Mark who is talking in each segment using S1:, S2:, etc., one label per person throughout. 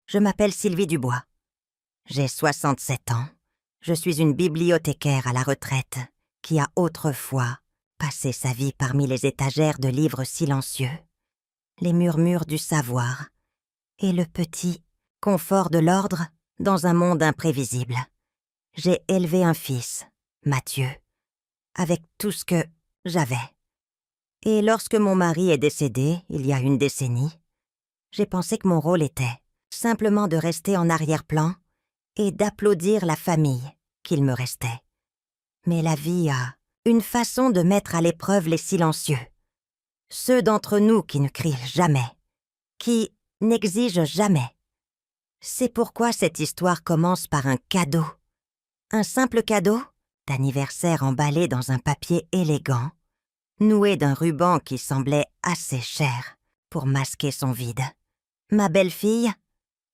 S1: Je m'appelle Sylvie Dubois. J'ai 67 ans. Je suis une bibliothécaire à la retraite qui a autrefois passé sa vie parmi les étagères de livres silencieux, les murmures du savoir et le petit confort de l'ordre dans un monde imprévisible. J'ai élevé un fils, Mathieu, avec tout ce que j'avais. Et lorsque mon mari est décédé, il y a une décennie, j'ai pensé que mon rôle était simplement de rester en arrière-plan et d'applaudir la famille qu'il me restait. Mais la vie a une façon de mettre à l'épreuve les silencieux. Ceux d'entre nous qui ne crient jamais, qui n'exigent jamais. C'est pourquoi cette histoire commence par un cadeau. Un simple cadeau d'anniversaire emballé dans un papier élégant, noué d'un ruban qui semblait assez cher pour masquer son vide. Ma belle-fille,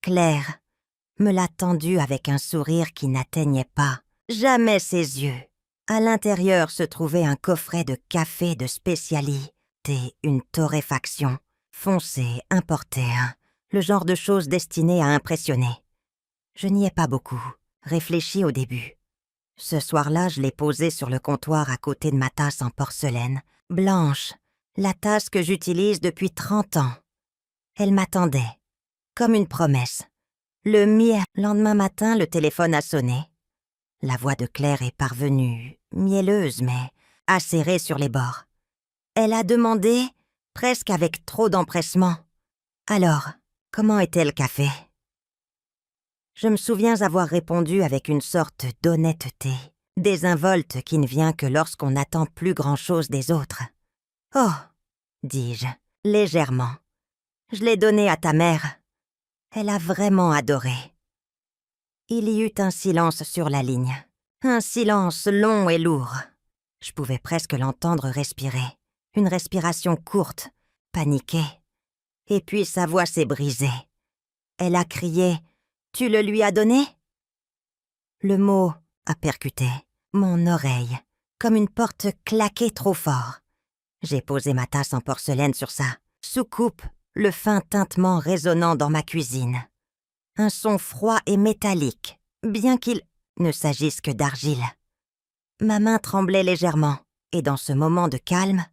S1: Claire, me l'a tendu avec un sourire qui n'atteignait pas jamais ses yeux. À l'intérieur se trouvait un coffret de café de spécialité, une torréfaction, foncé, importé, le genre de choses destinées à impressionner. Je n'y ai pas beaucoup réfléchi au début. Ce soir-là, je l'ai posé sur le comptoir à côté de ma tasse en porcelaine, blanche, la tasse que j'utilise depuis 30 ans. Elle m'attendait, comme une promesse. Le lendemain matin, le téléphone a sonné. La voix de Claire est parvenue, mielleuse mais acérée sur les bords. Elle a demandé, presque avec trop d'empressement. « Alors, comment était le café ?» Je me souviens avoir répondu avec une sorte d'honnêteté, désinvolte qui ne vient que lorsqu'on n'attend plus grand-chose des autres. « Oh !» dis-je, légèrement. « Je l'ai donné à ta mère. Elle a vraiment adoré. » Il y eut un silence sur la ligne, un silence long et lourd. Je pouvais presque l'entendre respirer, une respiration courte, paniquée. Et puis sa voix s'est brisée. Elle a crié « Tu le lui as donné ?» Le mot a percuté mon oreille, comme une porte claquée trop fort. J'ai posé ma tasse en porcelaine sur sa soucoupe, le fin tintement résonnant dans ma cuisine. Un son froid et métallique, bien qu'il ne s'agisse que d'argile. Ma main tremblait légèrement, et dans ce moment de calme,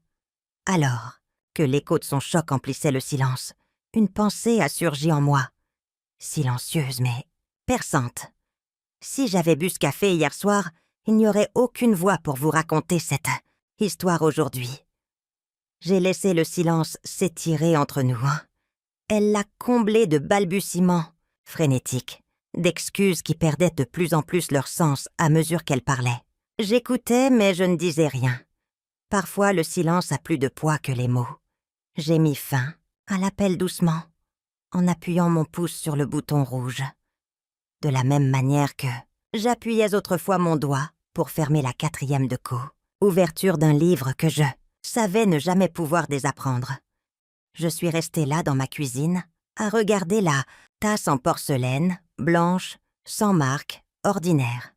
S1: alors que l'écho de son choc emplissait le silence, une pensée a surgi en moi, silencieuse mais perçante. Si j'avais bu ce café hier soir, il n'y aurait aucune voix pour vous raconter cette histoire aujourd'hui. J'ai laissé le silence s'étirer entre nous. Elle l'a comblé de balbutiements frénétiques, d'excuses qui perdaient de plus en plus leur sens à mesure qu'elle parlait. J'écoutais, mais je ne disais rien. Parfois, le silence a plus de poids que les mots. J'ai mis fin à l'appel doucement, en appuyant mon pouce sur le bouton rouge. De la même manière que j'appuyais autrefois mon doigt pour fermer la 4e de co, ouverture d'un livre que je savais ne jamais pouvoir désapprendre. Je suis restée là dans ma cuisine, à regarder la tasse en porcelaine, blanche, sans marque, ordinaire.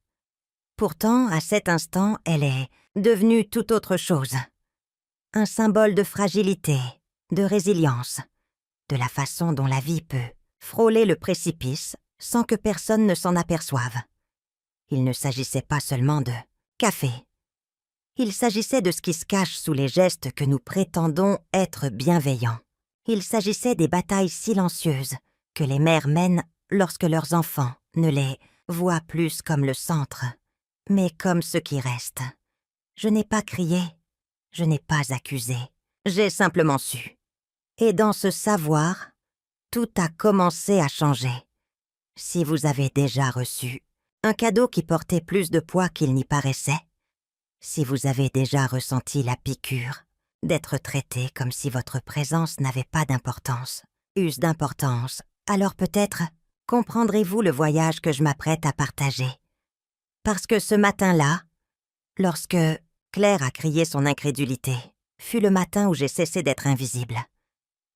S1: Pourtant, à cet instant, elle est devenue tout autre chose. Un symbole de fragilité, de résilience, de la façon dont la vie peut frôler le précipice sans que personne ne s'en aperçoive. Il ne s'agissait pas seulement de café. Il s'agissait de ce qui se cache sous les gestes que nous prétendons être bienveillants. Il s'agissait des batailles silencieuses que les mères mènent lorsque leurs enfants ne les voient plus comme le centre, mais comme ce qui reste. Je n'ai pas crié, je n'ai pas accusé, j'ai simplement su. Et dans ce savoir, tout a commencé à changer. Si vous avez déjà reçu un cadeau qui portait plus de poids qu'il n'y paraissait, si vous avez déjà ressenti la piqûre d'être traité comme si votre présence n'avait pas d'importance, alors peut-être comprendrez-vous le voyage que je m'apprête à partager. Parce que ce matin-là, lorsque Claire a crié son incrédulité, fut le matin où j'ai cessé d'être invisible.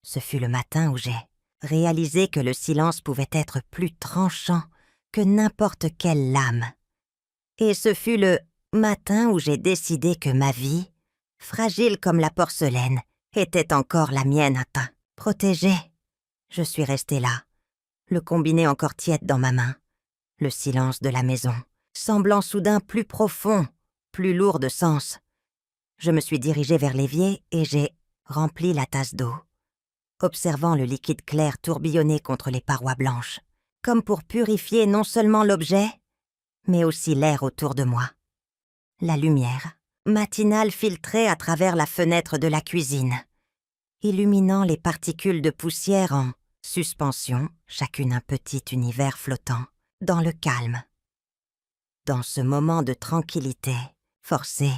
S1: Ce fut le matin où j'ai réalisé que le silence pouvait être plus tranchant que n'importe quelle lame. Et ce fut le matin où j'ai décidé que ma vie, fragile comme la porcelaine, était encore la mienne, protégée. Je suis restée là, le combiné encore tiède dans ma main, le silence de la maison, semblant soudain plus profond, plus lourd de sens. Je me suis dirigée vers l'évier et j'ai rempli la tasse d'eau, observant le liquide clair tourbillonner contre les parois blanches, comme pour purifier non seulement l'objet, mais aussi l'air autour de moi. La lumière, matinale filtrait à travers la fenêtre de la cuisine, illuminant les particules de poussière en suspension, chacune un petit univers flottant, dans le calme. Dans ce moment de tranquillité, forcée,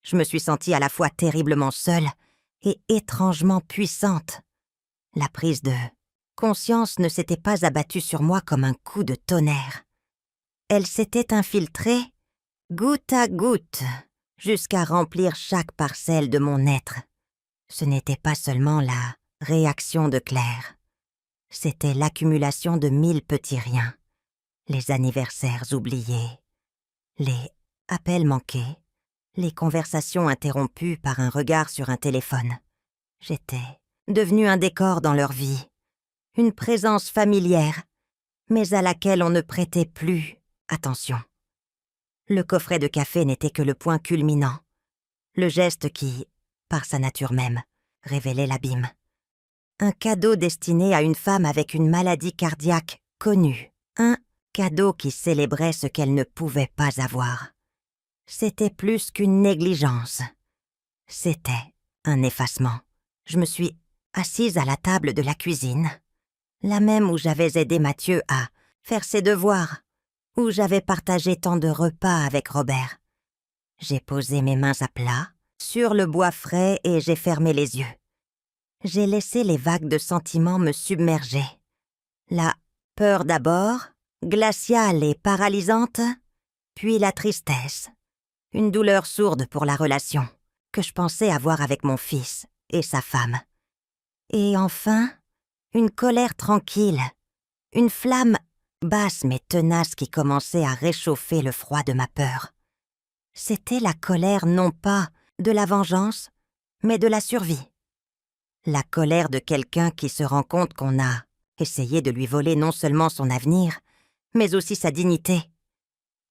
S1: je me suis sentie à la fois terriblement seule et étrangement puissante. La prise de conscience ne s'était pas abattue sur moi comme un coup de tonnerre. Elle s'était infiltrée, goutte à goutte, jusqu'à remplir chaque parcelle de mon être. Ce n'était pas seulement la réaction de Claire. C'était l'accumulation de 1000 petits riens. Les anniversaires oubliés, les appels manqués, les conversations interrompues par un regard sur un téléphone. J'étais devenue un décor dans leur vie, une présence familière, mais à laquelle on ne prêtait plus attention. Le coffret de café n'était que le point culminant, le geste qui, par sa nature même, révélait l'abîme. Un cadeau destiné à une femme avec une maladie cardiaque connue, un cadeau qui célébrait ce qu'elle ne pouvait pas avoir. C'était plus qu'une négligence. C'était un effacement. Je me suis assise à la table de la cuisine, la même où j'avais aidé Mathieu à faire ses devoirs, où j'avais partagé tant de repas avec Robert. J'ai posé mes mains à plat, sur le bois frais et j'ai fermé les yeux. J'ai laissé les vagues de sentiments me submerger. La peur d'abord, glaciale et paralysante, puis la tristesse, une douleur sourde pour la relation que je pensais avoir avec mon fils et sa femme. Et enfin, une colère tranquille, une flamme basse mais tenace qui commençait à réchauffer le froid de ma peur. C'était la colère non pas de la vengeance, mais de la survie. La colère de quelqu'un qui se rend compte qu'on a essayé de lui voler non seulement son avenir, mais aussi sa dignité.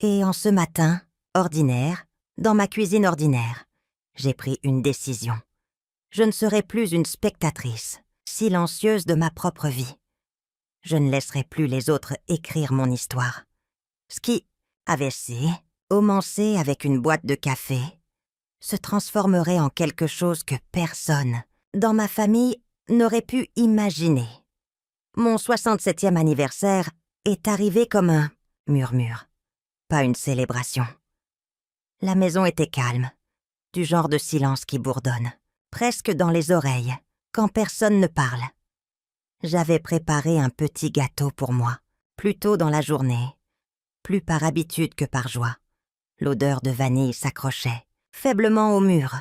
S1: Et en ce matin, ordinaire, dans ma cuisine ordinaire, j'ai pris une décision. Je ne serai plus une spectatrice, silencieuse de ma propre vie. Je ne laisserai plus les autres écrire mon histoire. Ce qui, AVC, omancé avec une boîte de café, se transformerait en quelque chose que personne, dans ma famille, n'aurait pu imaginer. Mon 67e anniversaire est arrivé comme un murmure, pas une célébration. La maison était calme, du genre de silence qui bourdonne, presque dans les oreilles, quand personne ne parle. J'avais préparé un petit gâteau pour moi, plus tôt dans la journée, plus par habitude que par joie. L'odeur de vanille s'accrochait, faiblement au mur.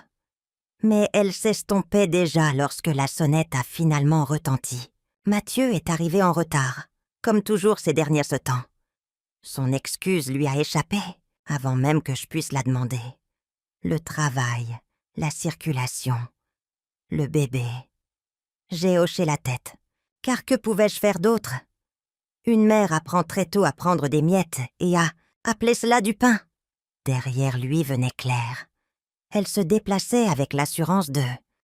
S1: Mais elle s'estompait déjà lorsque la sonnette a finalement retenti. Mathieu est arrivé en retard, comme toujours ces derniers temps. Son excuse lui a échappé, avant même que je puisse la demander. Le travail, la circulation, le bébé. J'ai hoché la tête, car que pouvais-je faire d'autre? Une mère apprend très tôt à prendre des miettes et à appeler cela du pain. Derrière lui venait Claire. Elle se déplaçait avec l'assurance de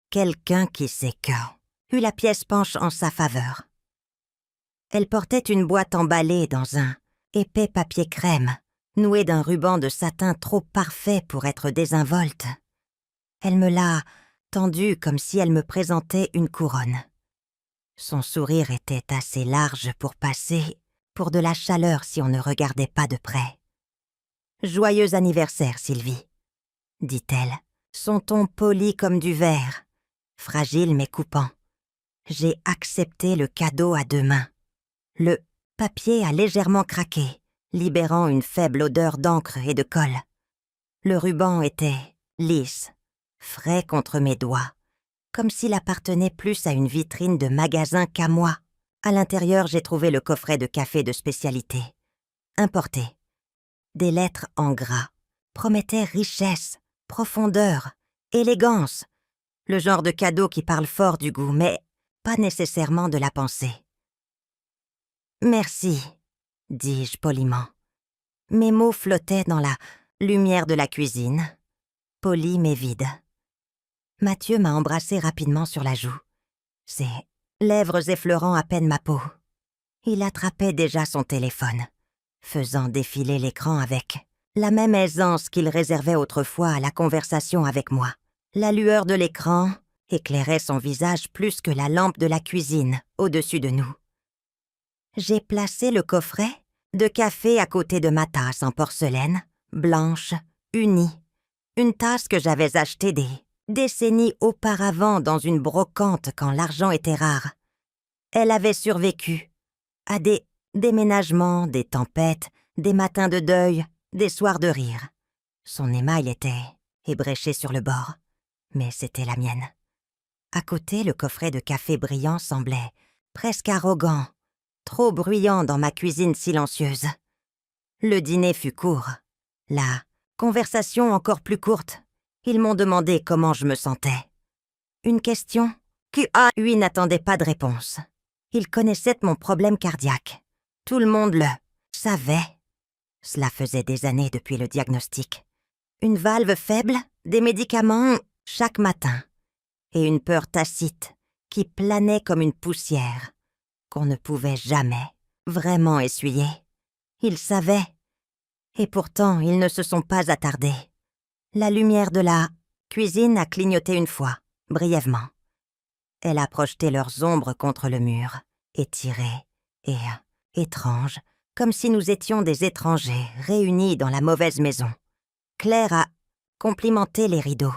S1: quelqu'un qui sait que la pièce penche en sa faveur. Elle portait une boîte emballée dans un épais papier crème, noué d'un ruban de satin trop parfait pour être désinvolte. Elle me l'a tendue comme si elle me présentait une couronne. Son sourire était assez large pour passer pour de la chaleur si on ne regardait pas de près. « Joyeux anniversaire, Sylvie », dit-elle, son ton poli comme du verre, fragile mais coupant. J'ai accepté le cadeau à 2 mains. Le papier a légèrement craqué, libérant une faible odeur d'encre et de colle. Le ruban était lisse, frais contre mes doigts, comme s'il appartenait plus à une vitrine de magasin qu'à moi. À l'intérieur, j'ai trouvé le coffret de café de spécialité, importé. Des lettres en gras promettaient richesse, profondeur, élégance, le genre de cadeau qui parle fort du goût, mais pas nécessairement de la pensée. Merci, dis-je poliment. Mes mots flottaient dans la lumière de la cuisine, polis mais vides. Mathieu m'a embrassé rapidement sur la joue, ses lèvres effleurant à peine ma peau. Il attrapait déjà son téléphone, faisant défiler l'écran avec la même aisance qu'il réservait autrefois à la conversation avec moi. La lueur de l'écran éclairait son visage plus que la lampe de la cuisine au-dessus de nous. J'ai placé le coffret de café à côté de ma tasse en porcelaine, blanche, unie. Une tasse que j'avais achetée des décennies auparavant dans une brocante quand l'argent était rare. Elle avait survécu à des déménagements, des tempêtes, des matins de deuil, des soirs de rire. Son émail était ébréché sur le bord, mais c'était la mienne. À côté, le coffret de café brillant semblait presque arrogant, trop bruyant dans ma cuisine silencieuse. Le dîner fut court. La conversation encore plus courte. Ils m'ont demandé comment je me sentais. Une question qui, lui, n'attendait pas de réponse. Ils connaissaient mon problème cardiaque. Tout le monde le savait. Cela faisait des années depuis le diagnostic. Une valve faible, des médicaments chaque matin. Et une peur tacite qui planait comme une poussière, qu'on ne pouvait jamais vraiment essuyer. Ils savaient. Et pourtant, ils ne se sont pas attardés. La lumière de la cuisine a clignoté une fois, brièvement. Elle a projeté leurs ombres contre le mur, étirées et étranges, comme si nous étions des étrangers réunis dans la mauvaise maison. Claire a complimenté les rideaux,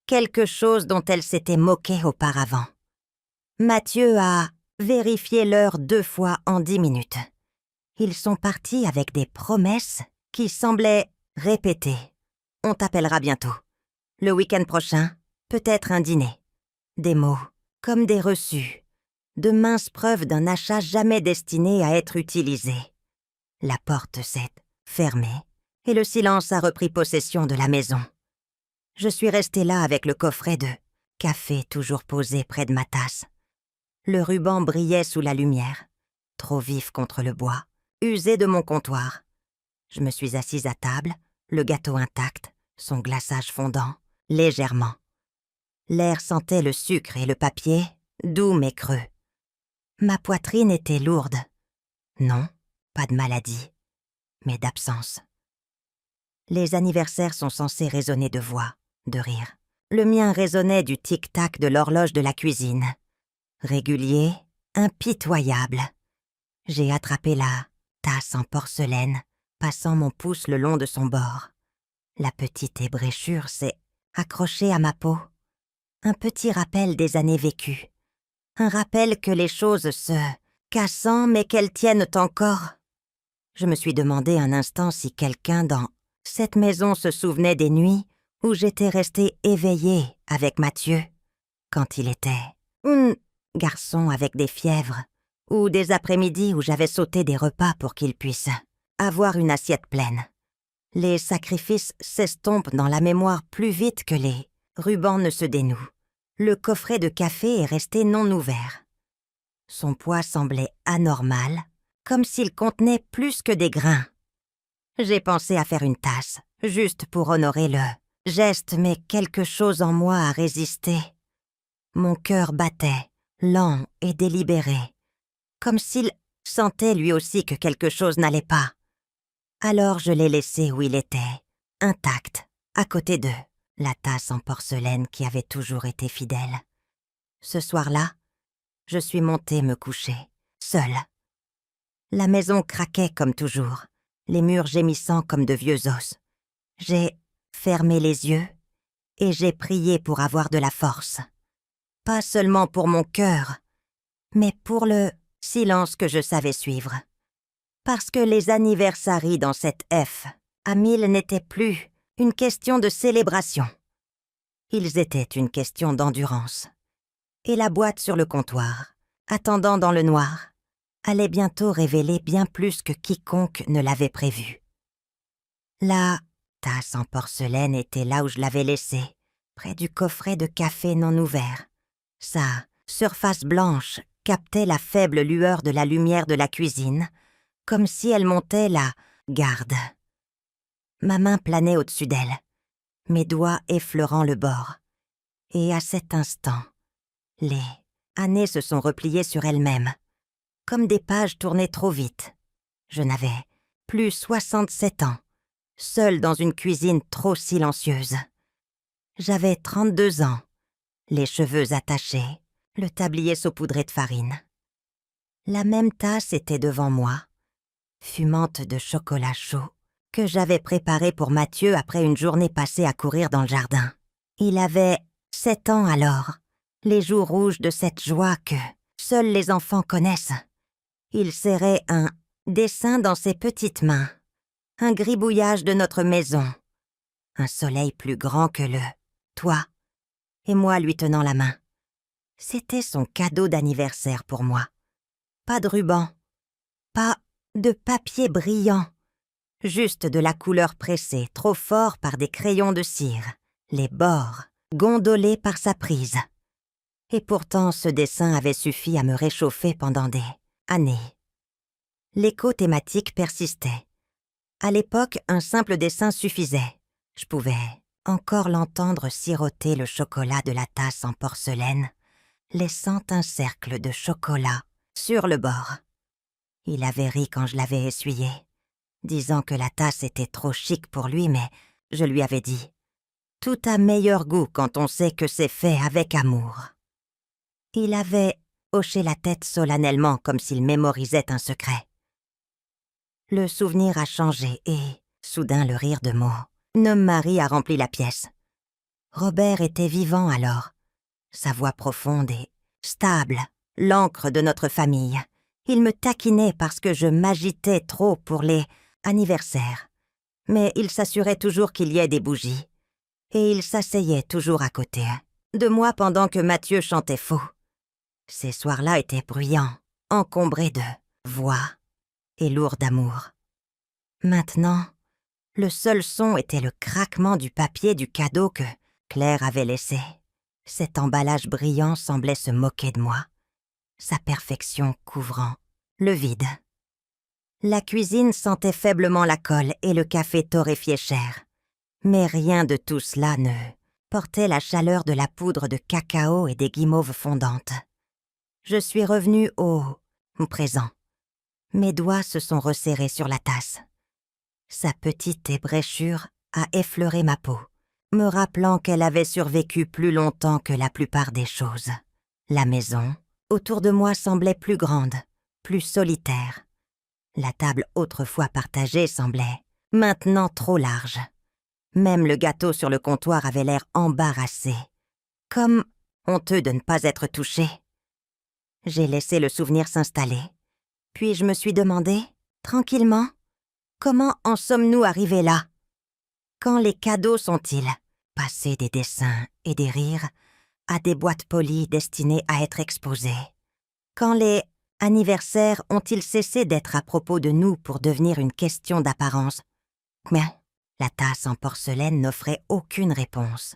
S1: quelque chose dont elle s'était moquée auparavant. Mathieu a vérifié l'heure 2 fois en 10 minutes. Ils sont partis avec des promesses qui semblaient répétées. On t'appellera bientôt. Le week-end prochain, peut-être un dîner. Des mots comme des reçus, de minces preuves d'un achat jamais destiné à être utilisé. La porte s'est fermée et le silence a repris possession de la maison. Je suis restée là avec le coffret de café toujours posé près de ma tasse. Le ruban brillait sous la lumière, trop vif contre le bois, usé de mon comptoir. Je me suis assise à table, le gâteau intact, son glaçage fondant, légèrement. L'air sentait le sucre et le papier, doux mais creux. Ma poitrine était lourde. Non, pas de maladie, mais d'absence. Les anniversaires sont censés résonner de voix, de rire. Le mien résonnait du tic-tac de l'horloge de la cuisine. Régulier, impitoyable. J'ai attrapé la tasse en porcelaine, passant mon pouce le long de son bord. La petite ébréchure s'est accrochée à ma peau. Un petit rappel des années vécues. Un rappel que les choses se cassent, mais qu'elles tiennent encore. Je me suis demandé un instant si quelqu'un dans cette maison se souvenait des nuits où j'étais restée éveillée avec Mathieu, quand il était un garçon avec des fièvres, ou des après-midi où j'avais sauté des repas pour qu'il puisse avoir une assiette pleine. Les sacrifices s'estompent dans la mémoire plus vite que les rubans ne se dénouent. Le coffret de café est resté non ouvert. Son poids semblait anormal, comme s'il contenait plus que des grains. J'ai pensé à faire une tasse, juste pour honorer le geste, mais quelque chose en moi a résisté. Mon cœur battait, lent et délibéré, comme s'il sentait lui aussi que quelque chose n'allait pas. Alors je l'ai laissé où il était, intact, à côté d'eux, la tasse en porcelaine qui avait toujours été fidèle. Ce soir-là, je suis montée me coucher, seule. La maison craquait comme toujours, les murs gémissant comme de vieux os. J'ai fermé les yeux et j'ai prié pour avoir de la force. Pas seulement pour mon cœur, mais pour le silence que je savais suivre. Parce que les anniversaries dans cette F à 1000 n'étaient plus une question de célébration. Ils étaient une question d'endurance. Et la boîte sur le comptoir, attendant dans le noir, allait bientôt révéler bien plus que quiconque ne l'avait prévu. La tasse en porcelaine était là où je l'avais laissée, près du coffret de café non ouvert. Sa surface blanche captait la faible lueur de la lumière de la cuisine, comme si elle montait la garde. Ma main planait au-dessus d'elle, mes doigts effleurant le bord. Et à cet instant, les années se sont repliées sur elles-mêmes, comme des pages tournées trop vite. Je n'avais plus 67 ans, seule dans une cuisine trop silencieuse. J'avais 32 ans, les cheveux attachés, le tablier saupoudré de farine. La même tasse était devant moi, fumante de chocolat chaud, que j'avais préparé pour Mathieu après une journée passée à courir dans le jardin. Il avait 7 ans alors, les joues rouges de cette joie que seuls les enfants connaissent. Il serrait un dessin dans ses petites mains, un gribouillage de notre maison, un soleil plus grand que le toit, et moi lui tenant la main. C'était son cadeau d'anniversaire pour moi. Pas de ruban, pas de papier brillant, juste de la couleur pressée trop fort par des crayons de cire, les bords gondolés par sa prise. Et pourtant ce dessin avait suffi à me réchauffer pendant des années. L'écho thématique persistait. À l'époque, un simple dessin suffisait. Je pouvais encore l'entendre siroter le chocolat de la tasse en porcelaine, laissant un cercle de chocolat sur le bord. Il avait ri quand je l'avais essuyé, disant que la tasse était trop chic pour lui, mais je lui avais dit « Tout a meilleur goût quand on sait que c'est fait avec amour ». Il avait hoché la tête solennellement comme s'il mémorisait un secret. Le souvenir a changé et, soudain le rire de Marie a rempli la pièce. Robert était vivant alors. Sa voix profonde et stable, l'encre de notre famille. Il me taquinait parce que je m'agitais trop pour les anniversaires. Mais il s'assurait toujours qu'il y ait des bougies. Et il s'asseyait toujours à côté de moi pendant que Mathieu chantait faux. Ces soirs-là étaient bruyants, encombrés de voix et lourds d'amour. Maintenant, le seul son était le craquement du papier du cadeau que Claire avait laissé. Cet emballage brillant semblait se moquer de moi, sa perfection couvrant le vide. La cuisine sentait faiblement la colle et le café torréfiait cher. Mais rien de tout cela ne portait la chaleur de la poudre de cacao et des guimauves fondantes. Je suis revenue au présent. Mes doigts se sont resserrés sur la tasse. Sa petite ébréchure a effleuré ma peau, me rappelant qu'elle avait survécu plus longtemps que la plupart des choses. La maison, autour de moi, semblait plus grande, plus solitaire. La table autrefois partagée semblait maintenant trop large. Même le gâteau sur le comptoir avait l'air embarrassé, comme honteux de ne pas être touché. J'ai laissé le souvenir s'installer, puis je me suis demandé, tranquillement, comment en sommes-nous arrivés là? Quand les cadeaux sont-ils passés des dessins et des rires à des boîtes polies destinées à être exposées? Quand les anniversaires ont-ils cessé d'être à propos de nous pour devenir une question d'apparence? Mais la tasse en porcelaine n'offrait aucune réponse.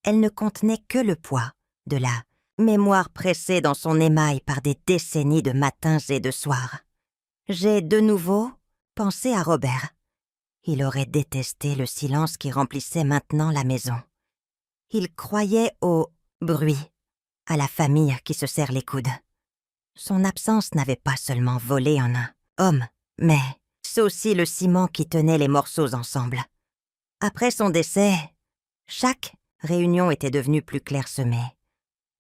S1: Elle ne contenait que le poids de la mémoire pressée dans son émail par des décennies de matins et de soirs. J'ai de nouveau pensé à Robert. Il aurait détesté le silence qui remplissait maintenant la maison. Il croyait au bruit, à la famille qui se serre les coudes. Son absence n'avait pas seulement volé en un homme, mais c'est aussi le ciment qui tenait les morceaux ensemble. Après son décès, chaque réunion était devenue plus clairsemée,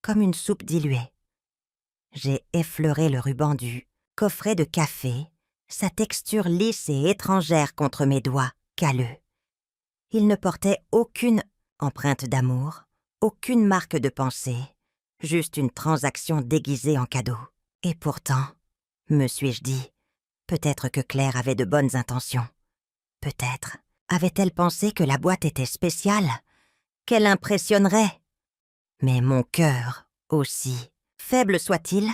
S1: comme une soupe diluée. J'ai effleuré le ruban du coffret de café, sa texture lisse et étrangère contre mes doigts calleux. Il ne portait aucune empreinte d'amour, aucune marque de pensée, juste une transaction déguisée en cadeau. Et pourtant, me suis-je dit, peut-être que Claire avait de bonnes intentions. Peut-être avait-elle pensé que la boîte était spéciale, qu'elle impressionnerait. Mais mon cœur, aussi faible soit-il,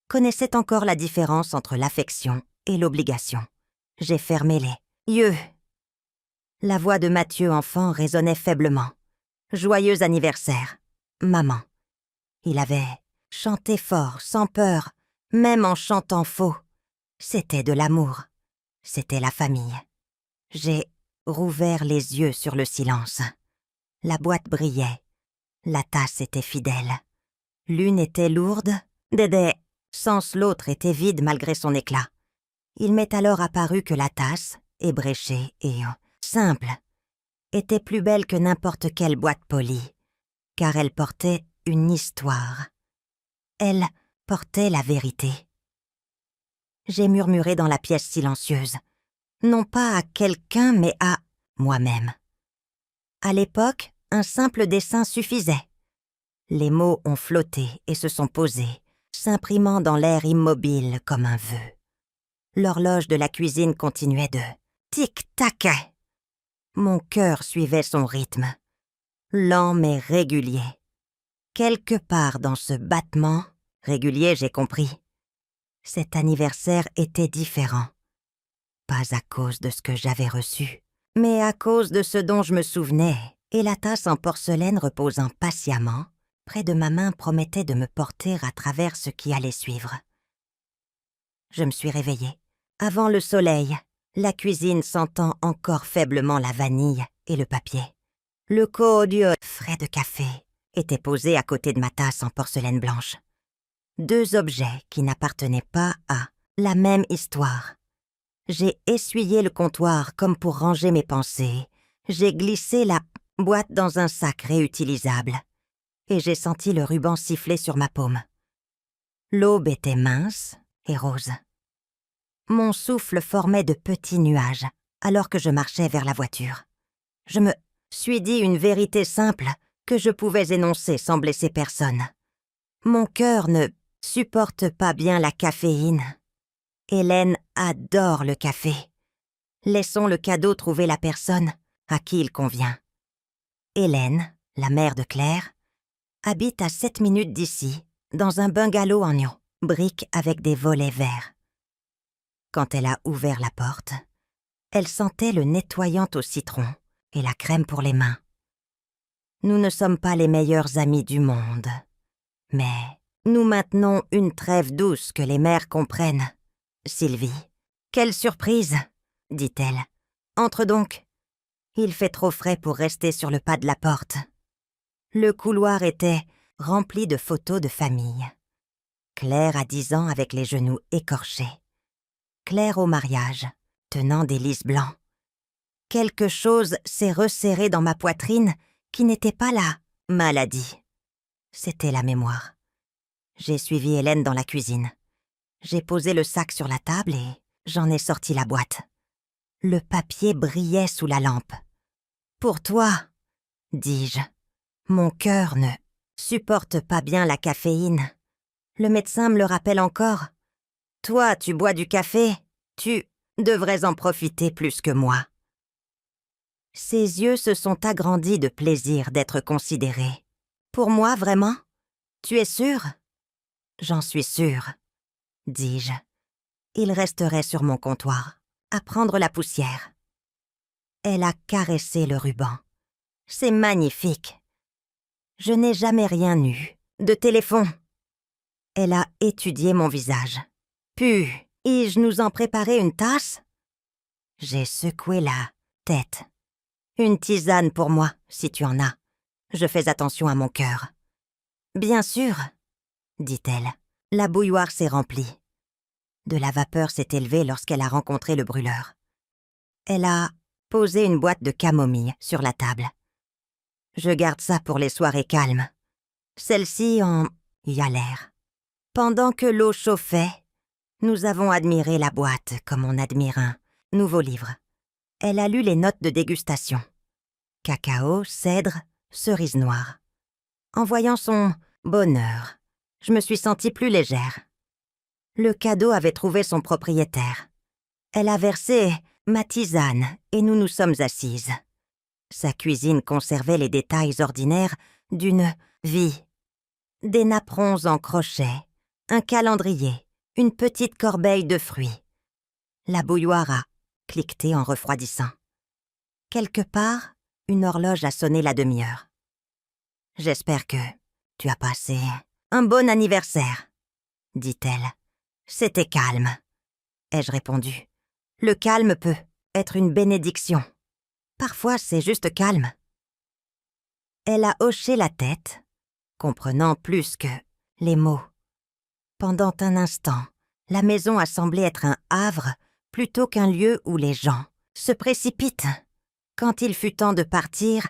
S1: connaissait encore la différence entre l'affection et l'obligation. J'ai fermé les yeux. La voix de Mathieu enfant résonnait faiblement. « Joyeux anniversaire, maman ». Il avait Chanter fort, sans peur, même en chantant faux. C'était de l'amour. C'était la famille. J'ai rouvert les yeux sur le silence. La boîte brillait. La tasse était fidèle. L'une était lourde, Dédé, sans l'autre était vide malgré son éclat. Il m'est alors apparu que la tasse, ébréchée et simple, était plus belle que n'importe quelle boîte polie, car elle portait une histoire. Elle portait la vérité. J'ai murmuré dans la pièce silencieuse, non pas à quelqu'un mais à moi-même. À l'époque, un simple dessin suffisait. Les mots ont flotté et se sont posés, s'imprimant dans l'air immobile comme un vœu. L'horloge de la cuisine continuait de tic-tac. Mon cœur suivait son rythme, lent mais régulier. Quelque part dans ce battement, régulier j'ai compris, cet anniversaire était différent. Pas à cause de ce que j'avais reçu, mais à cause de ce dont je me souvenais, et la tasse en porcelaine reposant patiemment, près de ma main promettait de me porter à travers ce qui allait suivre. Je me suis réveillée. Avant le soleil, la cuisine sentant encore faiblement la vanille et le papier. Le co-audio frais de café était posé à côté de ma tasse en porcelaine blanche. Deux objets qui n'appartenaient pas à la même histoire. J'ai essuyé le comptoir comme pour ranger mes pensées. J'ai glissé la boîte dans un sac réutilisable. Et j'ai senti le ruban siffler sur ma paume. L'aube était mince et rose. Mon souffle formait de petits nuages alors que je marchais vers la voiture. Je me suis dit une vérité simple que je pouvais énoncer sans blesser personne. Mon cœur ne supporte pas bien la caféine. Hélène adore le café. Laissons le cadeau trouver la personne à qui il convient. Hélène, la mère de Claire, habite à 7 minutes d'ici, dans un bungalow en briques avec des volets verts. Quand elle a ouvert la porte, elle sentait le nettoyant au citron et la crème pour les mains. Nous ne sommes pas les meilleurs amis du monde, mais nous maintenons une trêve douce que les mères comprennent. Sylvie, quelle surprise, dit-elle. Entre donc. Il fait trop frais pour rester sur le pas de la porte. Le couloir était rempli de photos de famille. Claire à 10 ans avec les genoux écorchés. Claire au mariage, tenant des lys blancs. Quelque chose s'est resserré dans ma poitrine qui n'était pas la maladie. C'était la mémoire. J'ai suivi Hélène dans la cuisine. J'ai posé le sac sur la table et j'en ai sorti la boîte. Le papier brillait sous la lampe. « Pour toi », dis-je. Mon cœur ne supporte pas bien la caféine. Le médecin me le rappelle encore. Toi, tu bois du café, tu devrais en profiter plus que moi. Ses yeux se sont agrandis de plaisir d'être considéré. Pour moi, vraiment? Tu es sûr? J'en suis sûre, dis-je. Il resterait sur mon comptoir, à prendre la poussière. Elle a caressé le ruban. C'est magnifique. Je n'ai jamais rien eu. De téléphone. Elle a étudié mon visage. Puis-je nous en préparer une tasse? J'ai secoué la tête. Une tisane pour moi, si tu en as. Je fais attention à mon cœur. Bien sûr, dit-elle. La bouilloire s'est remplie. De la vapeur s'est élevée lorsqu'elle a rencontré le brûleur. Elle a posé une boîte de camomille sur la table. Je garde ça pour les soirées calmes. Celle-ci en y a l'air. Pendant que l'eau chauffait, nous avons admiré la boîte comme on admire un nouveau livre. Elle a lu les notes de dégustation. Cacao, cèdre, cerise noire. En voyant son bonheur, je me suis sentie plus légère. Le cadeau avait trouvé son propriétaire. Elle a versé ma tisane et nous nous sommes assises. Sa cuisine conservait les détails ordinaires d'une vie. Des napperons en crochet, un calendrier, une petite corbeille de fruits. La bouilloire a cliqueté en refroidissant. Quelque part, une horloge a sonné la demi-heure. J'espère que tu as passé Un bon anniversaire, dit-elle. C'était calme, ai-je répondu. Le calme peut être une bénédiction. Parfois, c'est juste calme. Elle a hoché la tête, comprenant plus que les mots. Pendant un instant, la maison a semblé être un havre plutôt qu'un lieu où les gens se précipitent. Quand il fut temps de partir,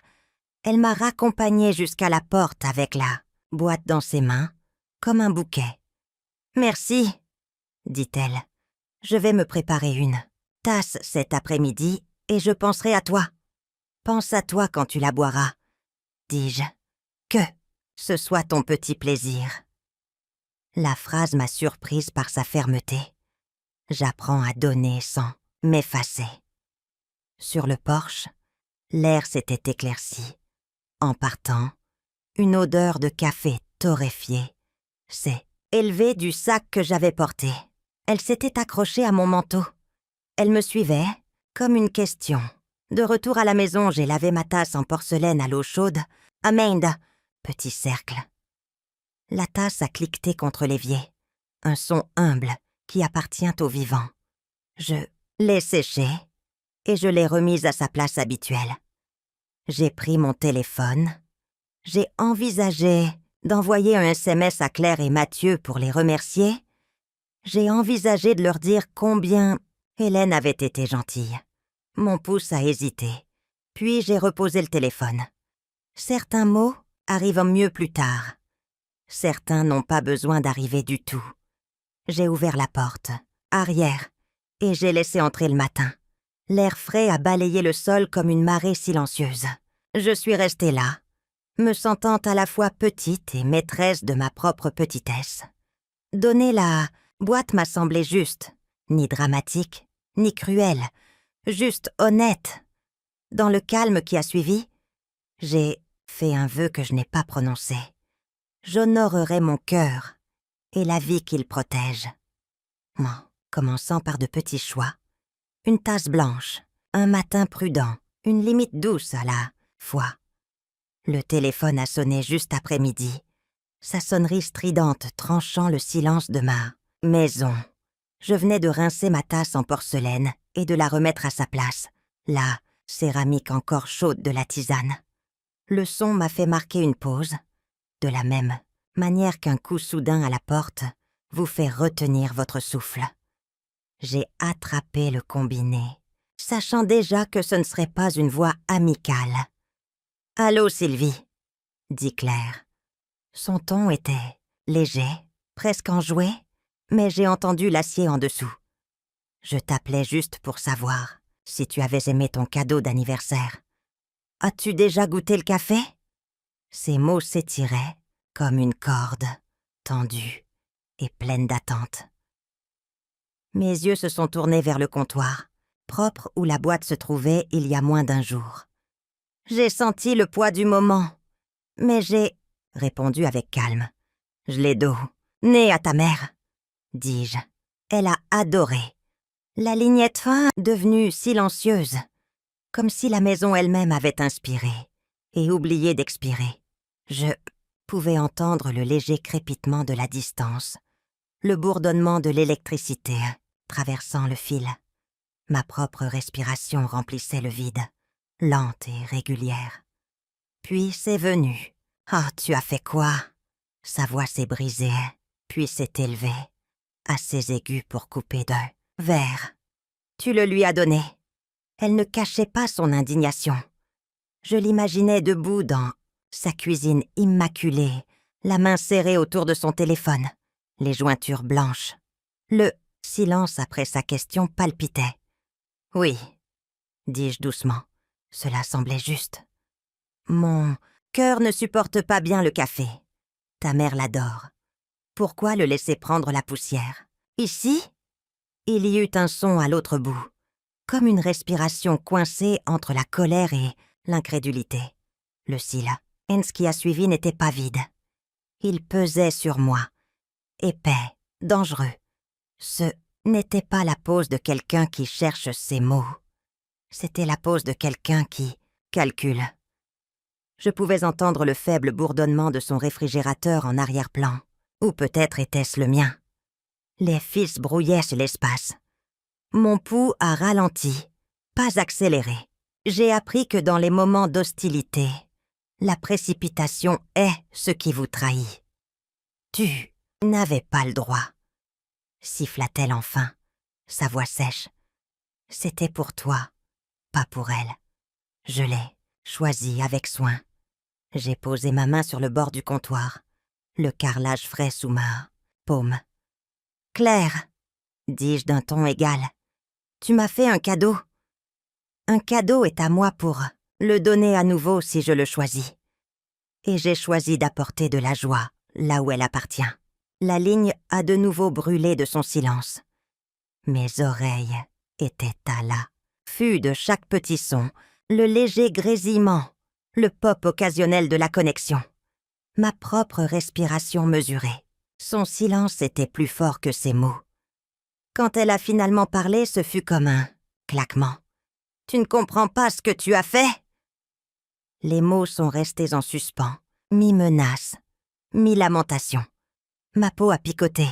S1: elle m'a raccompagnée jusqu'à la porte avec la boîte dans ses mains, comme un bouquet. « Merci, dit-elle. Je vais me préparer une tasse cet après-midi et je penserai à toi. Pense à toi quand tu la boiras, dis-je. Que ce soit ton petit plaisir. » La phrase m'a surprise par sa fermeté. J'apprends à donner sans m'effacer. Sur le porche, l'air s'était éclairci. En partant, une odeur de café torréfié s'est élevée du sac que j'avais porté. Elle s'était accrochée à mon manteau. Elle me suivait comme une question. De retour à la maison, j'ai lavé ma tasse en porcelaine à l'eau chaude. Amende, petit cercle. La tasse a cliqueté contre l'évier. Un son humble qui appartient au vivant. Je l'ai séchée et je l'ai remise à sa place habituelle. J'ai pris mon téléphone. J'ai envisagé d'envoyer un SMS à Claire et Mathieu pour les remercier. J'ai envisagé de leur dire combien Hélène avait été gentille. Mon pouce a hésité. Puis j'ai reposé le téléphone. Certains mots arrivent mieux plus tard. Certains n'ont pas besoin d'arriver du tout. J'ai ouvert la porte, arrière, et j'ai laissé entrer le matin. L'air frais a balayé le sol comme une marée silencieuse. Je suis restée là, me sentant à la fois petite et maîtresse de ma propre petitesse. Donner la boîte m'a semblé juste, ni dramatique, ni cruelle, juste honnête. Dans le calme qui a suivi, j'ai fait un vœu que je n'ai pas prononcé. J'honorerai mon cœur et la vie qu'il protège. En commençant par de petits choix. Une tasse blanche, un matin prudent, une limite douce à la fois. Le téléphone a sonné juste après midi, sa sonnerie stridente tranchant le silence de ma maison. Je venais de rincer ma tasse en porcelaine et de la remettre à sa place, la céramique encore chaude de la tisane. Le son m'a fait marquer une pause, de la même manière qu'un coup soudain à la porte vous fait retenir votre souffle. J'ai attrapé le combiné, sachant déjà que ce ne serait pas une voix amicale. « Allô, Sylvie » dit Claire. Son ton était léger, presque enjoué, mais j'ai entendu l'acier en dessous. Je t'appelais juste pour savoir si tu avais aimé ton cadeau d'anniversaire. As-tu déjà goûté le café? Ces mots s'étiraient comme une corde, tendue et pleine d'attente. Mes yeux se sont tournés vers le comptoir, propre où la boîte se trouvait il y a moins d'un jour. J'ai senti le poids du moment, mais j'ai répondu avec calme. Je l'ai dos, né à ta mère, dis-je. Elle a adoré. La lignette fin devenue silencieuse, comme si la maison elle-même avait inspiré et oublié d'expirer. Je pouvais entendre le léger crépitement de la distance, le bourdonnement de l'électricité traversant le fil. Ma propre respiration remplissait le vide, lente et régulière. Puis c'est venu. « Oh, tu as fait quoi ?» Sa voix s'est brisée, puis s'est élevée, assez aiguë pour couper d'un verre. « Tu le lui as donné. » Elle ne cachait pas son indignation. Je l'imaginais debout dans sa cuisine immaculée, la main serrée autour de son téléphone, les jointures blanches. Le silence après sa question palpitait. « Oui, » dis-je doucement. Cela semblait juste. « Mon cœur ne supporte pas bien le café. Ta mère l'adore. Pourquoi le laisser prendre la poussière? Ici ?» Il y eut un son à l'autre bout, comme une respiration coincée entre la colère et l'incrédulité. Le silence qui a suivi n'était pas vide. Il pesait sur moi, épais, dangereux. Ce n'était pas la pose de quelqu'un qui cherche ses mots. C'était la pose de quelqu'un qui calcule. Je pouvais entendre le faible bourdonnement de son réfrigérateur en arrière-plan. Ou peut-être était-ce le mien. Les fils brouillaient sur l'espace. Mon pouls a ralenti, pas accéléré. J'ai appris que dans les moments d'hostilité, la précipitation est ce qui vous trahit. Tu n'avais pas le droit. Siffla-t-elle enfin, sa voix sèche. C'était pour toi, pas pour elle. Je l'ai choisi avec soin. J'ai posé ma main sur le bord du comptoir, le carrelage frais sous ma paume. « Claire, dis-je d'un ton égal, tu m'as fait un cadeau. Un cadeau est à moi pour le donner à nouveau si je le choisis. Et j'ai choisi d'apporter de la joie là où elle appartient. » La ligne a de nouveau brûlé de son silence. Mes oreilles étaient à l'affût de chaque petit son, le léger grésillement, le pop occasionnel de la connexion. Ma propre respiration mesurée. Son silence était plus fort que ses mots. Quand elle a finalement parlé, ce fut comme un claquement. « Tu ne comprends pas ce que tu as fait ?» Les mots sont restés en suspens, mi-menace, mi-lamentation. Ma peau a picoté.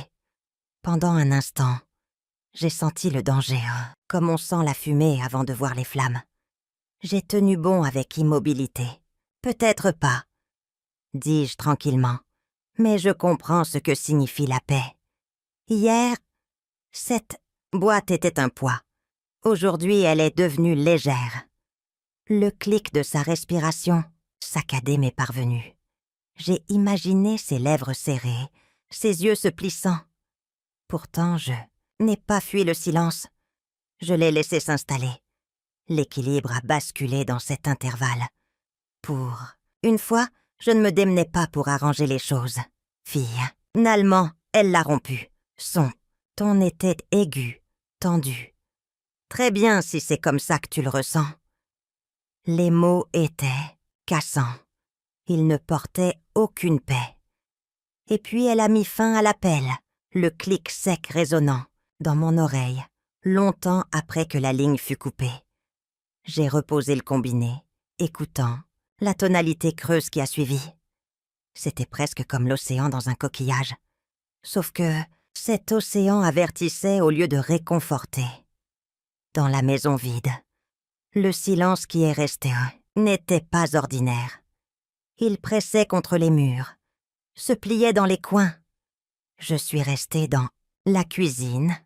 S1: Pendant un instant, j'ai senti le danger, comme on sent la fumée avant de voir les flammes. J'ai tenu bon avec immobilité. Peut-être pas, dis-je tranquillement, mais je comprends ce que signifie la paix. Hier, cette boîte était un poids. Aujourd'hui, elle est devenue légère. Le clic de sa respiration saccadé m'est parvenu. J'ai imaginé ses lèvres serrées, ses yeux se plissant. Pourtant, je n'ai pas fui le silence. Je l'ai laissé s'installer. L'équilibre a basculé dans cet intervalle. Pour une fois, je ne me démenais pas pour arranger les choses. Fille, finalement, elle l'a rompu. Son ton était aigu, tendu. Très bien si c'est comme ça que tu le ressens. Les mots étaient cassants. Ils ne portaient aucune paix. Et puis elle a mis fin à l'appel, le clic sec résonnant, dans mon oreille, longtemps après que la ligne fut coupée. J'ai reposé le combiné, écoutant la tonalité creuse qui a suivi. C'était presque comme l'océan dans un coquillage. Sauf que cet océan avertissait au lieu de réconforter. Dans la maison vide, le silence qui est resté n'était pas ordinaire. Il pressait contre les murs, se pliait dans les coins. Je suis restée dans la cuisine,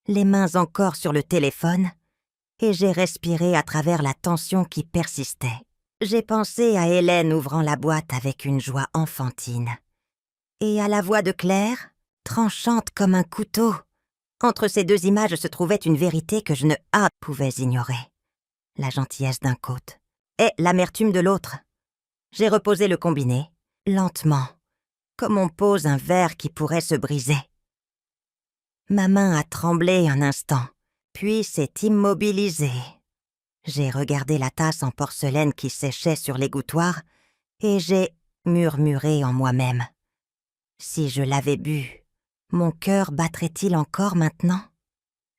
S1: les mains encore sur le téléphone, et j'ai respiré à travers la tension qui persistait. J'ai pensé à Hélène ouvrant la boîte avec une joie enfantine, et à la voix de Claire, tranchante comme un couteau. Entre ces deux images se trouvait une vérité que je ne pouvais ignorer. La gentillesse d'un côté et l'amertume de l'autre. J'ai reposé le combiné, lentement, comme on pose un verre qui pourrait se briser. Ma main a tremblé un instant, puis s'est immobilisée. J'ai regardé la tasse en porcelaine qui séchait sur l'égouttoir et j'ai murmuré en moi-même. Si je l'avais bu, mon cœur battrait-il encore maintenant?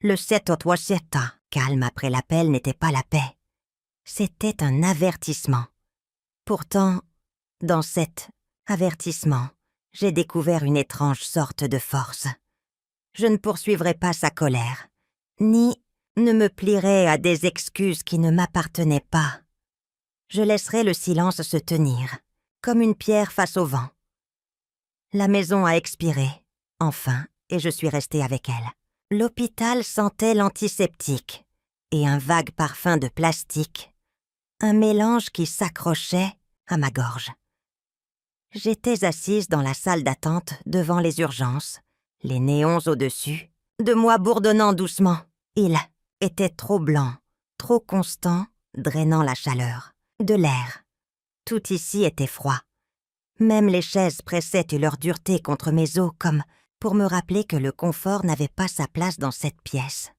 S1: Le setotwasieta, calme après l'appel, n'était pas la paix. C'était un avertissement. Pourtant, dans cet avertissement, j'ai découvert une étrange sorte de force. Je ne poursuivrai pas sa colère, ni ne me plierai à des excuses qui ne m'appartenaient pas. Je laisserai le silence se tenir, comme une pierre face au vent. La maison a expiré, enfin, et je suis restée avec elle. L'hôpital sentait l'antiseptique et un vague parfum de plastique, un mélange qui s'accrochait à ma gorge. J'étais assise dans la salle d'attente devant les urgences, les néons au-dessus, de moi bourdonnant doucement. Il était trop blanc, trop constant, drainant la chaleur, de l'air. Tout ici était froid. Même les chaises pressaient leur dureté contre mes os comme pour me rappeler que le confort n'avait pas sa place dans cette pièce.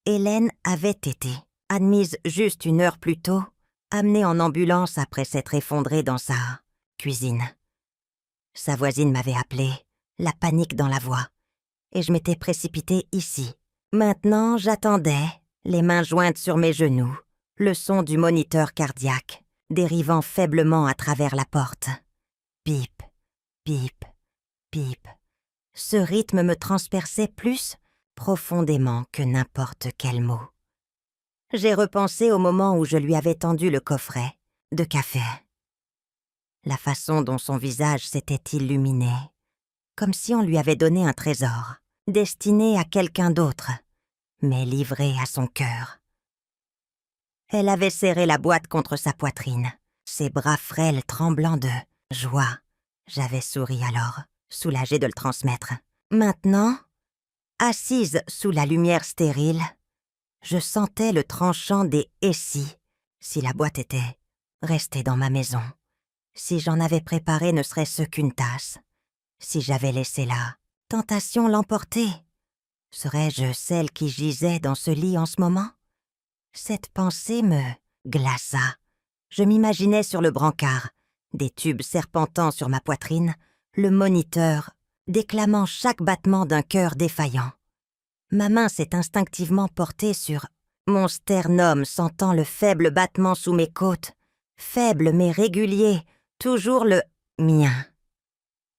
S1: Hélène avait été, admise juste une heure plus tôt, amenée en ambulance après s'être effondrée dans sa cuisine. Sa voisine m'avait appelé, la panique dans la voix, et je m'étais précipitée ici. Maintenant, j'attendais, les mains jointes sur mes genoux, le son du moniteur cardiaque, dérivant faiblement à travers la porte. Pip, pip, pip. Ce rythme me transperçait plus profondément que n'importe quel mot. J'ai repensé au moment où je lui avais tendu le coffret de café. La façon dont son visage s'était illuminé, comme si on lui avait donné un trésor, destiné à quelqu'un d'autre, mais livré à son cœur. Elle avait serré la boîte contre sa poitrine, ses bras frêles tremblant de joie. J'avais souri alors, soulagée de le transmettre. Maintenant, assise sous la lumière stérile, je sentais le tranchant des « et si la boîte était restée dans ma maison, si j'en avais préparé ne serait-ce qu'une tasse, si j'avais laissé la tentation l'emporter. Serais-je celle qui gisait dans ce lit en ce moment? Cette pensée me glaça. Je m'imaginais sur le brancard, des tubes serpentant sur ma poitrine, le moniteur déclamant chaque battement d'un cœur défaillant. Ma main s'est instinctivement portée sur mon sternum, sentant le faible battement sous mes côtes, faible mais régulier, toujours le mien.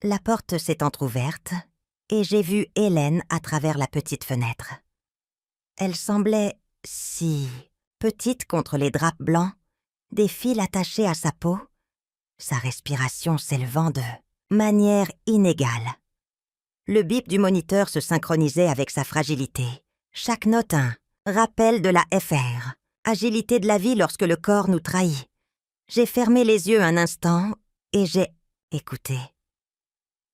S1: La porte s'est entr'ouverte et j'ai vu Hélène à travers la petite fenêtre. Elle semblait si petite contre les draps blancs, des fils attachés à sa peau, sa respiration s'élevant de manière inégale. Le bip du moniteur se synchronisait avec sa fragilité. Chaque note un rappel de la FR, agilité de la vie lorsque le corps nous trahit. J'ai fermé les yeux un instant et j'ai écouté.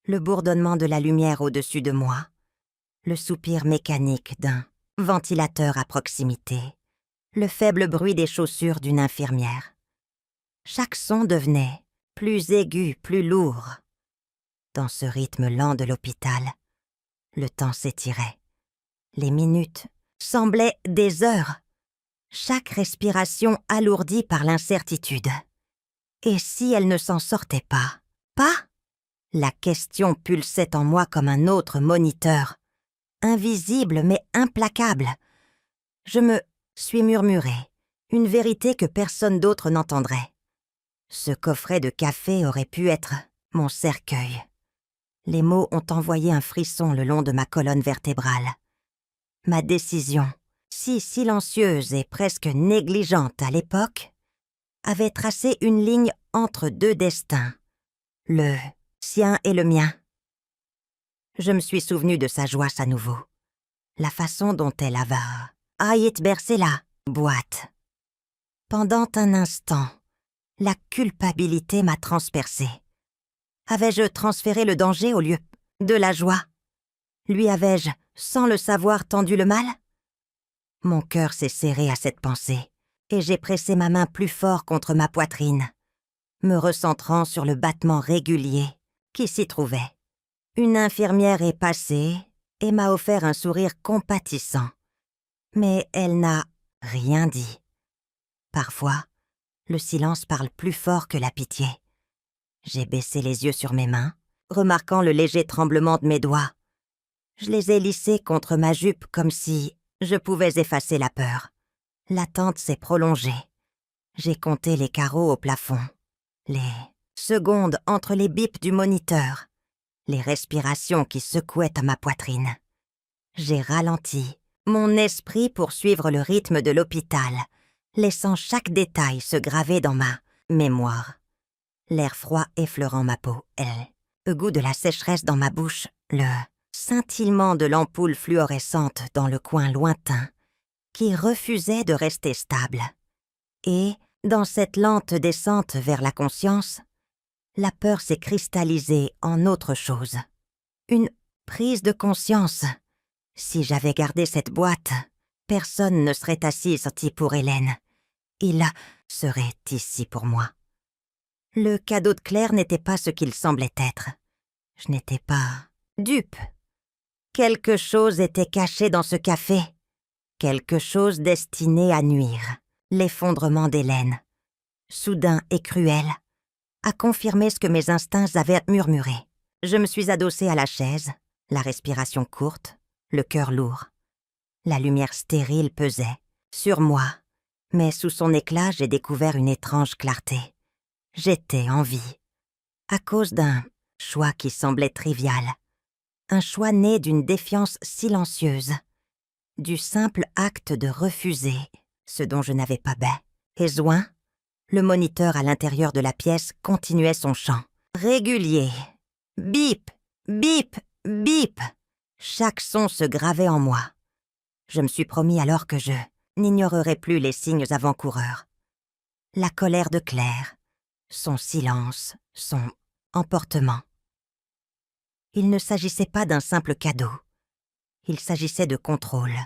S1: Le bourdonnement de la lumière au-dessus de moi, le soupir mécanique d'un ventilateur à proximité, le faible bruit des chaussures d'une infirmière. Chaque son devenait plus aigu, plus lourd. Dans ce rythme lent de l'hôpital, le temps s'étirait. Les minutes semblaient des heures. Chaque respiration alourdie par l'incertitude. Et si elle ne s'en sortait pas? Pas? La question pulsait en moi comme un autre moniteur, invisible mais implacable. Je me suis murmuré, une vérité que personne d'autre n'entendrait. Ce coffret de café aurait pu être mon cercueil. Les mots ont envoyé un frisson le long de ma colonne vertébrale. Ma décision, si silencieuse et presque négligente à l'époque, avait tracé une ligne entre deux destins, le sien et le mien. Je me suis souvenu de sa joie à nouveau, la façon dont elle avait bercé la boîte. Pendant un instant, la culpabilité m'a transpercée. Avais-je transféré le danger au lieu de la joie? Lui avais-je, sans le savoir, tendu le mal? Mon cœur s'est serré à cette pensée, et j'ai pressé ma main plus fort contre ma poitrine, me recentrant sur le battement régulier qui s'y trouvait. Une infirmière est passée et m'a offert un sourire compatissant, mais elle n'a rien dit. Parfois, le silence parle plus fort que la pitié. J'ai baissé les yeux sur mes mains, remarquant le léger tremblement de mes doigts. Je les ai lissés contre ma jupe comme si je pouvais effacer la peur. L'attente s'est prolongée. J'ai compté les carreaux au plafond, les secondes entre les bips du moniteur, les respirations qui secouaient à ma poitrine. J'ai ralenti, mon esprit pour suivre le rythme de l'hôpital, laissant chaque détail se graver dans ma mémoire. L'air froid effleurant ma peau, le goût de la sécheresse dans ma bouche, le scintillement de l'ampoule fluorescente dans le coin lointain, qui refusait de rester stable. Et, dans cette lente descente vers la conscience, la peur s'est cristallisée en autre chose. Une prise de conscience. Si j'avais gardé cette boîte, personne ne serait assis ici pour Hélène. Il serait ici pour moi. Le cadeau de Claire n'était pas ce qu'il semblait être. Je n'étais pas dupe. Quelque chose était caché dans ce café. Quelque chose destiné à nuire. L'effondrement d'Hélène, soudain et cruel, a confirmé ce que mes instincts avaient murmuré. Je me suis adossée à la chaise, la respiration courte, le cœur lourd. La lumière stérile pesait sur moi, Mais sous son éclat, j'ai découvert une étrange clarté. J'étais en vie. À cause d'un choix qui semblait trivial. Un choix né d'une défiance silencieuse. Du simple acte de refuser ce dont je n'avais pas besoin. Le moniteur à l'intérieur de la pièce continuait son chant. Régulier. Bip, bip, bip. Chaque son se gravait en moi. Je me suis promis alors que je n'ignorerais plus les signes avant-coureurs. La colère de Claire, son silence, son emportement. Il ne s'agissait pas d'un simple cadeau. Il s'agissait de contrôle,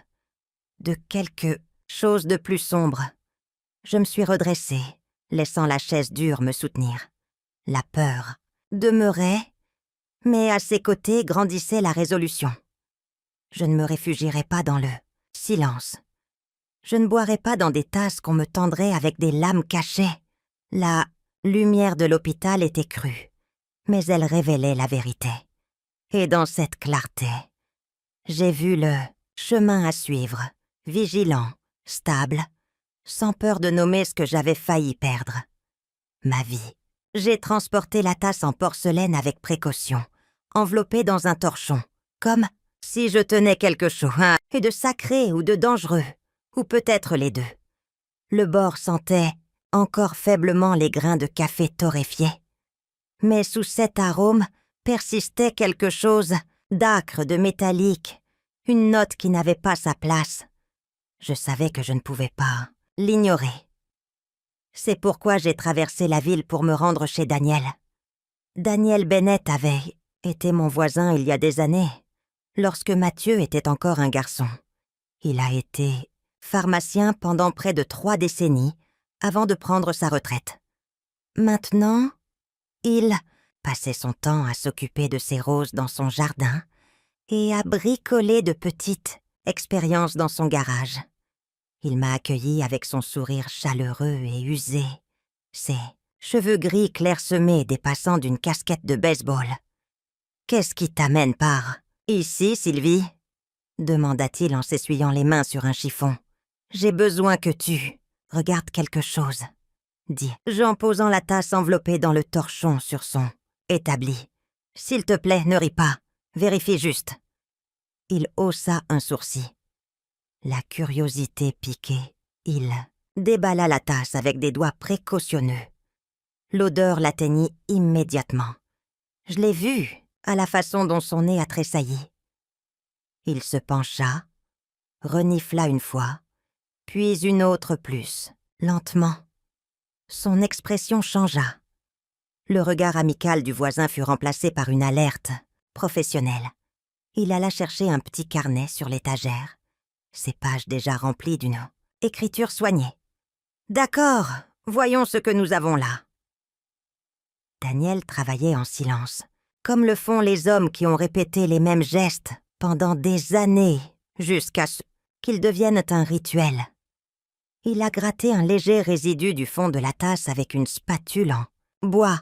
S1: de quelque chose de plus sombre. Je me suis redressée, laissant la chaise dure me soutenir. La peur demeurait, mais à ses côtés grandissait la résolution. Je ne me réfugierai pas dans le silence. Je ne boirai pas dans des tasses qu'on me tendrait avec des lames cachées. La lumière de l'hôpital était crue, mais elle révélait la vérité. Et dans cette clarté, j'ai vu le chemin à suivre, vigilant, stable, sans peur de nommer ce que j'avais failli perdre. Ma vie. J'ai transporté la tasse en porcelaine avec précaution, enveloppée dans un torchon, comme si je tenais quelque chose, et de sacré ou de dangereux, ou peut-être les deux. Le bord sentait encore faiblement les grains de café torréfié. Mais sous cet arôme persistait quelque chose d'âcre, de métallique, une note qui n'avait pas sa place. Je savais que je ne pouvais pas l'ignorer. C'est pourquoi j'ai traversé la ville pour me rendre chez Daniel. Daniel Bennett avait été mon voisin il y a des années, lorsque Mathieu était encore un garçon. Il a été pharmacien pendant près de 3 décennies avant de prendre sa retraite. Maintenant, il passait son temps à s'occuper de ses roses dans son jardin et à bricoler de petites expériences dans son garage. Il m'a accueilli avec son sourire chaleureux et usé, ses cheveux gris clairsemés dépassant d'une casquette de baseball. « Qu'est-ce qui t'amène par ici, Sylvie ?» demanda-t-il en s'essuyant les mains sur un chiffon. « J'ai besoin que tu regardes quelque chose, » dit-je en posant la tasse enveloppée dans le torchon sur son établi. « S'il te plaît, ne ris pas. Vérifie juste. » Il haussa un sourcil. La curiosité piquée, il déballa la tasse avec des doigts précautionneux. L'odeur l'atteignit immédiatement. Je l'ai vu à la façon dont son nez a tressailli. Il se pencha, renifla une fois, puis une autre plus, lentement. Son expression changea. Le regard amical du voisin fut remplacé par une alerte professionnelle. Il alla chercher un petit carnet sur l'étagère, ses pages déjà remplies d'une écriture soignée. « D'accord, voyons ce que nous avons là. » Daniel travaillait en silence, comme le font les hommes qui ont répété les mêmes gestes pendant des années, jusqu'à ce qu'ils deviennent un rituel. Il a gratté un léger résidu du fond de la tasse avec une spatule en bois,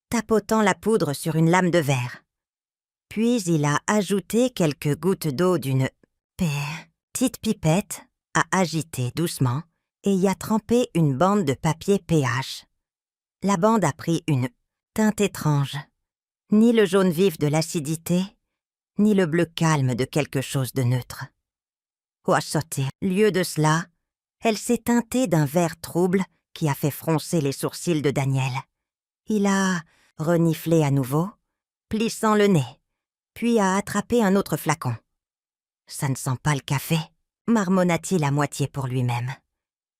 S1: tapotant la poudre sur une lame de verre. Puis il a ajouté quelques gouttes d'eau d'une petite pipette, a agité doucement et y a trempé une bande de papier pH. La bande a pris une teinte étrange. Ni le jaune vif de l'acidité, ni le bleu calme de quelque chose de neutre. Au lieu de cela, elle s'est teintée d'un vert trouble qui a fait froncer les sourcils de Daniel. Il a reniflé à nouveau, plissant le nez, puis a attrapé un autre flacon. « Ça ne sent pas le café », marmonna-t-il à moitié pour lui-même.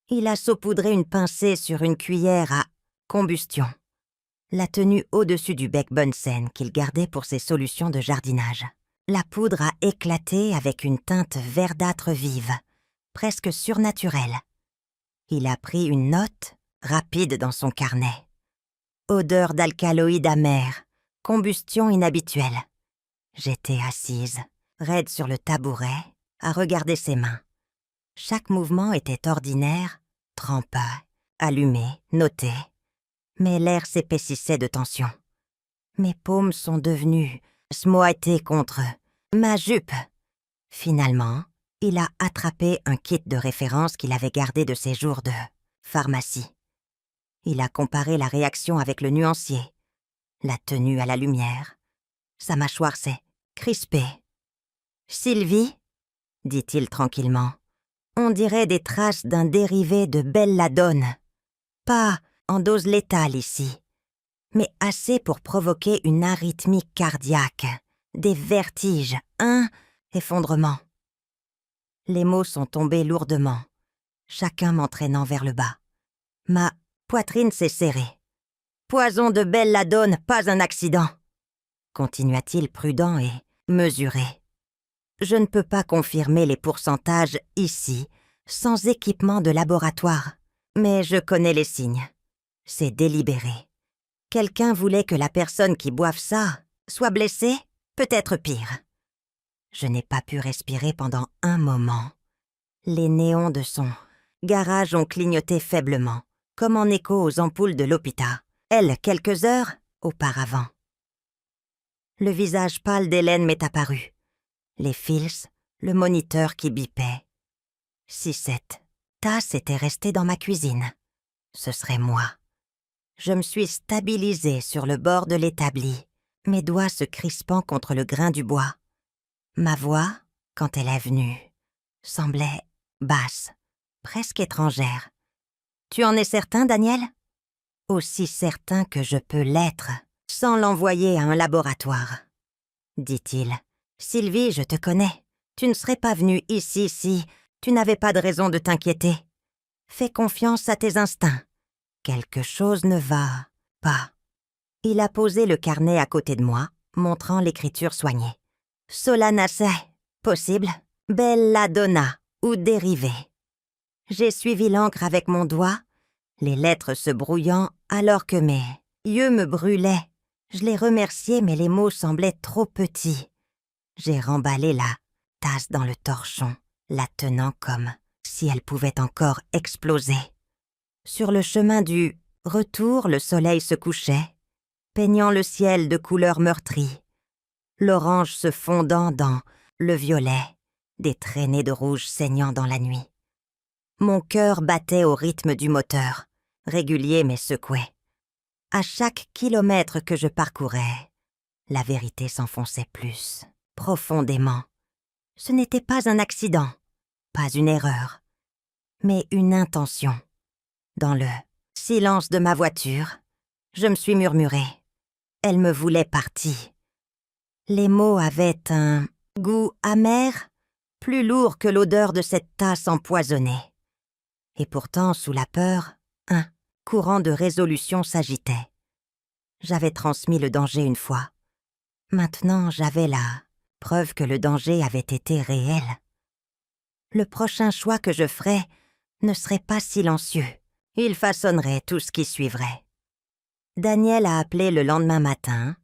S1: Il a saupoudré une pincée sur une cuillère à combustion, la tenue au-dessus du bec Bunsen qu'il gardait pour ses solutions de jardinage. La poudre a éclaté avec une teinte verdâtre vive, presque surnaturelle. Il a pris une note rapide dans son carnet. Odeur d'alcaloïde amère, combustion inhabituelle. J'étais assise, raide sur le tabouret, à regarder ses mains. Chaque mouvement était ordinaire, trempé, allumé, noté. Mais l'air s'épaississait de tension. Mes paumes sont devenues smoitées contre ma jupe. Finalement, Il a attrapé un kit de référence qu'il avait gardé de ses jours de pharmacie. Il a comparé la réaction avec le nuancier, la tenue à la lumière. Sa mâchoire s'est crispée. « Sylvie, dit-il tranquillement, on dirait des traces d'un dérivé de belladone. Pas en dose létale ici, mais assez pour provoquer une arythmie cardiaque, des vertiges, un effondrement. » Les mots sont tombés lourdement, chacun m'entraînant vers le bas. Ma poitrine s'est serrée. « Poison de belladone, pas un accident !» continua-t-il prudent et mesuré. « Je ne peux pas confirmer les pourcentages ici, sans équipement de laboratoire, mais je connais les signes. C'est délibéré. Quelqu'un voulait que la personne qui boive ça soit blessée, peut-être pire. » Je n'ai pas pu respirer pendant un moment. Les néons de son garage ont clignoté faiblement, comme en écho aux ampoules de l'hôpital, elles, quelques heures auparavant. Le visage pâle d'Hélène m'est apparu. Les fils, le moniteur qui bipait. Si cette tasse était restée dans ma cuisine, ce serait moi. Je me suis stabilisée sur le bord de l'établi, mes doigts se crispant contre le grain du bois. Ma voix, quand elle est venue, semblait basse, presque étrangère. « Tu en es certain, Daniel ? » « Aussi certain que je peux l'être, sans l'envoyer à un laboratoire, » dit-il. « Sylvie, je te connais. Tu ne serais pas venue ici si tu n'avais pas de raison de t'inquiéter. Fais confiance à tes instincts. Quelque chose ne va pas. » Il a posé le carnet à côté de moi, montrant l'écriture soignée. « Solanacée, possible. Belladonna, ou dérivé. » J'ai suivi l'encre avec mon doigt, les lettres se brouillant alors que mes yeux me brûlaient. Je l'ai remercié, mais les mots semblaient trop petits. J'ai remballé la tasse dans le torchon, la tenant comme si elle pouvait encore exploser. Sur le chemin du retour, le soleil se couchait, peignant le ciel de couleurs meurtries, l'orange se fondant dans le violet, des traînées de rouge saignant dans la nuit. Mon cœur battait au rythme du moteur, régulier mais secoué. À chaque kilomètre que je parcourais, la vérité s'enfonçait plus, profondément. Ce n'était pas un accident, pas une erreur, mais une intention. Dans le silence de ma voiture, je me suis murmuré. Elle me voulait partie. Les mots avaient un goût amer, plus lourd que l'odeur de cette tasse empoisonnée. Et pourtant, sous la peur, un courant de résolution s'agitait. J'avais transmis le danger une fois. Maintenant, j'avais la preuve que le danger avait été réel. Le prochain choix que je ferais ne serait pas silencieux. Il façonnerait tout ce qui suivrait. Daniel a appelé le lendemain matin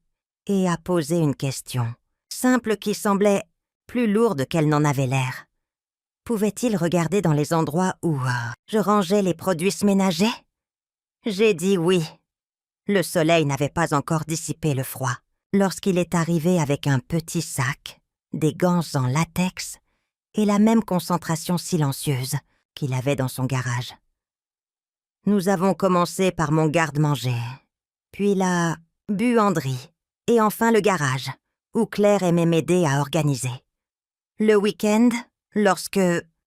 S1: et a posé une question, simple qui semblait plus lourde qu'elle n'en avait l'air. Pouvait-il regarder dans les endroits où je rangeais les produits ménagers? J'ai dit oui. Le soleil n'avait pas encore dissipé le froid lorsqu'il est arrivé avec un petit sac, des gants en latex et la même concentration silencieuse qu'il avait dans son garage. Nous avons commencé par mon garde-manger, puis la buanderie et enfin le garage, où Claire aimait m'aider à organiser. Le week-end, lorsque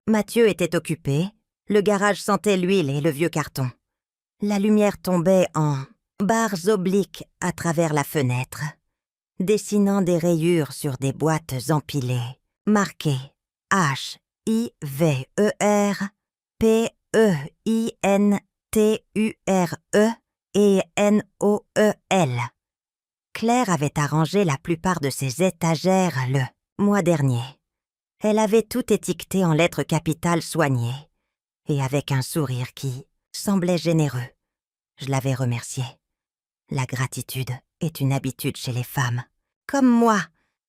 S1: Mathieu était occupé, le garage sentait l'huile et le vieux carton. La lumière tombait en barres obliques à travers la fenêtre, dessinant des rayures sur des boîtes empilées, marquées H-I-V-E-R, P-E-I-N-T-U-R-E et N-O-E-L. Claire avait arrangé la plupart de ses étagères le mois dernier. Elle avait tout étiqueté en lettres capitales soignées, et avec un sourire qui semblait généreux. Je l'avais remerciée. La gratitude est une habitude chez les femmes. Comme moi,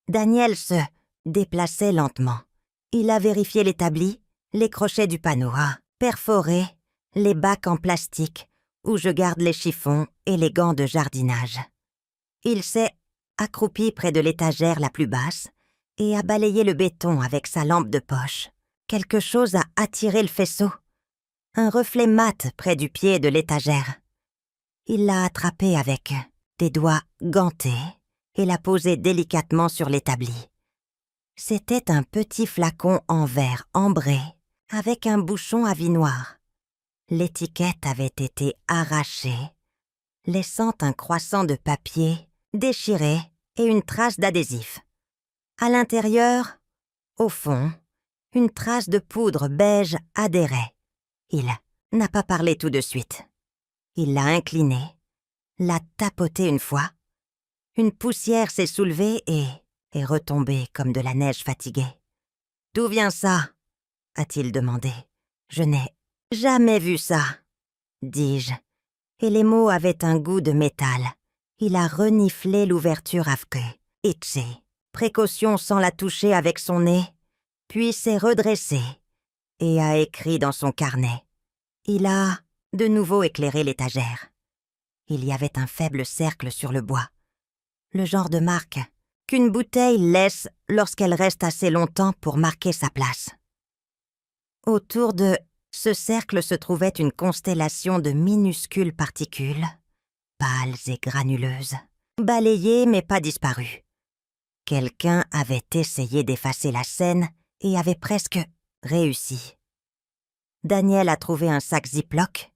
S1: Daniel se déplaçait lentement. Il a vérifié l'établi, les crochets du panneau, perforé, les bacs en plastique où je garde les chiffons et les gants de jardinage. Il s'est accroupi près de l'étagère la plus basse et a balayé le béton avec sa lampe de poche. quelque chose a attiré le faisceau. Un reflet mat près du pied de l'étagère. Il l'a attrapé avec des doigts gantés et l'a posé délicatement sur l'établi. C'était un petit flacon en verre ambré avec un bouchon à vie noire. L'étiquette avait été arrachée, laissant un croissant de papier déchiré et une trace d'adhésif. À l'intérieur, au fond, une trace de poudre beige adhérait. Il n'a pas parlé tout de suite. Il l'a inclinée, l'a tapotée une fois. Une poussière s'est soulevée et est retombée comme de la neige fatiguée. « D'où vient ça ?» a-t-il demandé. « Je n'ai jamais vu ça, » dis-je, et les mots avaient un goût de métal. Il a reniflé l'ouverture avquée, itché, précaution sans la toucher avec son nez, puis s'est redressé et a écrit dans son carnet. Il a de nouveau éclairé l'étagère. Il y avait un faible cercle sur le bois. Le genre de marque qu'une bouteille laisse lorsqu'elle reste assez longtemps pour marquer sa place. Autour de ce cercle se trouvait une constellation de minuscules particules, pâles et granuleuses, balayées mais pas disparues. Quelqu'un avait essayé d'effacer la scène et avait presque réussi. Daniel a trouvé un sac Ziploc,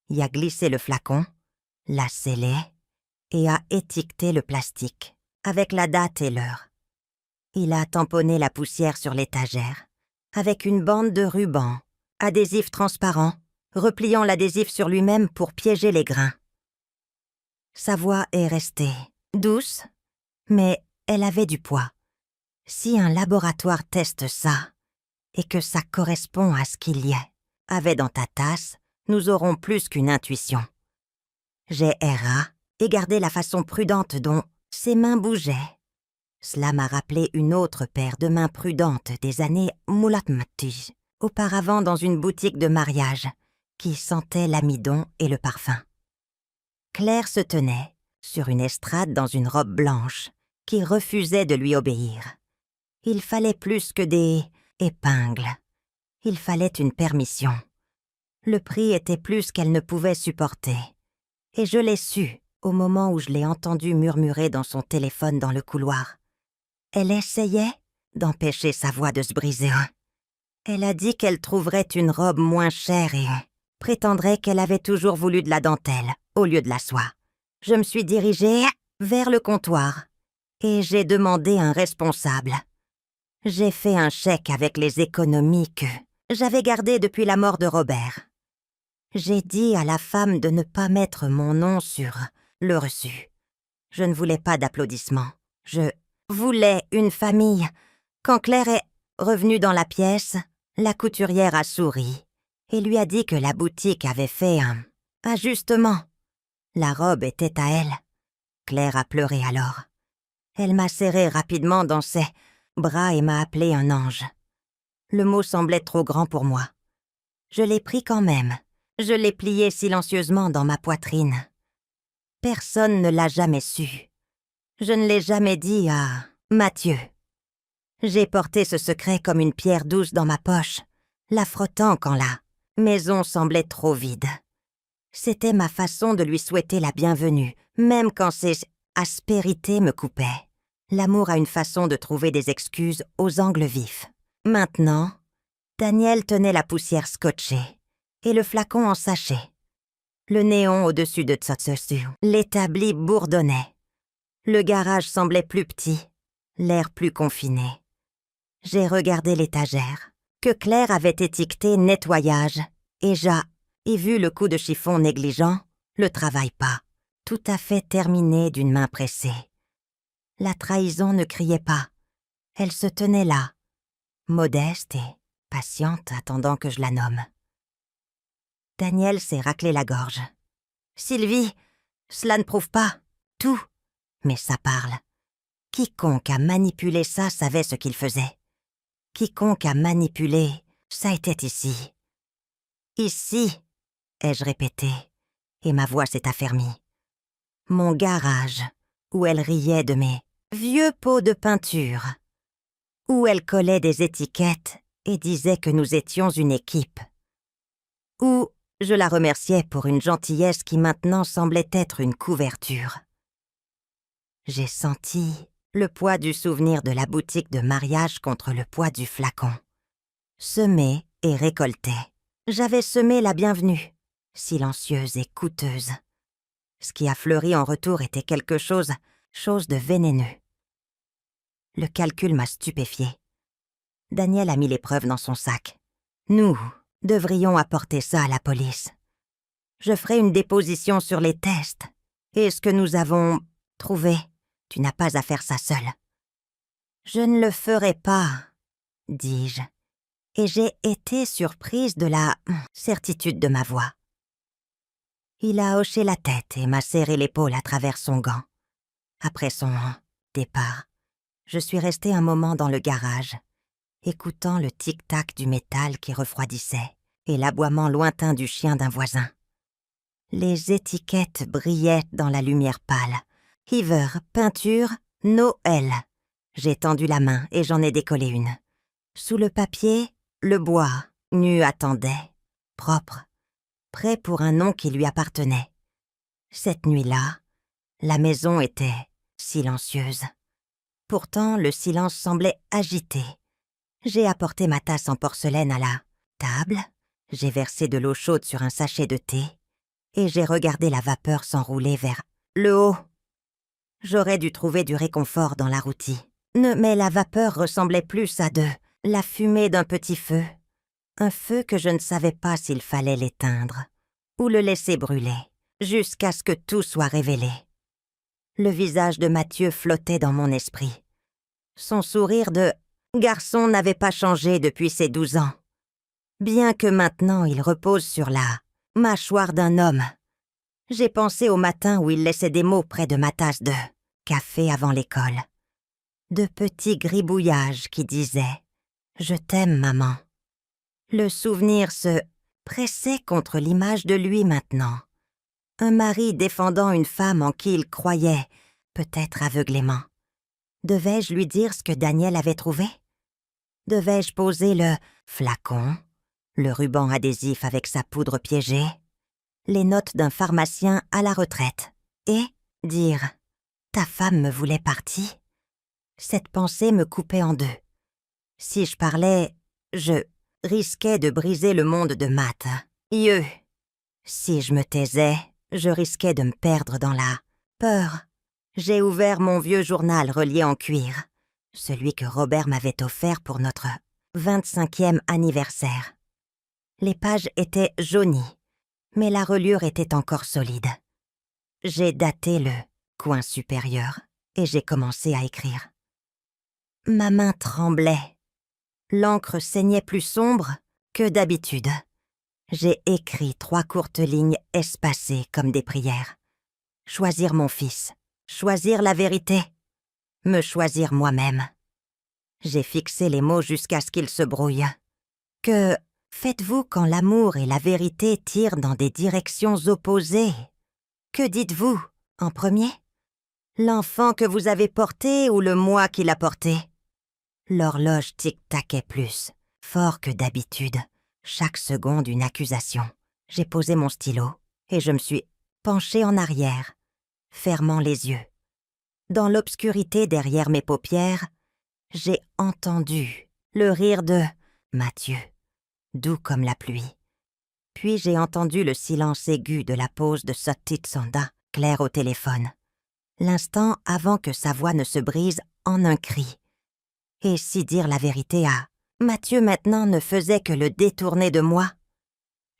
S1: y a glissé le flacon, l'a scellé et a étiqueté le plastique, avec la date et l'heure. Il a tamponné la poussière sur l'étagère, avec une bande de ruban, adhésif transparent, repliant l'adhésif sur lui-même pour piéger les grains. Sa voix est restée douce, mais elle avait du poids. Si un laboratoire teste ça, et que ça correspond à ce qu'il y avait dans ta tasse, nous aurons plus qu'une intuition. J'ai erré et gardé la façon prudente dont ses mains bougeaient. Cela m'a rappelé une autre paire de mains prudentes des années Moulatmati, auparavant dans une boutique de mariage, qui sentait l'amidon et le parfum. Claire se tenait sur une estrade dans une robe blanche, qui refusait de lui obéir. Il fallait plus que des épingles. Il fallait une permission. Le prix était plus qu'elle ne pouvait supporter. Et je l'ai su au moment où je l'ai entendue murmurer dans son téléphone dans le couloir. Elle essayait d'empêcher sa voix de se briser. Elle a dit qu'elle trouverait une robe moins chère et prétendrait qu'elle avait toujours voulu de la dentelle au lieu de la soie. Je me suis dirigée vers le comptoir et j'ai demandé un responsable. J'ai fait un chèque avec les économies que j'avais gardées depuis la mort de Robert. J'ai dit à la femme de ne pas mettre mon nom sur le reçu. Je ne voulais pas d'applaudissements. Je voulais une famille. Quand Claire est revenue dans la pièce, la couturière a souri et lui a dit que la boutique avait fait un ajustement. La robe était à elle. Claire a pleuré alors. Elle m'a serré rapidement dans ses bras et m'a appelé un ange. Le mot semblait trop grand pour moi. Je l'ai pris quand même. Je l'ai plié silencieusement dans ma poitrine. Personne ne l'a jamais su. Je ne l'ai jamais dit à Mathieu. J'ai porté ce secret comme une pierre douce dans ma poche, la frottant quand la maison semblait trop vide. C'était ma façon de lui souhaiter la bienvenue, même quand ses aspérités me coupaient. L'amour a une façon de trouver des excuses aux angles vifs. Maintenant, Daniel tenait la poussière scotchée et le flacon en sachet. Le néon au-dessus de Tsotsosu, l'établi bourdonnait. Le garage semblait plus petit, l'air plus confiné. J'ai regardé l'étagère, que Claire avait étiquetée nettoyage, et j'ai vu le coup de chiffon négligent, le travail pas, tout à fait terminé d'une main pressée. La trahison ne criait pas, elle se tenait là, modeste et patiente attendant que je la nomme. Daniel s'est raclé la gorge. « Sylvie, cela ne prouve pas tout, mais ça parle. Quiconque a manipulé ça savait ce qu'il faisait. Quiconque a manipulé, ça était ici. Ici, ai-je répété, et ma voix s'est affermie. Mon garage, où elle riait de mes vieux pots de peinture, où elle collait des étiquettes et disait que nous étions une équipe. Ou je la remerciais pour une gentillesse qui maintenant semblait être une couverture. J'ai senti le poids du souvenir de la boutique de mariage contre le poids du flacon. Semer et récolter. J'avais semé la bienvenue, silencieuse et coûteuse. Ce qui a fleuri en retour était quelque chose de vénéneux. Le calcul m'a stupéfié. Daniel a mis les preuves dans son sac. Nous devrions apporter ça à la police. Je ferai une déposition sur les tests. Et ce que nous avons trouvé, tu n'as pas à faire ça seule. Je ne le ferai pas, dis-je, et j'ai été surprise de la certitude de ma voix. Il a hoché la tête et m'a serré l'épaule à travers son gant. Après son départ, je suis restée un moment dans le garage, écoutant le tic-tac du métal qui refroidissait et l'aboiement lointain du chien d'un voisin. Les étiquettes brillaient dans la lumière pâle. Hiver, peinture, Noël. J'ai tendu la main et j'en ai décollé une. Sous le papier, le bois, nu attendait, propre, prêt pour un nom qui lui appartenait. Cette nuit-là, la maison était silencieuse. Pourtant, le silence semblait agité. J'ai apporté ma tasse en porcelaine à la table, j'ai versé de l'eau chaude sur un sachet de thé, et j'ai regardé la vapeur s'enrouler vers le haut. J'aurais dû trouver du réconfort dans la routine. Mais la vapeur ressemblait plus à la fumée d'un petit feu. Un feu que je ne savais pas s'il fallait l'éteindre ou le laisser brûler, jusqu'à ce que tout soit révélé. Le visage de Mathieu flottait dans mon esprit. Son sourire de garçon n'avait pas changé depuis ses 12 ans. Bien que maintenant il repose sur la mâchoire d'un homme. J'ai pensé au matin où il laissait des mots près de ma tasse de café avant l'école. De petits gribouillages qui disaient « Je t'aime, maman ». Le souvenir se pressait contre l'image de lui maintenant. Un mari défendant une femme en qui il croyait, peut-être aveuglément. Devais-je lui dire ce que Daniel avait trouvé? Devais-je poser le flacon, le ruban adhésif avec sa poudre piégée, les notes d'un pharmacien à la retraite, et dire « Ta femme me voulait partie ». Cette pensée me coupait en deux. Si je parlais, je risquais de briser le monde de Matt. Si je me taisais, je risquais de me perdre dans la peur. J'ai ouvert mon vieux journal relié en cuir, celui que Robert m'avait offert pour notre 25e anniversaire. Les pages étaient jaunies, mais la reliure était encore solide. J'ai daté le coin supérieur et j'ai commencé à écrire. Ma main tremblait. L'encre saignait plus sombre que d'habitude. J'ai écrit 3 courtes lignes espacées comme des prières. Choisir mon fils, choisir la vérité, me choisir moi-même. J'ai fixé les mots jusqu'à ce qu'ils se brouillent. Que faites-vous quand l'amour et la vérité tirent dans des directions opposées? Que dites-vous en premier? L'enfant que vous avez porté ou le moi qui l'a porté? L'horloge tic-taquait plus, fort que d'habitude. Chaque seconde une accusation. J'ai posé mon stylo et je me suis penchée en arrière, fermant les yeux. Dans l'obscurité derrière mes paupières, j'ai entendu le rire de Mathieu, doux comme la pluie. Puis j'ai entendu le silence aigu de la pause de Sottitsonda, clair au téléphone, l'instant avant que sa voix ne se brise en un cri. Et si dire la vérité à Mathieu maintenant ne faisait que le détourner de moi?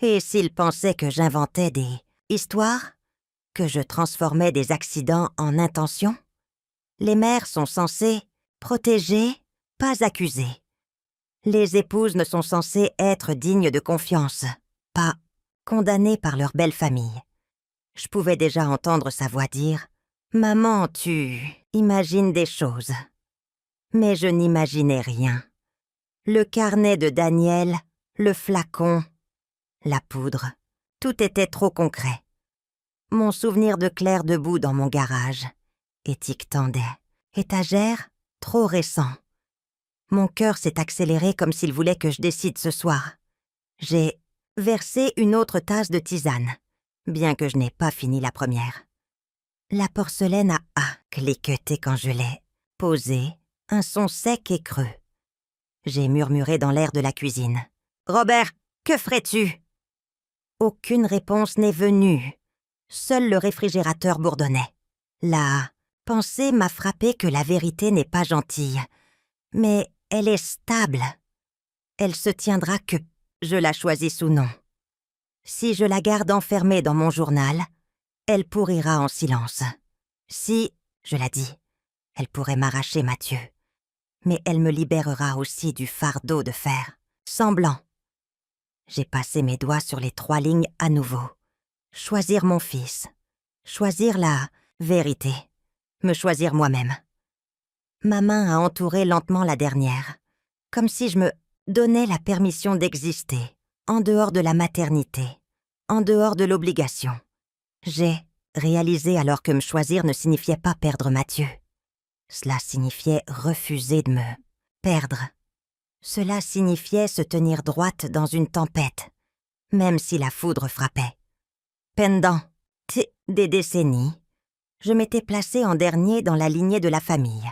S1: Et s'il pensait que j'inventais des histoires? Que je transformais des accidents en intentions? Les mères sont censées protéger, pas accuser. Les épouses ne sont censées être dignes de confiance, pas condamnées par leur belle famille. Je pouvais déjà entendre sa voix dire « Maman, tu imagines des choses ». Mais je n'imaginais rien. Le carnet de Daniel, le flacon, la poudre, tout était trop concret. Mon souvenir de Claire debout dans mon garage, étiquetandait, étagère, trop récent. Mon cœur s'est accéléré comme s'il voulait que je décide ce soir. J'ai versé une autre tasse de tisane, bien que je n'ai pas fini la première. La porcelaine a cliqueté quand je l'ai posée, un son sec et creux. J'ai murmuré dans l'air de la cuisine. « Robert, que ferais-tu » Aucune réponse n'est venue. Seul le réfrigérateur bourdonnait. La pensée m'a frappé que la vérité n'est pas gentille, mais elle est stable. Elle se tiendra que je la choisisse ou non. Si je la garde enfermée dans mon journal, elle pourrira en silence. Si, je la dis, elle pourrait m'arracher Mathieu. Mais elle me libérera aussi du fardeau de faire semblant. J'ai passé mes doigts sur les 3 lignes à nouveau. Choisir mon fils. Choisir la vérité. Me choisir moi-même. Ma main a entouré lentement la dernière, comme si je me donnais la permission d'exister, en dehors de la maternité, en dehors de l'obligation. J'ai réalisé alors que me choisir ne signifiait pas perdre Mathieu. Cela signifiait refuser de me perdre. Cela signifiait se tenir droite dans une tempête, même si la foudre frappait. Pendant des décennies, je m'étais placée en dernier dans la lignée de la famille.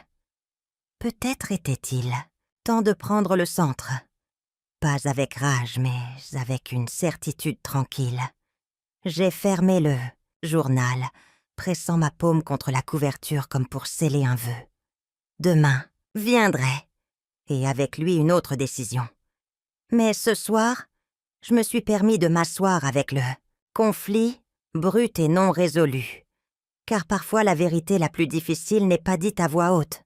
S1: Peut-être était-il temps de prendre le centre. Pas avec rage, mais avec une certitude tranquille. J'ai fermé le journal, pressant ma paume contre la couverture comme pour sceller un vœu. Demain viendrait, et avec lui une autre décision. Mais ce soir, je me suis permis de m'asseoir avec le conflit brut et non résolu. Car parfois la vérité la plus difficile n'est pas dite à voix haute,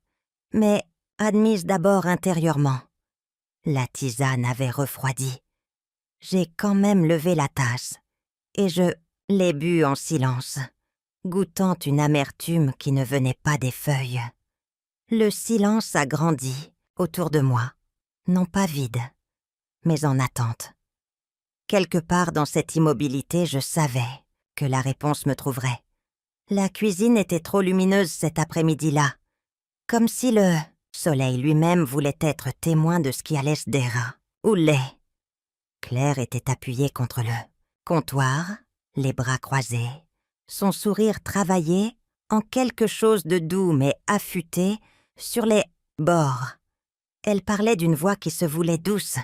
S1: mais admise d'abord intérieurement. La tisane avait refroidi. J'ai quand même levé la tasse, et je l'ai bu en silence, goûtant une amertume qui ne venait pas des feuilles. Le silence a grandi autour de moi, non pas vide, mais en attente. Quelque part dans cette immobilité, je savais que la réponse me trouverait. La cuisine était trop lumineuse cet après-midi-là, comme si le soleil lui-même voulait être témoin de ce qui allait se déra. Ou l'est. Claire était appuyée contre le comptoir, les bras croisés, son sourire travaillé en quelque chose de doux mais affûté sur les bords. Elle parlait d'une voix qui se voulait douce,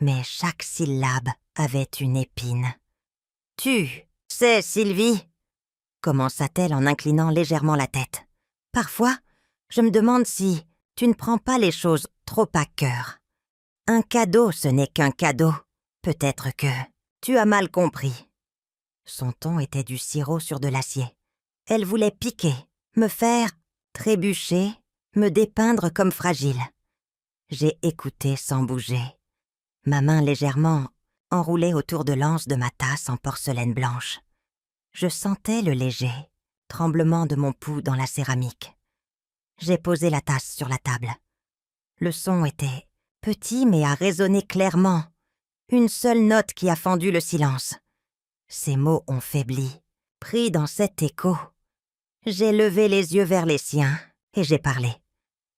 S1: mais chaque syllabe avait une épine. « Tu sais, Sylvie » commença-t-elle en inclinant légèrement la tête. « Parfois, je me demande si tu ne prends pas les choses trop à cœur. Un cadeau, ce n'est qu'un cadeau. Peut-être que tu as mal compris. » Son ton était du sirop sur de l'acier. Elle voulait piquer, me faire trébucher, me dépeindre comme fragile. J'ai écouté sans bouger, ma main légèrement enroulée autour de l'anse de ma tasse en porcelaine blanche. Je sentais le léger tremblement de mon pouls dans la céramique. J'ai posé la tasse sur la table. Le son était petit mais a résonné clairement. Une seule note qui a fendu le silence. Ces mots ont faibli, pris dans cet écho. J'ai levé les yeux vers les siens et j'ai parlé.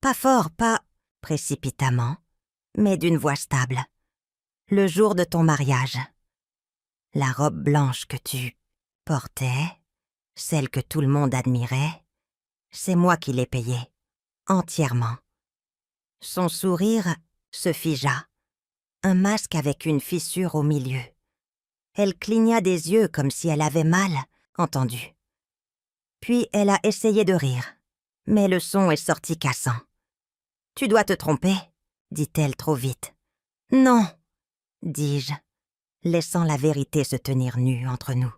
S1: Pas fort, pas précipitamment, mais d'une voix stable. Le jour de ton mariage. La robe blanche que tu portais, celle que tout le monde admirait, c'est moi qui l'ai payée, entièrement. Son sourire se figea, un masque avec une fissure au milieu. Elle cligna des yeux comme si elle avait mal entendu. Puis elle a essayé de rire, mais le son est sorti cassant. « Tu dois te tromper, » dit-elle trop vite. « Non, » dis-je, laissant la vérité se tenir nue entre nous.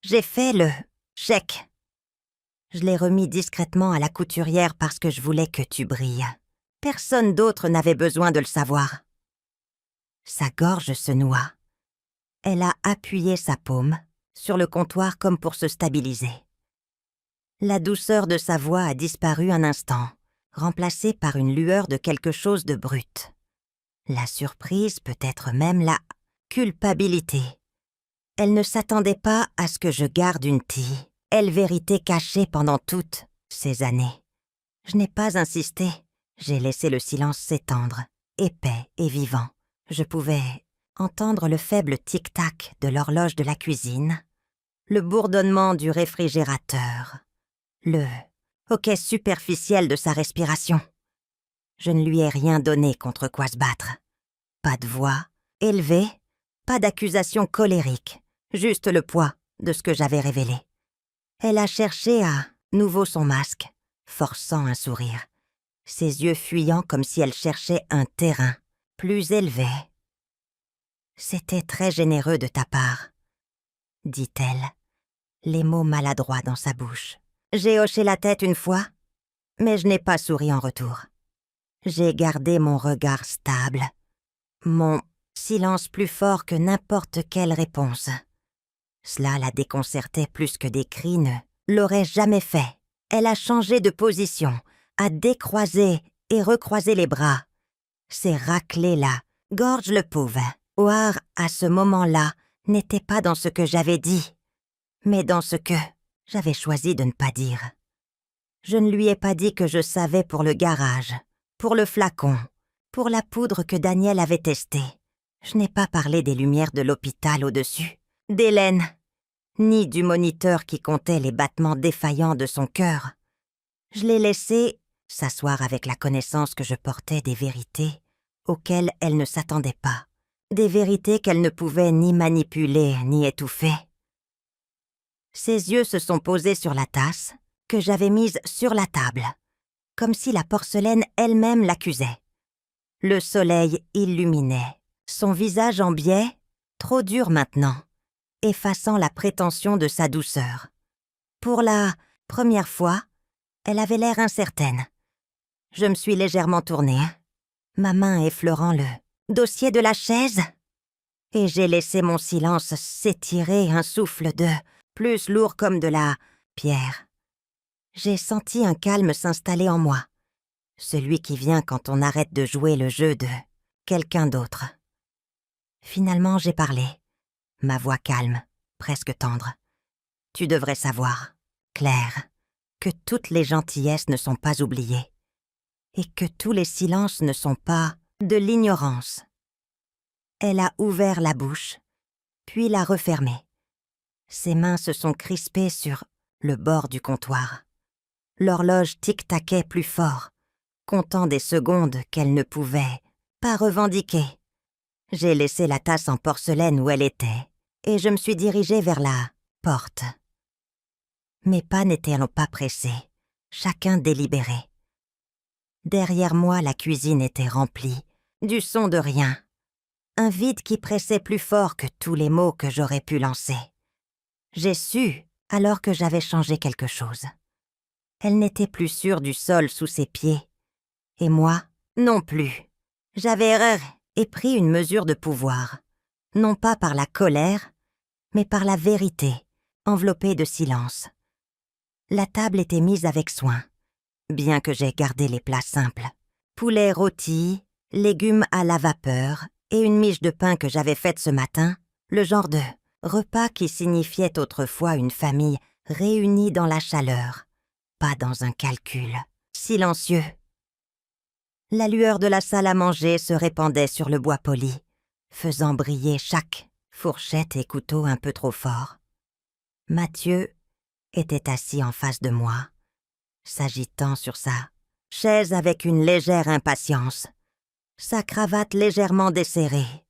S1: J'ai fait le chèque. Je l'ai remis discrètement à la couturière parce que je voulais que tu brilles. Personne d'autre n'avait besoin de le savoir. Sa gorge se noua. Elle a appuyé sa paume sur le comptoir comme pour se stabiliser. La douceur de sa voix a disparu un instant, remplacée par une lueur de quelque chose de brut. La surprise, peut-être même la culpabilité. Elle ne s'attendait pas à ce que je garde une vérité cachée pendant toutes ces années. Je n'ai pas insisté, J'ai laissé le silence s'étendre, épais et vivant. Je pouvais entendre le faible tic-tac de l'horloge de la cuisine, le bourdonnement du réfrigérateur, le hoquet superficiel de sa respiration. Je ne lui ai rien donné contre quoi se battre. Pas de voix élevée, pas d'accusation colérique, juste le poids de ce que j'avais révélé. Elle a cherché à nouveau son masque, forçant un sourire, ses yeux fuyant comme si elle cherchait un terrain plus élevé. « C'était très généreux de ta part, » dit-elle, les mots maladroits dans sa bouche. J'ai hoché la tête une fois, mais je n'ai pas souri en retour. J'ai gardé mon regard stable, mon silence plus fort que n'importe quelle réponse. Cela la déconcertait plus que des cris ne l'auraient jamais fait. Elle a changé de position, a décroisé et recroisé les bras. S'est raclée la gorge le pauvre. Oar, à ce moment-là, n'était pas dans ce que j'avais dit, mais dans ce que j'avais choisi de ne pas dire. Je ne lui ai pas dit que je savais pour le garage, pour le flacon, pour la poudre que Daniel avait testée. Je n'ai pas parlé des lumières de l'hôpital au-dessus, d'Hélène, ni du moniteur qui comptait les battements défaillants de son cœur. Je l'ai laissé s'asseoir avec la connaissance que je portais des vérités auxquelles elle ne s'attendait pas, des vérités qu'elle ne pouvait ni manipuler ni étouffer. Ses yeux se sont posés sur la tasse que j'avais mise sur la table, comme si la porcelaine elle-même l'accusait. Le soleil illuminait, son visage en biais, trop dur maintenant, effaçant la prétention de sa douceur. Pour la première fois, elle avait l'air incertaine. Je me suis légèrement tournée, ma main effleurant le dossier de la chaise, et j'ai laissé mon silence s'étirer un souffle de plus lourd comme de la pierre. J'ai senti un calme s'installer en moi, celui qui vient quand on arrête de jouer le jeu de quelqu'un d'autre. Finalement, j'ai parlé, ma voix calme, presque tendre. Tu devrais savoir, Claire, que toutes les gentillesses ne sont pas oubliées, et que tous les silences ne sont pas de l'ignorance. Elle a ouvert la bouche, puis l'a refermée. Ses mains se sont crispées sur le bord du comptoir. L'horloge tic-taquait plus fort, comptant des secondes qu'elle ne pouvait pas revendiquer. J'ai laissé la tasse en porcelaine où elle était, et je me suis dirigée vers la porte. Mes pas n'étaient pas pressés, chacun délibéré. Derrière moi, la cuisine était remplie, du son de rien. Un vide qui pressait plus fort que tous les mots que j'aurais pu lancer. J'ai su, alors que j'avais changé quelque chose. Elle n'était plus sûre du sol sous ses pieds. Et moi, non plus. J'avais erré et pris une mesure de pouvoir, non pas par la colère, mais par la vérité, enveloppée de silence. La table était mise avec soin, bien que j'aie gardé les plats simples. Poulet rôti, légumes à la vapeur et une miche de pain que j'avais faite ce matin, le genre de repas qui signifiait autrefois une famille réunie dans la chaleur, pas dans un calcul, silencieux. La lueur de la salle à manger se répandait sur le bois poli, faisant briller chaque fourchette et couteau un peu trop fort. Mathieu était assis en face de moi, s'agitant sur sa chaise avec une légère impatience, sa cravate légèrement desserrée,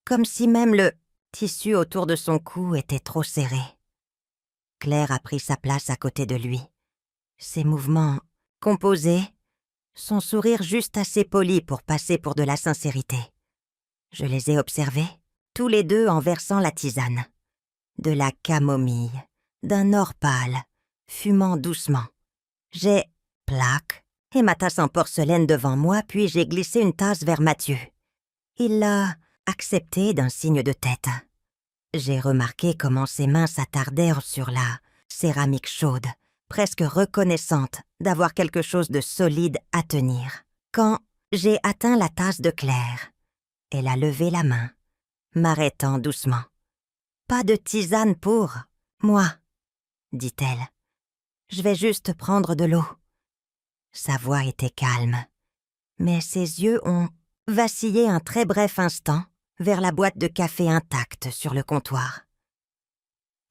S1: comme si même le tissu autour de son cou était trop serré. Claire a pris sa place à côté de lui, ses mouvements composés, son sourire juste assez poli pour passer pour de la sincérité. Je les ai observés, tous les deux en versant la tisane. De la camomille, d'un or pâle, fumant doucement. J'ai plaque et ma tasse en porcelaine devant moi, puis j'ai glissé une tasse vers Mathieu. Il l'a acceptée d'un signe de tête. J'ai remarqué comment ses mains s'attardèrent sur la céramique chaude, presque reconnaissante d'avoir quelque chose de solide à tenir. Quand j'ai atteint la tasse de Claire, elle a levé la main, m'arrêtant doucement. « Pas de tisane pour moi, » dit-elle. « Je vais juste prendre de l'eau. » Sa voix était calme, Mais ses yeux ont vacillé un très bref instant vers la boîte de café intacte sur le comptoir.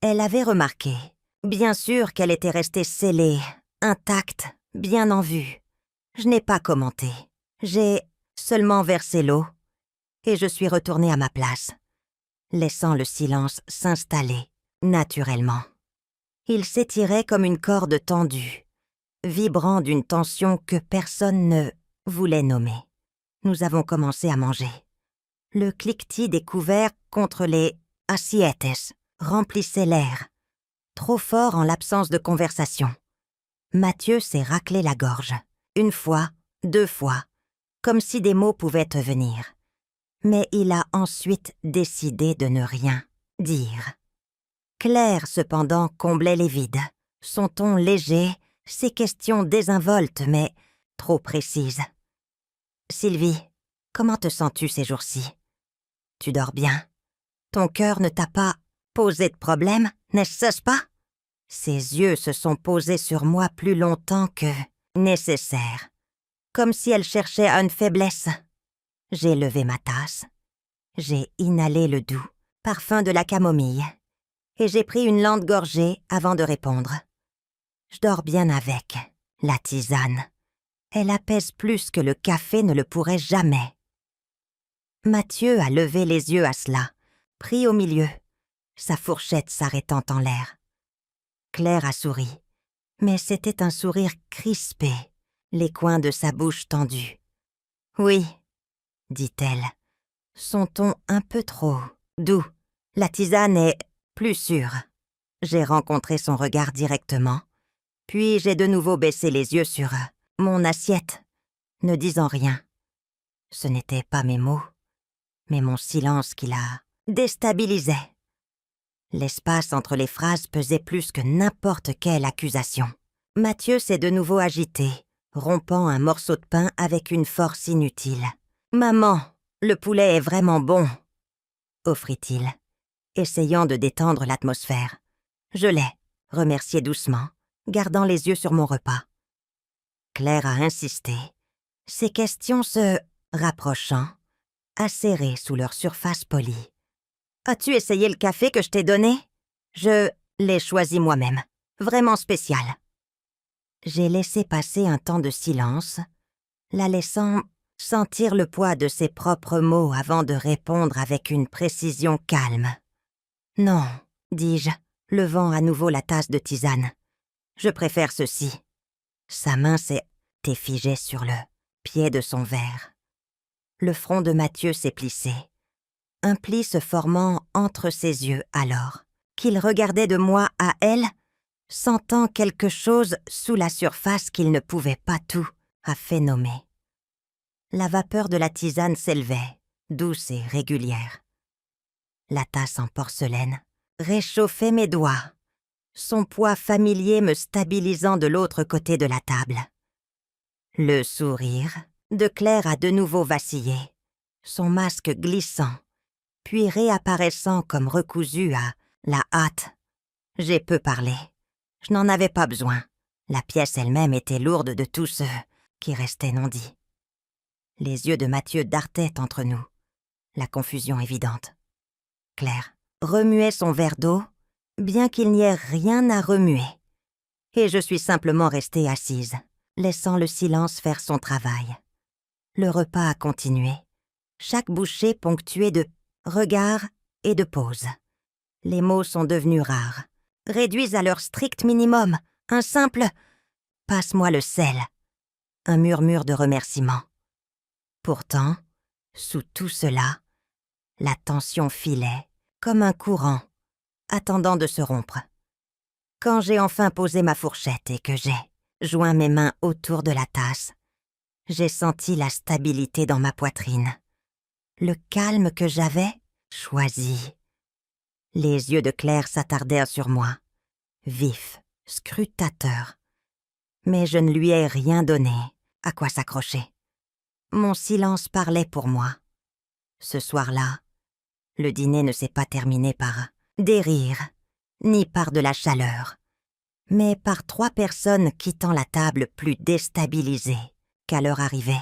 S1: Elle avait remarqué, bien sûr qu'elle était restée scellée, intacte, bien en vue. Je n'ai pas commenté. J'ai seulement versé l'eau et je suis retournée à ma place, laissant le silence s'installer naturellement. Il s'étirait comme une corde tendue, vibrant d'une tension que personne ne voulait nommer. Nous avons commencé à manger. Le cliquetis des couverts contre les assiettes remplissait l'air, trop fort en l'absence de conversation. Mathieu s'est raclé la gorge, une fois, 2 fois, comme si des mots pouvaient venir. Mais il a ensuite décidé de ne rien dire. Claire, cependant, comblait les vides. Son ton léger, ses questions désinvoltes, mais trop précises. « Sylvie, comment te sens-tu ces jours-ci? Tu dors bien? Ton cœur ne t'a pas posé de problème, n'est-ce pas ?» Ses yeux se sont posés sur moi plus longtemps que nécessaire, comme si elle cherchait une faiblesse. J'ai levé ma tasse, j'ai inhalé le doux parfum de la camomille, et j'ai pris une lente gorgée avant de répondre. Je dors bien avec la tisane. Elle apaise plus que le café ne le pourrait jamais. Mathieu a levé les yeux à cela, pris au milieu, sa fourchette s'arrêtant en l'air. Claire a souri, mais c'était un sourire crispé, les coins de sa bouche tendus. « Oui, » dit-elle, son ton un peu trop doux. La tisane est plus sûre. J'ai rencontré son regard directement, puis j'ai de nouveau baissé les yeux sur mon assiette, ne disant rien. Ce n'étaient pas mes mots, mais mon silence qui la déstabilisait. L'espace entre les phrases pesait plus que n'importe quelle accusation. Mathieu s'est de nouveau agité, rompant un morceau de pain avec une force inutile. « Maman, le poulet est vraiment bon !» offrit-il, essayant de détendre l'atmosphère. Je l'ai, remercié doucement, gardant les yeux sur mon repas. Claire a insisté, ses questions se rapprochant, acérées sous leur surface polie. « As-tu essayé le café que je t'ai donné? Je l'ai choisi moi-même. Vraiment spécial. » J'ai laissé passer un temps de silence, la laissant sentir le poids de ses propres mots avant de répondre avec une précision calme. « Non, » dis-je, levant à nouveau la tasse de tisane. « Je préfère ceci. » Sa main s'est figée sur le pied de son verre. Le front de Mathieu s'est plissé, un pli se formant entre ses yeux alors, qu'il regardait de moi à elle, sentant quelque chose sous la surface qu'il ne pouvait pas tout à fait nommer. La vapeur de la tisane s'élevait, douce et régulière. La tasse en porcelaine réchauffait mes doigts, son poids familier me stabilisant de l'autre côté de la table. Le sourire de Claire a de nouveau vacillé, son masque glissant, puis réapparaissant comme recousu à la hâte. J'ai peu parlé. Je n'en avais pas besoin. La pièce elle-même était lourde de tout ce qui restait non dit. Les yeux de Mathieu dardaient entre nous, la confusion évidente. Claire remuait son verre d'eau, bien qu'il n'y ait rien à remuer. Et je suis simplement restée assise, laissant le silence faire son travail. Le repas a continué, chaque bouchée ponctuée de regards et de pauses. Les mots sont devenus rares, réduits à leur strict minimum, un simple « passe-moi le sel », un murmure de remerciement. Pourtant, sous tout cela, la tension filait comme un courant, attendant de se rompre. Quand j'ai enfin posé ma fourchette et que j'ai joint mes mains autour de la tasse, j'ai senti la stabilité dans ma poitrine, le calme que j'avais choisi. Les yeux de Claire s'attardèrent sur moi, vifs, scrutateurs. Mais je ne lui ai rien donné, à quoi s'accrocher. Mon silence parlait pour moi. Ce soir-là, le dîner ne s'est pas terminé par des rires, ni par de la chaleur, mais par 3 personnes quittant la table plus déstabilisées qu'à leur arrivée.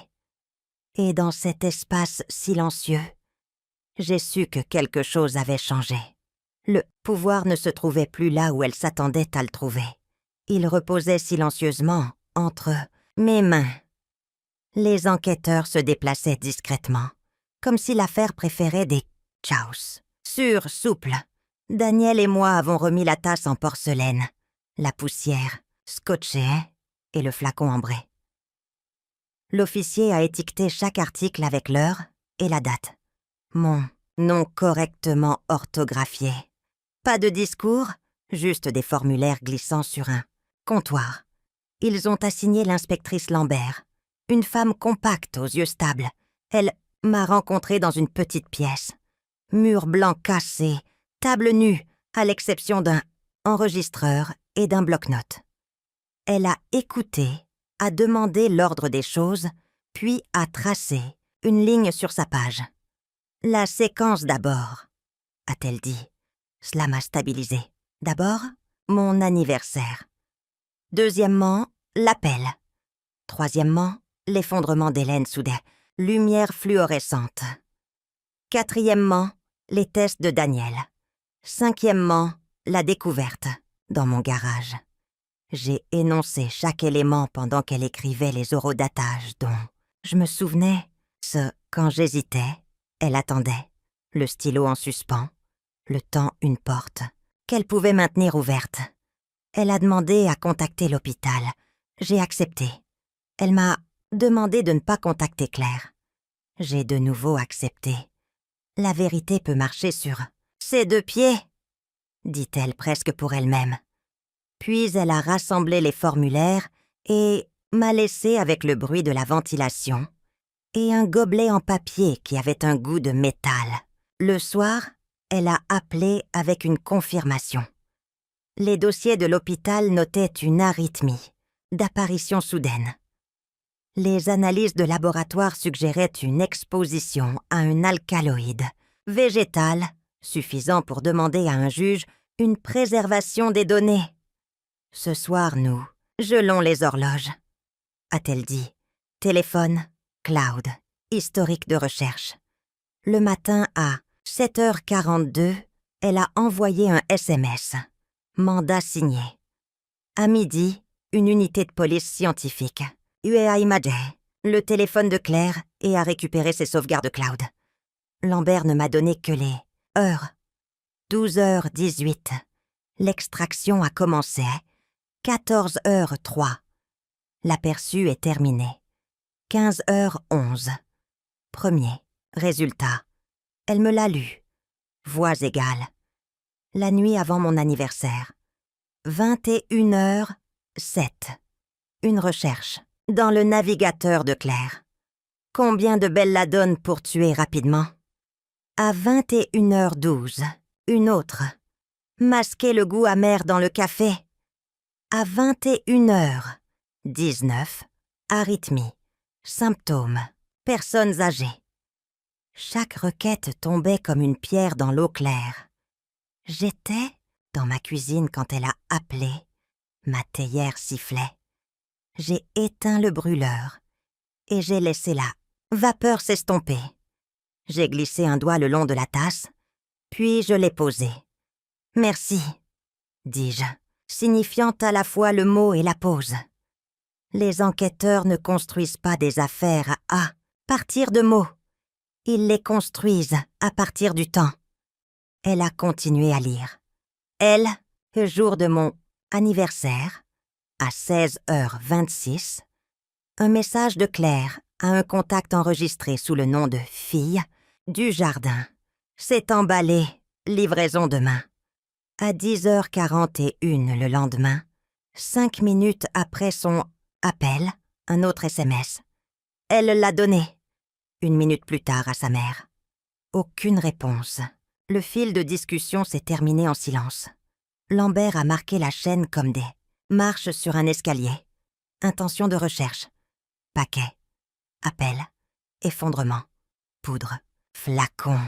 S1: Et dans cet espace silencieux, j'ai su que quelque chose avait changé. Le pouvoir ne se trouvait plus là où elle s'attendait à le trouver. Il reposait silencieusement entre mes mains. Les enquêteurs se déplaçaient discrètement, comme si l'affaire préférait des chaos. Sûrs, souples. Daniel et moi avons remis la tasse en porcelaine, la poussière, scotchée et le flacon ambré. L'officier a étiqueté chaque article avec l'heure et la date. Mon nom correctement orthographié. Pas de discours, juste des formulaires glissant sur un comptoir. Ils ont assigné l'inspectrice Lambert, une femme compacte aux yeux stables. Elle m'a rencontrée dans une petite pièce. Mur blanc cassé, table nue, à l'exception d'un enregistreur et d'un bloc-notes. Elle a écouté, a demandé l'ordre des choses, puis a tracé une ligne sur sa page. La séquence d'abord, a-t-elle dit. Cela m'a stabilisé. D'abord, mon anniversaire. Deuxièmement, l'appel. Troisièmement, l'effondrement d'Hélène soudain. Lumière fluorescente. Quatrièmement, les tests de Daniel. Cinquièmement, la découverte, dans mon garage. J'ai énoncé chaque élément pendant qu'elle écrivait les orodatages dont je me souvenais. Quand j'hésitais, elle attendait, le stylo en suspens, le temps une porte, qu'elle pouvait maintenir ouverte. Elle a demandé à contacter l'hôpital. J'ai accepté. Elle m'a demandé de ne pas contacter Claire. J'ai de nouveau accepté. La vérité peut marcher sur ses deux pieds, dit-elle presque pour elle-même. Puis elle a rassemblé les formulaires et m'a laissé avec le bruit de la ventilation et un gobelet en papier qui avait un goût de métal. Le soir, elle a appelé avec une confirmation. Les dossiers de l'hôpital notaient une arythmie, d'apparition soudaine. Les analyses de laboratoire suggéraient une exposition à un alcaloïde végétal suffisant pour demander à un juge une préservation des données. Ce soir, nous gelons les horloges, a-t-elle dit. Téléphone, cloud, historique de recherche. Le matin à 7h42, elle a envoyé un SMS. Mandat signé. À midi, une unité de police scientifique. UAI-Madé, le téléphone de Claire et a récupéré ses sauvegardes cloud. Lambert ne m'a donné que les heures. 12h18. L'extraction a commencé. 14h03. L'aperçu est terminé. 15h11. Premier. Résultat. Elle me l'a lu. Voix égales. La nuit avant mon anniversaire. 21h07. Une recherche. Dans le navigateur de Claire. Combien de belladone pour tuer rapidement? À 21h12. Une autre. Masquer le goût amer dans le café. À 21h19. Arythmie. Symptômes. Personnes âgées. Chaque requête tombait comme une pierre dans l'eau claire. J'étais dans ma cuisine quand elle a appelé. Ma théière sifflait. J'ai éteint le brûleur et j'ai laissé la vapeur s'estomper. J'ai glissé un doigt le long de la tasse, puis je l'ai posé. « Merci », dis-je, signifiant à la fois le mot et la pause. Les enquêteurs ne construisent pas des affaires à partir de mots. Ils les construisent à partir du temps. Elle a continué à lire. Elle, le jour de mon anniversaire, à 16h26, un message de Claire à un contact enregistré sous le nom de fille du jardin. C'est emballé, livraison demain. À 10h41 le lendemain, 5 minutes après son appel, un autre SMS. Elle l'a donné, 1 minute plus tard à sa mère. Aucune réponse. Le fil de discussion s'est terminé en silence. Lambert a marqué la chaîne comme des marches sur un escalier. Intention de recherche. Paquet. Appel. Effondrement. Poudre. Flacon.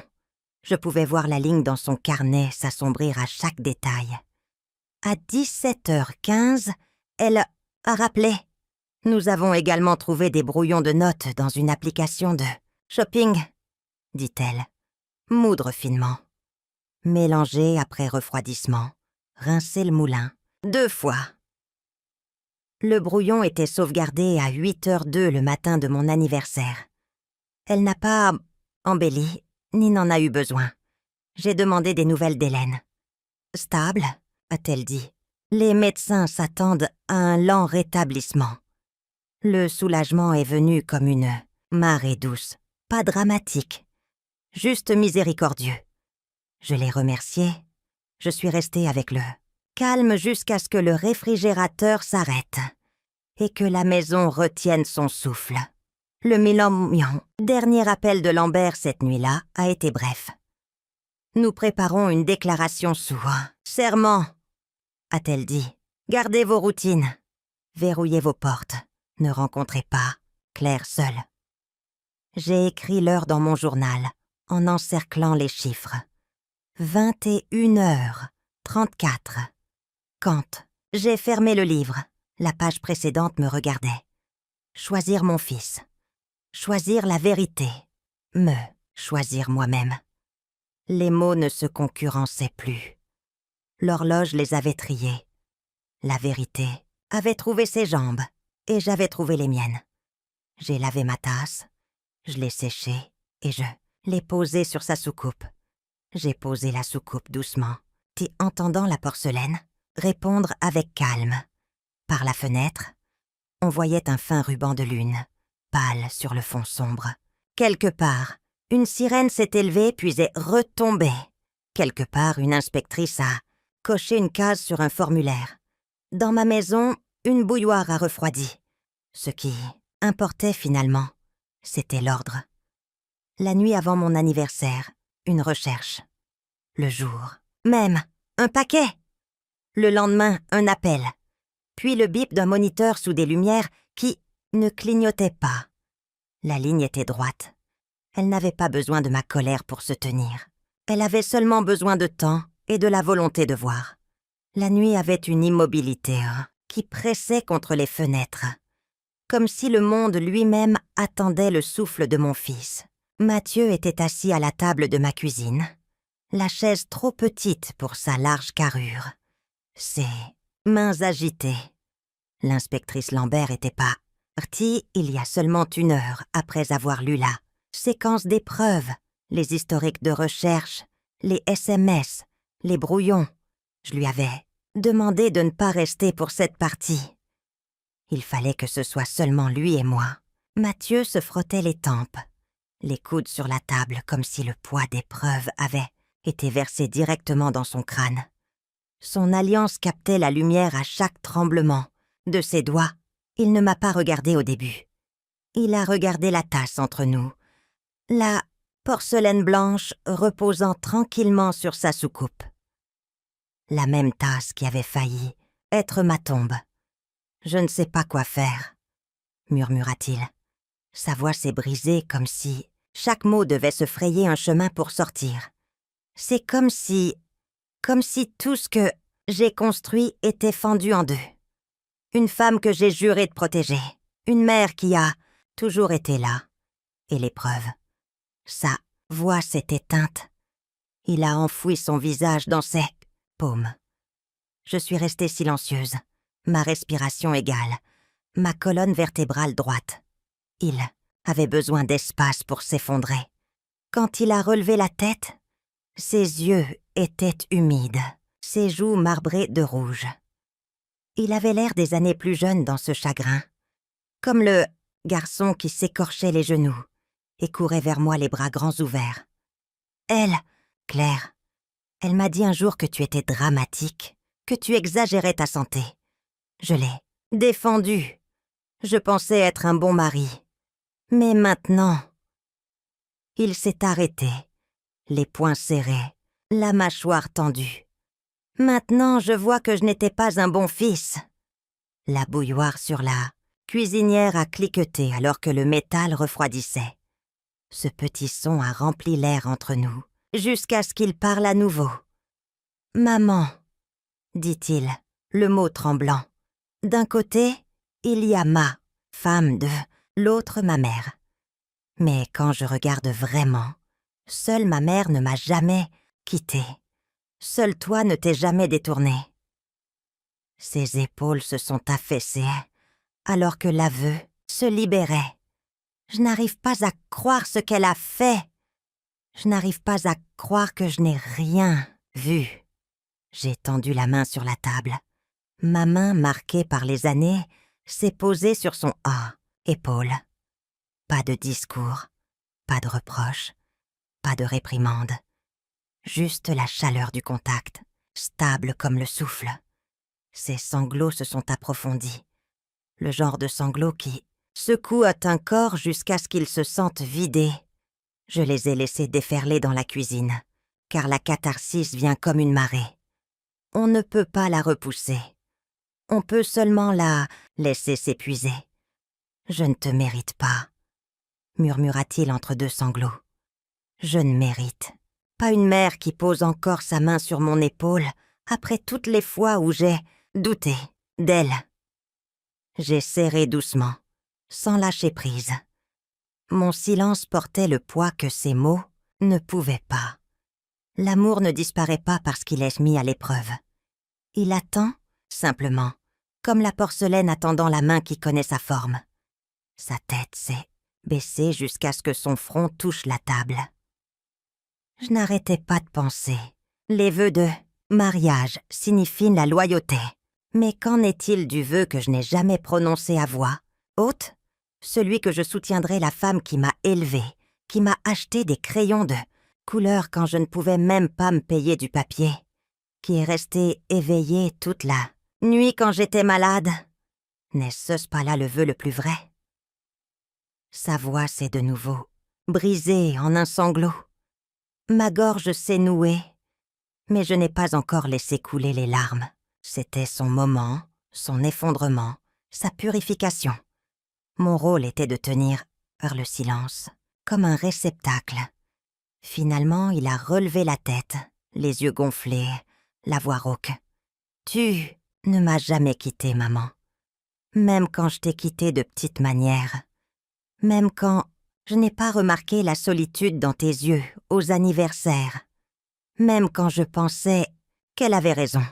S1: Je pouvais voir la ligne dans son carnet s'assombrir à chaque détail. À 17h15, elle a rappelé. Nous avons également trouvé des brouillons de notes dans une application de shopping, dit-elle. Moudre finement. Mélanger après refroidissement. Rincer le moulin. 2 fois. Le brouillon était sauvegardé à 8h02 le matin de mon anniversaire. Elle n'a pas embelli, ni n'en a eu besoin. J'ai demandé des nouvelles d'Hélène. Stable, a-t-elle dit. Les médecins s'attendent à un lent rétablissement. Le soulagement est venu comme une marée douce, pas dramatique, juste miséricordieux. Je l'ai remercié. Je suis restée avec le calme jusqu'à ce que le réfrigérateur s'arrête et que la maison retienne son souffle. Le dernier appel de Lambert cette nuit-là a été bref. Nous préparons une déclaration sous serment, a-t-elle dit. Gardez vos routines. Verrouillez vos portes. Ne rencontrez pas Claire seule. J'ai écrit l'heure dans mon journal, en encerclant les chiffres. 21h34. Quand j'ai fermé le livre, la page précédente me regardait. Choisir mon fils. Choisir la vérité. Me choisir moi-même. Les mots ne se concurrençaient plus. L'horloge les avait triés. La vérité avait trouvé ses jambes, et j'avais trouvé les miennes. J'ai lavé ma tasse, je l'ai séchée, et je l'ai posée sur sa soucoupe. J'ai posé la soucoupe doucement, et entendant la porcelaine répondre avec calme. Par la fenêtre, on voyait un fin ruban de lune, pâle sur le fond sombre. Quelque part, une sirène s'est élevée puis est retombée. Quelque part, une inspectrice a coché une case sur un formulaire. Dans ma maison, une bouilloire a refroidi. Ce qui importait finalement, c'était l'ordre. La nuit avant mon anniversaire, une recherche. Le jour, même, un paquet. Le lendemain, un appel. Puis le bip d'un moniteur sous des lumières qui ne clignotaient pas. La ligne était droite. Elle n'avait pas besoin de ma colère pour se tenir. Elle avait seulement besoin de temps et de la volonté de voir. La nuit avait une immobilité qui pressait contre les fenêtres, comme si le monde lui-même attendait le souffle de mon fils. Mathieu était assis à la table de ma cuisine, la chaise trop petite pour sa large carrure, ses mains agitées. L'inspectrice Lambert était partie il y a seulement 1 heure après avoir lu la séquence d'épreuves, les historiques de recherche, les SMS, les brouillons. Je lui avais demandé de ne pas rester pour cette partie. Il fallait que ce soit seulement lui et moi. Mathieu se frottait les tempes, les coudes sur la table comme si le poids des preuves avait été versé directement dans son crâne. Son alliance captait la lumière à chaque tremblement de ses doigts. Il ne m'a pas regardé au début. Il a regardé la tasse entre nous, la porcelaine blanche reposant tranquillement sur sa soucoupe. La même tasse qui avait failli être ma tombe. « Je ne sais pas quoi faire », murmura-t-il. Sa voix s'est brisée comme si chaque mot devait se frayer un chemin pour sortir. C'est comme si tout ce que j'ai construit était fendu en deux. Une femme que j'ai juré de protéger, une mère qui a toujours été là. Et l'épreuve. Sa voix s'est éteinte. Il a enfoui son visage dans ses paumes. Je suis restée silencieuse, ma respiration égale, ma colonne vertébrale droite. Il avait besoin d'espace pour s'effondrer. Quand il a relevé la tête, ses yeux étaient humides, ses joues marbrées de rouge. Il avait l'air des années plus jeunes dans ce chagrin, comme le garçon qui s'écorchait les genoux et courait vers moi les bras grands ouverts. Elle, Claire, elle m'a dit un jour que tu étais dramatique, que tu exagérais ta santé. Je l'ai défendu. Je pensais être un bon mari. Mais maintenant... Il s'est arrêté, les poings serrés, la mâchoire tendue. Maintenant, je vois que je n'étais pas un bon fils. La bouilloire sur la cuisinière a cliqueté alors que le métal refroidissait. Ce petit son a rempli l'air entre nous, jusqu'à ce qu'il parle à nouveau. « Maman », dit-il, le mot tremblant. D'un côté, il y a ma femme de l'autre ma mère. Mais quand je regarde vraiment, seule ma mère ne m'a jamais quittée. Seul toi ne t'es jamais détourné. Ses épaules se sont affaissées, alors que l'aveu se libérait. Je n'arrive pas à croire ce qu'elle a fait. Je n'arrive pas à croire que je n'ai rien vu. J'ai tendu la main sur la table. Ma main, marquée par les années, s'est posée sur son épaule. Pas de discours, pas de reproche, pas de réprimande. Juste la chaleur du contact, stable comme le souffle. Ses sanglots se sont approfondis. Le genre de sanglots qui secouent un corps jusqu'à ce qu'il se sente vidé. Je les ai laissés déferler dans la cuisine, car la catharsis vient comme une marée. On ne peut pas la repousser. On peut seulement la laisser s'épuiser. « Je ne te mérite pas », murmura-t-il entre deux sanglots. « Je ne mérite pas une mère qui pose encore sa main sur mon épaule après toutes les fois où j'ai douté d'elle. » J'ai serré doucement, sans lâcher prise. Mon silence portait le poids que ces mots ne pouvaient pas. L'amour ne disparaît pas parce qu'il est mis à l'épreuve. Il attend, simplement, comme la porcelaine attendant la main qui connaît sa forme. Sa tête s'est baissée jusqu'à ce que son front touche la table. Je n'arrêtais pas de penser. Les vœux de mariage signifient la loyauté. Mais qu'en est-il du vœu que je n'ai jamais prononcé à voix haute? Celui que je soutiendrai la femme qui m'a élevée, qui m'a acheté des crayons de couleur quand je ne pouvais même pas me payer du papier, qui est restée éveillée toute la nuit quand j'étais malade. N'est-ce pas là le vœu le plus vrai? Sa voix s'est de nouveau brisée en un sanglot. Ma gorge s'est nouée, mais je n'ai pas encore laissé couler les larmes. C'était son moment, son effondrement, sa purification. Mon rôle était de tenir le silence, comme un réceptacle. Finalement, il a relevé la tête, les yeux gonflés, la voix rauque. « Tu ne m'as jamais quitté, maman. Même quand je t'ai quitté de petite manière. Même quand je n'ai pas remarqué la solitude dans tes yeux aux anniversaires. Même quand je pensais qu'elle avait raison. »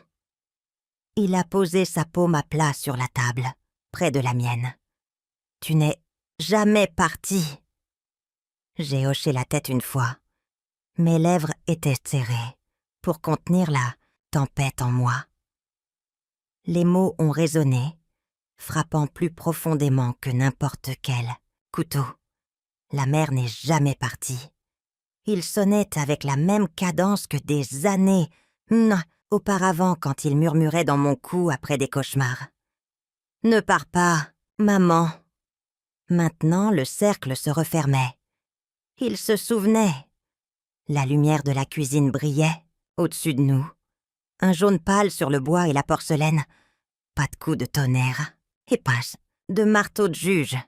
S1: Il a posé sa paume à plat sur la table, près de la mienne. « Tu n'es jamais parti. » J'ai hoché la tête une fois. Mes lèvres étaient serrées pour contenir la tempête en moi. Les mots ont résonné, frappant plus profondément que n'importe quel couteau. La mère n'est jamais partie. Il sonnait avec la même cadence que des années auparavant quand il murmurait dans mon cou après des cauchemars. « Ne pars pas, maman. » Maintenant, le cercle se refermait. Il se souvenait. La lumière de la cuisine brillait au-dessus de nous. Un jaune pâle sur le bois et la porcelaine. Pas de coup de tonnerre. Et pas de marteau de juge.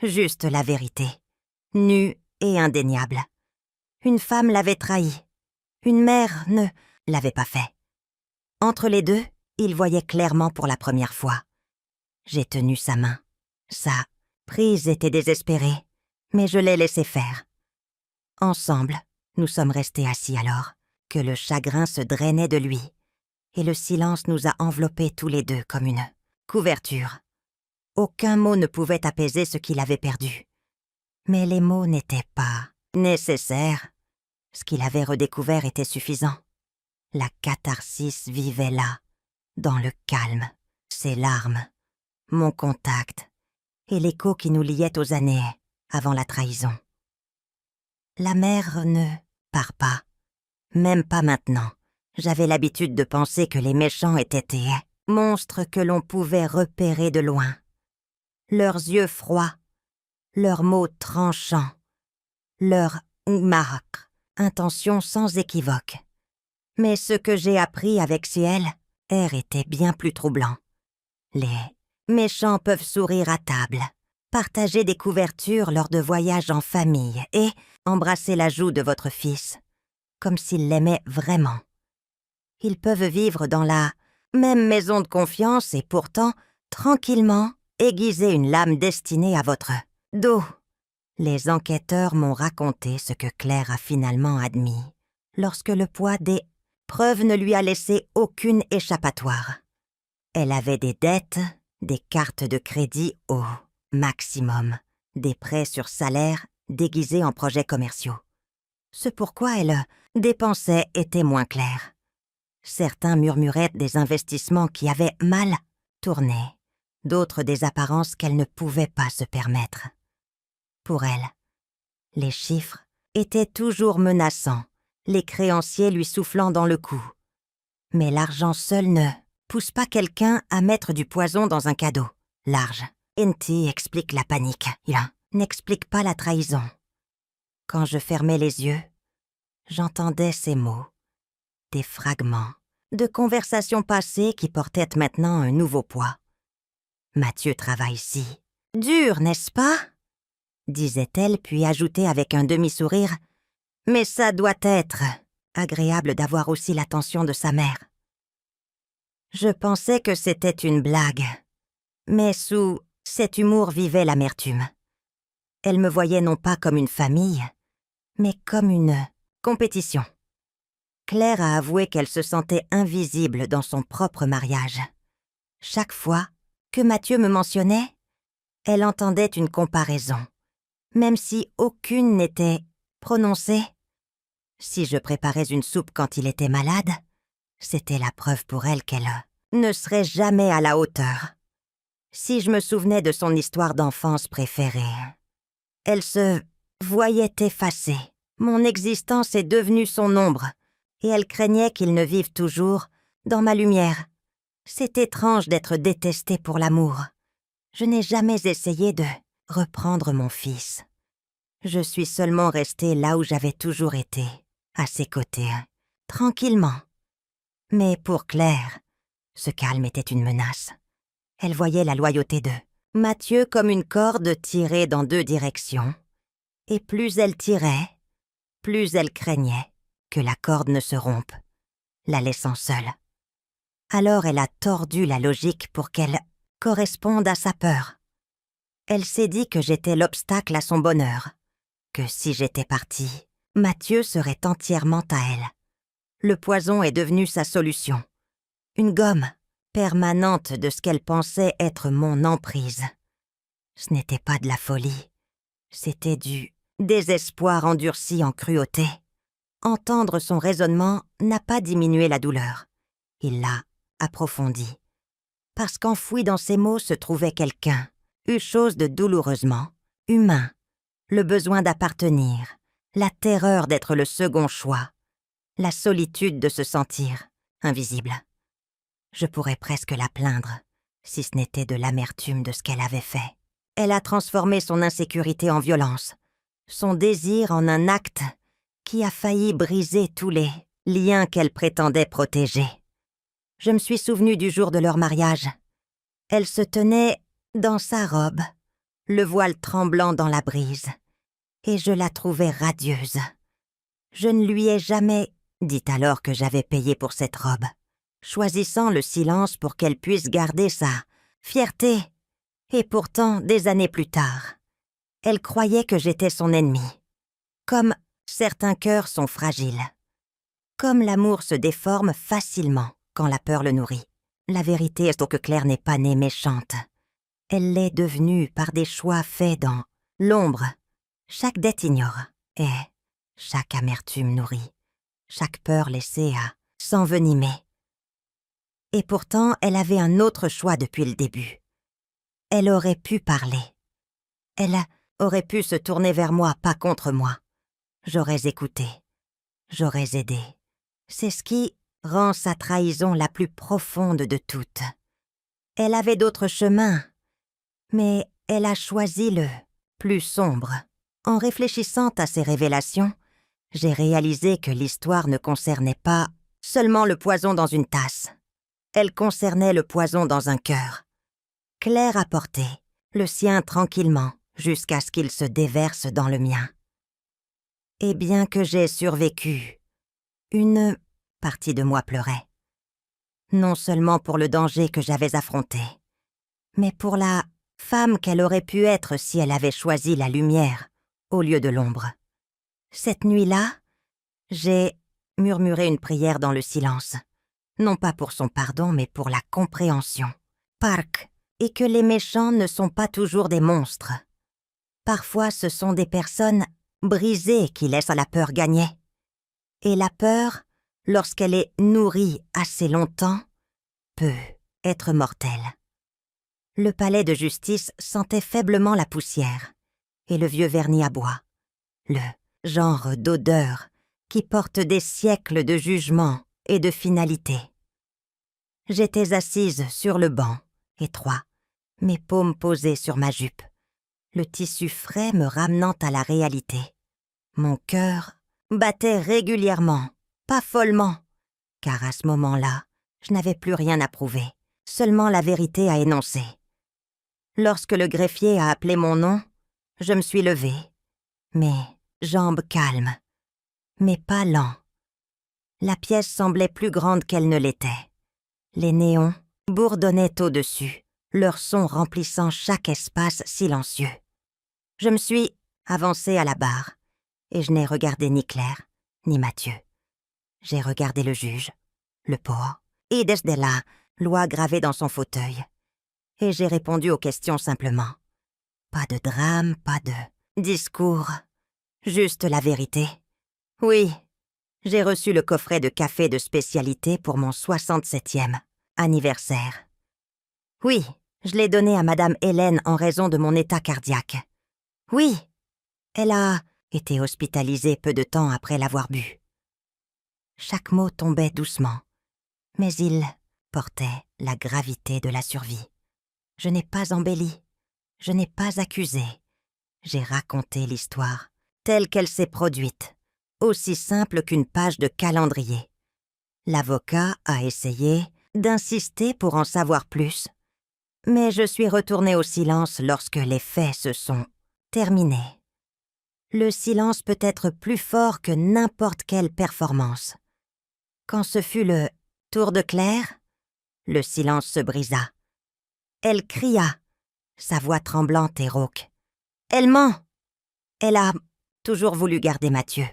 S1: Juste la vérité. Nue et indéniable. Une femme l'avait trahi. Une mère ne l'avait pas fait. Entre les deux, il voyait clairement pour la première fois. J'ai tenu sa main. Sa prise était désespérée, mais je l'ai laissé faire. Ensemble, nous sommes restés assis alors, que le chagrin se drainait de lui, et le silence nous a enveloppés tous les deux comme une couverture. Aucun mot ne pouvait apaiser ce qu'il avait perdu. Mais les mots n'étaient pas nécessaires. Ce qu'il avait redécouvert était suffisant. La catharsis vivait là, dans le calme, ses larmes, mon contact et l'écho qui nous liait aux années avant la trahison. La mère ne part pas, même pas maintenant. J'avais l'habitude de penser que les méchants étaient des monstres que l'on pouvait repérer de loin. Leurs yeux froids, leurs mots tranchants, leur marque, intention sans équivoque. Mais ce que j'ai appris avec Ciel, était bien plus troublant. Les méchants peuvent sourire à table, partager des couvertures lors de voyages en famille et embrasser la joue de votre fils, comme s'ils l'aimaient vraiment. Ils peuvent vivre dans la même maison de confiance et pourtant, tranquillement, aiguiser une lame destinée à votre dos. Les enquêteurs m'ont raconté ce que Claire a finalement admis, lorsque le poids des preuves ne lui a laissé aucune échappatoire. Elle avait des dettes, des cartes de crédit au maximum, des prêts sur salaire déguisés en projets commerciaux. Ce pourquoi elle dépensait était moins clair. Certains murmuraient des investissements qui avaient mal tourné, d'autres des apparences qu'elle ne pouvait pas se permettre. Pour elle, les chiffres étaient toujours menaçants, les créanciers lui soufflant dans le cou. Mais l'argent seul ne pousse pas quelqu'un à mettre du poison dans un cadeau large. N.T. explique la panique, il n'explique pas la trahison. Quand je fermais les yeux, j'entendais ces mots, des fragments de conversations passées qui portaient maintenant un nouveau poids. « Mathieu travaille ici. Dur, n'est-ce pas ?» disait-elle, puis ajoutait avec un demi-sourire « Mais ça doit être agréable d'avoir aussi l'attention de sa mère. » Je pensais que c'était une blague, mais sous cet humour vivait l'amertume. Elle me voyait non pas comme une famille, mais comme une compétition. Claire a avoué qu'elle se sentait invisible dans son propre mariage. Chaque fois que Mathieu me mentionnait, elle entendait une comparaison, même si aucune n'était prononcée. Si je préparais une soupe quand il était malade, c'était la preuve pour elle qu'elle ne serait jamais à la hauteur. Si je me souvenais de son histoire d'enfance préférée, elle se voyait effacée. Mon existence est devenue son ombre, et elle craignait qu'il ne vive toujours dans ma lumière. C'est étrange d'être détestée pour l'amour. Je n'ai jamais essayé de reprendre mon fils. Je suis seulement restée là où j'avais toujours été, à ses côtés, tranquillement. Mais pour Claire, ce calme était une menace. Elle voyait la loyauté de Mathieu comme une corde tirée dans deux directions. Et plus elle tirait, plus elle craignait que la corde ne se rompe, la laissant seule. Alors elle a tordu la logique pour qu'elle corresponde à sa peur. Elle s'est dit que j'étais l'obstacle à son bonheur, que si j'étais partie, Mathieu serait entièrement à elle. Le poison est devenu sa solution, une gomme permanente de ce qu'elle pensait être mon emprise. Ce n'était pas de la folie, c'était du désespoir endurci en cruauté. Entendre son raisonnement n'a pas diminué la douleur. Il l'a approfondie. Parce qu'enfoui dans ses mots se trouvait quelqu'un, une chose de douloureusement humain, le besoin d'appartenir, la terreur d'être le second choix, la solitude de se sentir invisible. Je pourrais presque la plaindre, si ce n'était de l'amertume de ce qu'elle avait fait. Elle a transformé son insécurité en violence, son désir en un acte qui a failli briser tous les liens qu'elle prétendait protéger. Je me suis souvenue du jour de leur mariage. Elle se tenait dans sa robe, le voile tremblant dans la brise, et je la trouvais radieuse. Je ne lui ai jamais dit alors que j'avais payé pour cette robe, choisissant le silence pour qu'elle puisse garder sa fierté. Et pourtant, des années plus tard, elle croyait que j'étais son ennemie. Comme certains cœurs sont fragiles. Comme l'amour se déforme facilement quand la peur le nourrit. La vérité est que Claire n'est pas née méchante. Elle l'est devenue par des choix faits dans l'ombre. Chaque dette ignore, et chaque amertume nourrit, chaque peur laissée à s'envenimer. Et pourtant, elle avait un autre choix depuis le début. Elle aurait pu parler. Elle aurait pu se tourner vers moi, pas contre moi. J'aurais écouté. J'aurais aidé. C'est ce qui rend sa trahison la plus profonde de toutes. Elle avait d'autres chemins, mais elle a choisi le plus sombre. En réfléchissant à ces révélations, j'ai réalisé que l'histoire ne concernait pas seulement le poison dans une tasse. Elle concernait le poison dans un cœur. Claire a porté le sien tranquillement jusqu'à ce qu'il se déverse dans le mien. Et bien que j'ai survécu, une partie de moi pleurait. Non seulement pour le danger que j'avais affronté, mais pour la femme qu'elle aurait pu être si elle avait choisi la lumière au lieu de l'ombre. Cette nuit-là, j'ai murmuré une prière dans le silence, non pas pour son pardon, mais pour la compréhension. Park, et que les méchants ne sont pas toujours des monstres. Parfois, ce sont des personnes brisées qui laissent la peur gagner. Et la peur, lorsqu'elle est nourrie assez longtemps, peut être mortelle. Le palais de justice sentait faiblement la poussière et le vieux vernis à bois, le genre d'odeur qui porte des siècles de jugement et de finalité. J'étais assise sur le banc, étroit, mes paumes posées sur ma jupe, le tissu frais me ramenant à la réalité. Mon cœur battait régulièrement, pas follement, car à ce moment-là, je n'avais plus rien à prouver, seulement la vérité à énoncer. Lorsque le greffier a appelé mon nom, je me suis levée, mes jambes calmes, mes pas lents. La pièce semblait plus grande qu'elle ne l'était. Les néons bourdonnaient au-dessus, leur son remplissant chaque espace silencieux. Je me suis avancée à la barre, et je n'ai regardé ni Claire, ni Mathieu. J'ai regardé le juge, le pauvre, et desde là, loi gravée dans son fauteuil. Et j'ai répondu aux questions simplement. Pas de drame, pas de discours, juste la vérité. Oui, j'ai reçu le coffret de café de spécialité pour mon 67e anniversaire. Oui, je l'ai donné à Madame Hélène en raison de mon état cardiaque. Oui, elle a été hospitalisée peu de temps après l'avoir bu. Chaque mot tombait doucement, mais il portait la gravité de la survie. Je n'ai pas embelli, je n'ai pas accusé. J'ai raconté l'histoire, telle qu'elle s'est produite, aussi simple qu'une page de calendrier. L'avocat a essayé d'insister pour en savoir plus, mais je suis retournée au silence lorsque les faits se sont terminés. Le silence peut être plus fort que n'importe quelle performance. Quand ce fut le tour de Claire, le silence se brisa. Elle cria, sa voix tremblante et rauque. « Elle ment !» Elle a toujours voulu garder Mathieu.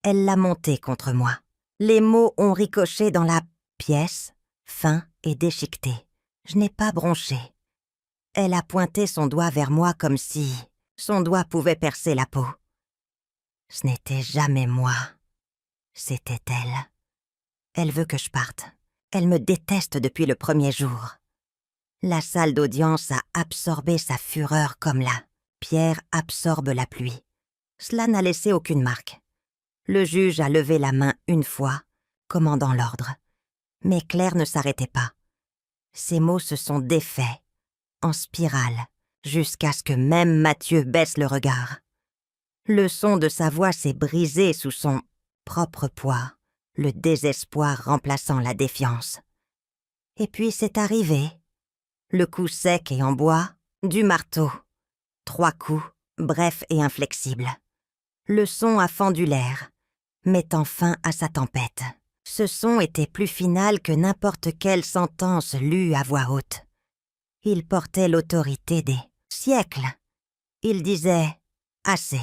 S1: Elle l'a monté contre moi. Les mots ont ricoché dans la pièce, fins et déchiquetés. Je n'ai pas bronché. Elle a pointé son doigt vers moi comme si son doigt pouvait percer la peau. Ce n'était jamais moi. C'était elle. Elle veut que je parte. Elle me déteste depuis le premier jour. La salle d'audience a absorbé sa fureur comme la pierre absorbe la pluie. Cela n'a laissé aucune marque. Le juge a levé la main une fois, commandant l'ordre. Mais Claire ne s'arrêtait pas. Ses mots se sont défaits, en spirale, jusqu'à ce que même Mathieu baisse le regard. Le son de sa voix s'est brisé sous son propre poids, le désespoir remplaçant la défiance. Et puis c'est arrivé. Le coup sec et en bois, du marteau. 3 coups, brefs et inflexibles. Le son a fendu l'air, mettant fin à sa tempête. Ce son était plus final que n'importe quelle sentence lue à voix haute. Il portait l'autorité des siècles. Il disait « Assez ».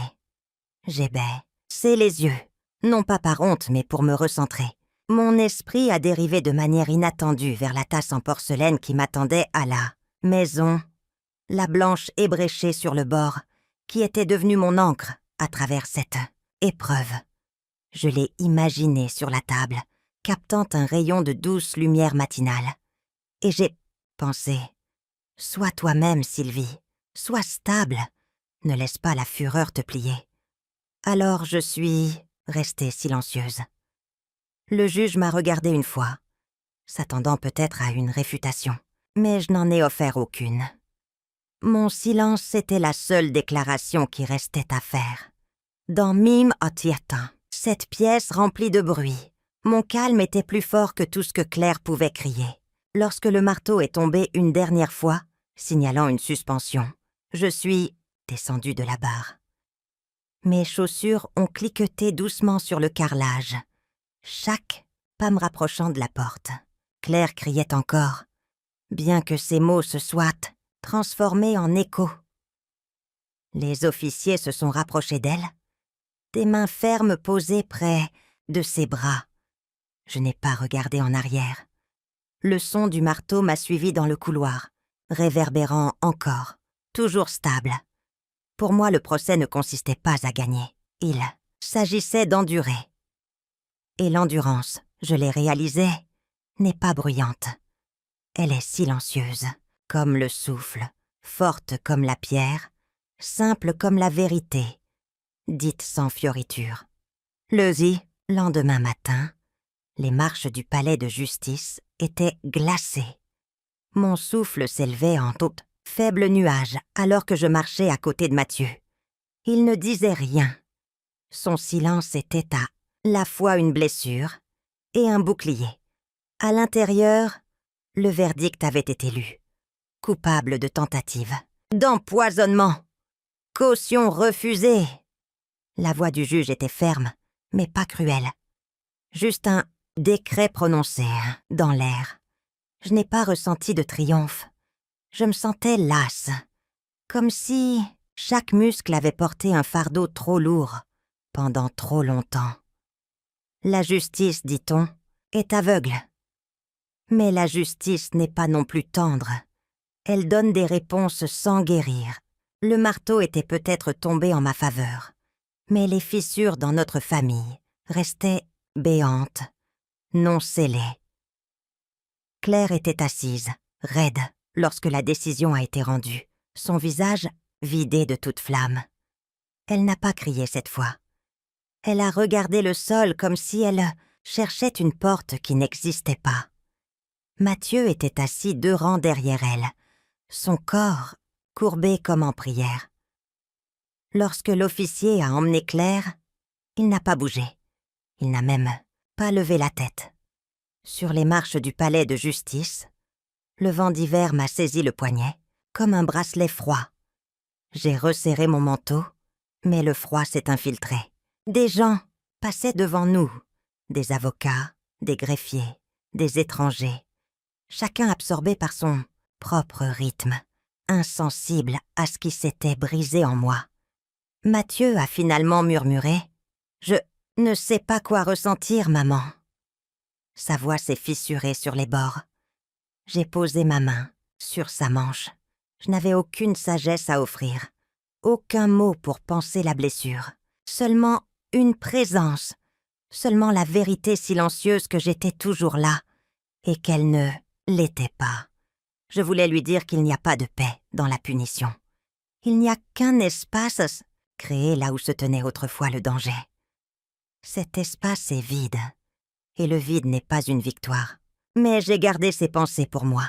S1: J'ai baissé les yeux, non pas par honte, mais pour me recentrer. Mon esprit a dérivé de manière inattendue vers la tasse en porcelaine qui m'attendait à la maison, la blanche ébréchée sur le bord, qui était devenue mon encre à travers cette épreuve. Je l'ai imaginée sur la table, captant un rayon de douce lumière matinale. Et j'ai pensé, sois toi-même, Sylvie, sois stable, ne laisse pas la fureur te plier. Alors je suis restée silencieuse. Le juge m'a regardée une fois, s'attendant peut-être à une réfutation, mais je n'en ai offert aucune. Mon silence était la seule déclaration qui restait à faire. Dans Mime Otiatan, cette pièce remplie de bruit, mon calme était plus fort que tout ce que Claire pouvait crier. Lorsque le marteau est tombé une dernière fois, signalant une suspension, je suis descendue de la barre. Mes chaussures ont cliqueté doucement sur le carrelage, chaque pas me rapprochant de la porte. Claire criait encore, bien que ses mots se soient transformée en écho. Les officiers se sont rapprochés d'elle, des mains fermes posées près de ses bras. Je n'ai pas regardé en arrière. Le son du marteau m'a suivi dans le couloir, réverbérant encore, toujours stable. Pour moi, le procès ne consistait pas à gagner. Il s'agissait d'endurer. Et l'endurance, je l'ai réalisée, n'est pas bruyante. Elle est silencieuse, comme le souffle, forte comme la pierre, simple comme la vérité, dite sans fioriture. Lendemain matin, les marches du palais de justice étaient glacées. Mon souffle s'élevait en tout faible nuage alors que je marchais à côté de Mathieu. Il ne disait rien. Son silence était à la fois une blessure et un bouclier. À l'intérieur, le verdict avait été lu. Coupable de tentative, d'empoisonnement, caution refusée. La voix du juge était ferme, mais pas cruelle. Juste un décret prononcé dans l'air. Je n'ai pas ressenti de triomphe. Je me sentais lasse, comme si chaque muscle avait porté un fardeau trop lourd pendant trop longtemps. La justice, dit-on, est aveugle. Mais la justice n'est pas non plus tendre. Elle donne des réponses sans guérir. Le marteau était peut-être tombé en ma faveur, mais les fissures dans notre famille restaient béantes, non scellées. Claire était assise, raide, lorsque la décision a été rendue, son visage vidé de toute flamme. Elle n'a pas crié cette fois. Elle a regardé le sol comme si elle cherchait une porte qui n'existait pas. Mathieu était assis 2 rangs derrière elle, son corps courbé comme en prière. Lorsque l'officier a emmené Claire, il n'a pas bougé. Il n'a même pas levé la tête. Sur les marches du palais de justice, le vent d'hiver m'a saisi le poignet, comme un bracelet froid. J'ai resserré mon manteau, mais le froid s'est infiltré. Des gens passaient devant nous, des avocats, des greffiers, des étrangers, chacun absorbé par son propre rythme, insensible à ce qui s'était brisé en moi. Mathieu a finalement murmuré « Je ne sais pas quoi ressentir, maman ». Sa voix s'est fissurée sur les bords. J'ai posé ma main sur sa manche. Je n'avais aucune sagesse à offrir, aucun mot pour panser la blessure, seulement une présence, seulement la vérité silencieuse que j'étais toujours là et qu'elle ne l'était pas. Je voulais lui dire qu'il n'y a pas de paix dans la punition. Il n'y a qu'un espace créé là où se tenait autrefois le danger. Cet espace est vide, et le vide n'est pas une victoire. Mais j'ai gardé ces pensées pour moi.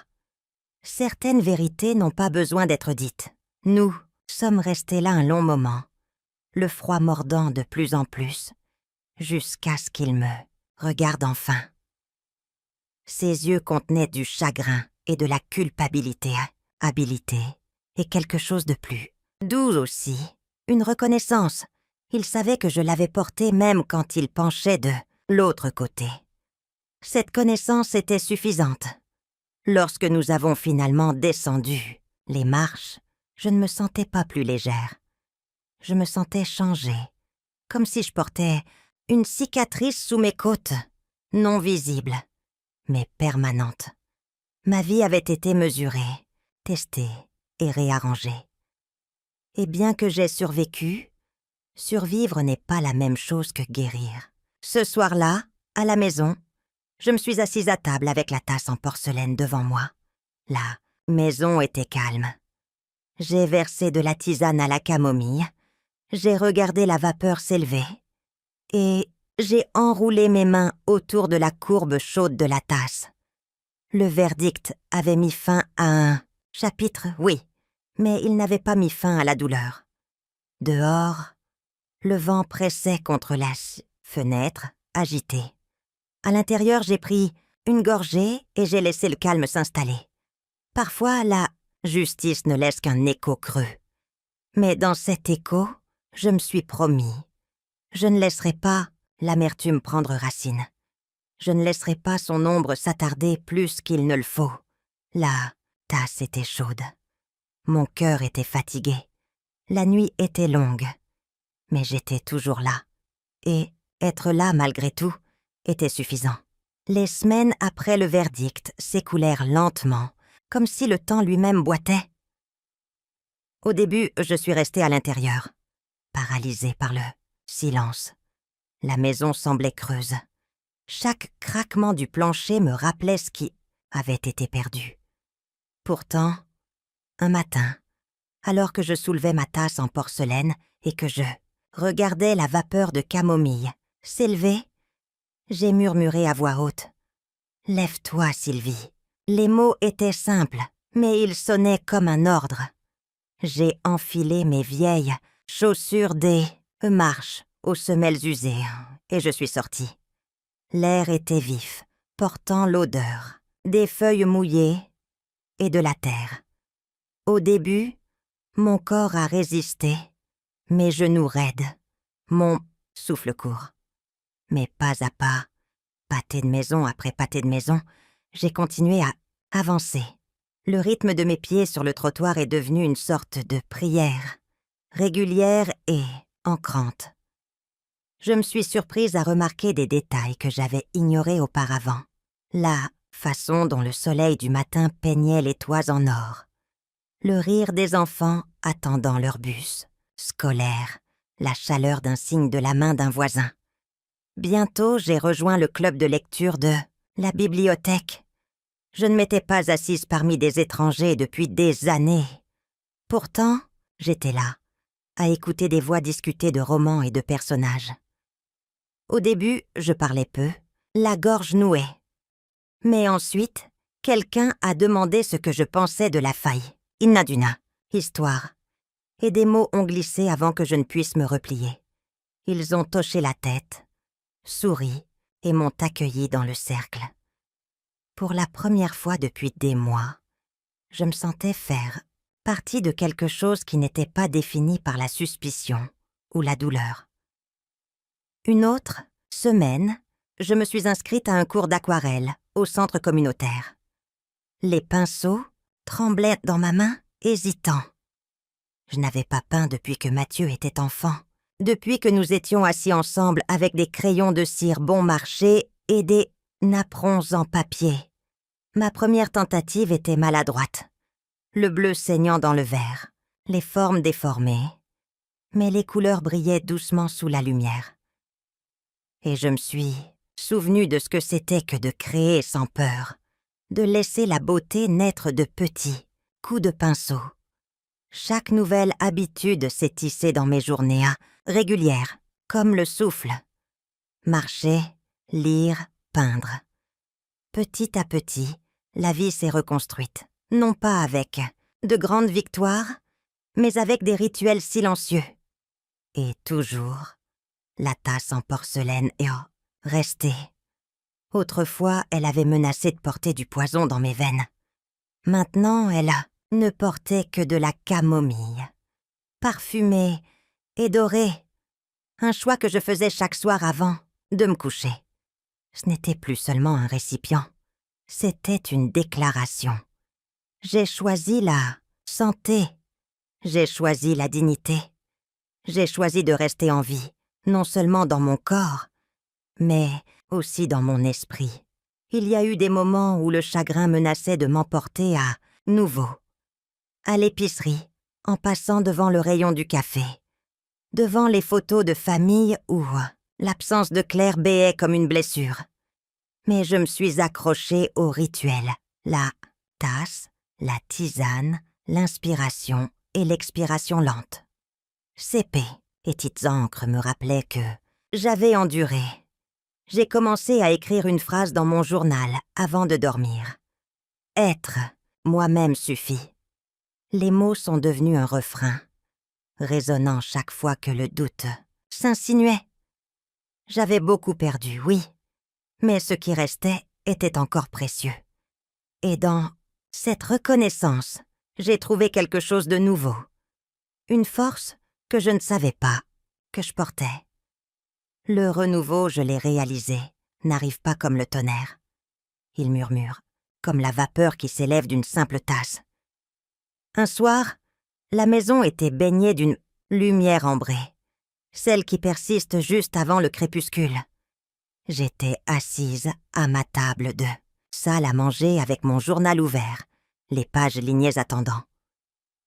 S1: Certaines vérités n'ont pas besoin d'être dites. Nous sommes restés là un long moment, le froid mordant de plus en plus, jusqu'à ce qu'il me regarde enfin. Ses yeux contenaient du chagrin et de la culpabilité, habilité, et quelque chose de plus doux aussi, une reconnaissance. Il savait que je l'avais porté même quand il penchait de l'autre côté. Cette connaissance était suffisante. Lorsque nous avons finalement descendu les marches, je ne me sentais pas plus légère. Je me sentais changée, comme si je portais une cicatrice sous mes côtes, non visible, mais permanente. Ma vie avait été mesurée, testée et réarrangée. Et bien que j'aie survécu, survivre n'est pas la même chose que guérir. Ce soir-là, à la maison, je me suis assise à table avec la tasse en porcelaine devant moi. La maison était calme. J'ai versé de la tisane à la camomille, j'ai regardé la vapeur s'élever et j'ai enroulé mes mains autour de la courbe chaude de la tasse. Le verdict avait mis fin à un chapitre, oui, mais il n'avait pas mis fin à la douleur. Dehors, le vent pressait contre la fenêtre, agité. À l'intérieur, j'ai pris une gorgée et j'ai laissé le calme s'installer. Parfois, la justice ne laisse qu'un écho creux. Mais dans cet écho, je me suis promis. Je ne laisserai pas l'amertume prendre racine. Je ne laisserai pas son ombre s'attarder plus qu'il ne le faut. La tasse était chaude. Mon cœur était fatigué. La nuit était longue. Mais j'étais toujours là. Et être là malgré tout était suffisant. Les semaines après le verdict s'écoulèrent lentement, comme si le temps lui-même boitait. Au début, je suis restée à l'intérieur, paralysée par le silence. La maison semblait creuse. Chaque craquement du plancher me rappelait ce qui avait été perdu. Pourtant, un matin, alors que je soulevais ma tasse en porcelaine et que je regardais la vapeur de camomille s'élever, j'ai murmuré à voix haute. « Lève-toi, Sylvie. » Les mots étaient simples, mais ils sonnaient comme un ordre. J'ai enfilé mes vieilles chaussures des marches aux semelles usées et je suis sortie. L'air était vif, portant l'odeur des feuilles mouillées et de la terre. Au début, mon corps a résisté, mes genoux raides, mon souffle court. Mais pas à pas, pâté de maison après pâté de maison, j'ai continué à avancer. Le rythme de mes pieds sur le trottoir est devenu une sorte de prière, régulière et ancrante. Je me suis surprise à remarquer des détails que j'avais ignorés auparavant. La façon dont le soleil du matin peignait les toits en or. Le rire des enfants attendant leur bus, scolaire, la chaleur d'un signe de la main d'un voisin. Bientôt, j'ai rejoint le club de lecture de la bibliothèque. Je ne m'étais pas assise parmi des étrangers depuis des années. Pourtant, j'étais là, à écouter des voix discuter de romans et de personnages. Au début, je parlais peu, la gorge nouée. Mais ensuite, quelqu'un a demandé ce que je pensais de la faille. Innaduna, histoire. Et des mots ont glissé avant que je ne puisse me replier. Ils ont hoché la tête, souri et m'ont accueilli dans le cercle. Pour la première fois depuis des mois, je me sentais faire partie de quelque chose qui n'était pas défini par la suspicion ou la douleur. Une autre semaine, je me suis inscrite à un cours d'aquarelle au centre communautaire. Les pinceaux tremblaient dans ma main, hésitant. Je n'avais pas peint depuis que Mathieu était enfant, depuis que nous étions assis ensemble avec des crayons de cire bon marché et des napperons en papier. Ma première tentative était maladroite, le bleu saignant dans le vert, les formes déformées, mais les couleurs brillaient doucement sous la lumière. Et je me suis souvenue de ce que c'était que de créer sans peur, de laisser la beauté naître de petits coups de pinceau. Chaque nouvelle habitude s'est tissée dans mes journées, régulières, comme le souffle. Marcher, lire, peindre. Petit à petit, la vie s'est reconstruite, non pas avec de grandes victoires, mais avec des rituels silencieux. Et toujours, la tasse en porcelaine est restée. Autrefois, elle avait menacé de porter du poison dans mes veines. Maintenant, elle ne portait que de la camomille, parfumée et dorée. Un choix que je faisais chaque soir avant de me coucher. Ce n'était plus seulement un récipient, c'était une déclaration. J'ai choisi la santé, j'ai choisi la dignité, j'ai choisi de rester en vie, non seulement dans mon corps, mais aussi dans mon esprit. Il y a eu des moments où le chagrin menaçait de m'emporter à nouveau. À l'épicerie, en passant devant le rayon du café, devant les photos de famille où l'absence de Claire béait comme une blessure. Mais je me suis accrochée au rituel, la tasse, la tisane, l'inspiration et l'expiration lente. Cépées et petites encres me rappelaient que j'avais enduré. J'ai commencé à écrire une phrase dans mon journal avant de dormir. Être moi-même suffit. Les mots sont devenus un refrain, résonnant chaque fois que le doute s'insinuait. J'avais beaucoup perdu, oui, mais ce qui restait était encore précieux. Et dans cette reconnaissance, j'ai trouvé quelque chose de nouveau. Une force que je ne savais pas que je portais. Le renouveau, je l'ai réalisé, n'arrive pas comme le tonnerre. Il murmure, comme la vapeur qui s'élève d'une simple tasse. Un soir, la maison était baignée d'une lumière ambrée, celle qui persiste juste avant le crépuscule. J'étais assise à ma table de salle à manger avec mon journal ouvert, les pages lignées attendant.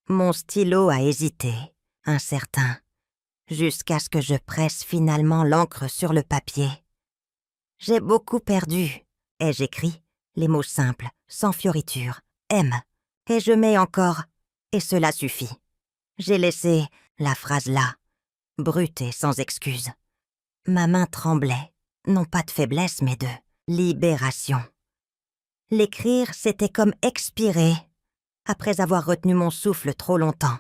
S1: Mon stylo a hésité, incertain, jusqu'à ce que je presse finalement l'encre sur le papier. J'ai beaucoup perdu, ai-je écrit, les mots simples, sans fioriture, aime, et je mets encore, et cela suffit. J'ai laissé la phrase là, brute et sans excuse. Ma main tremblait, non pas de faiblesse, mais de libération. L'écrire, c'était comme expirer, après avoir retenu mon souffle trop longtemps.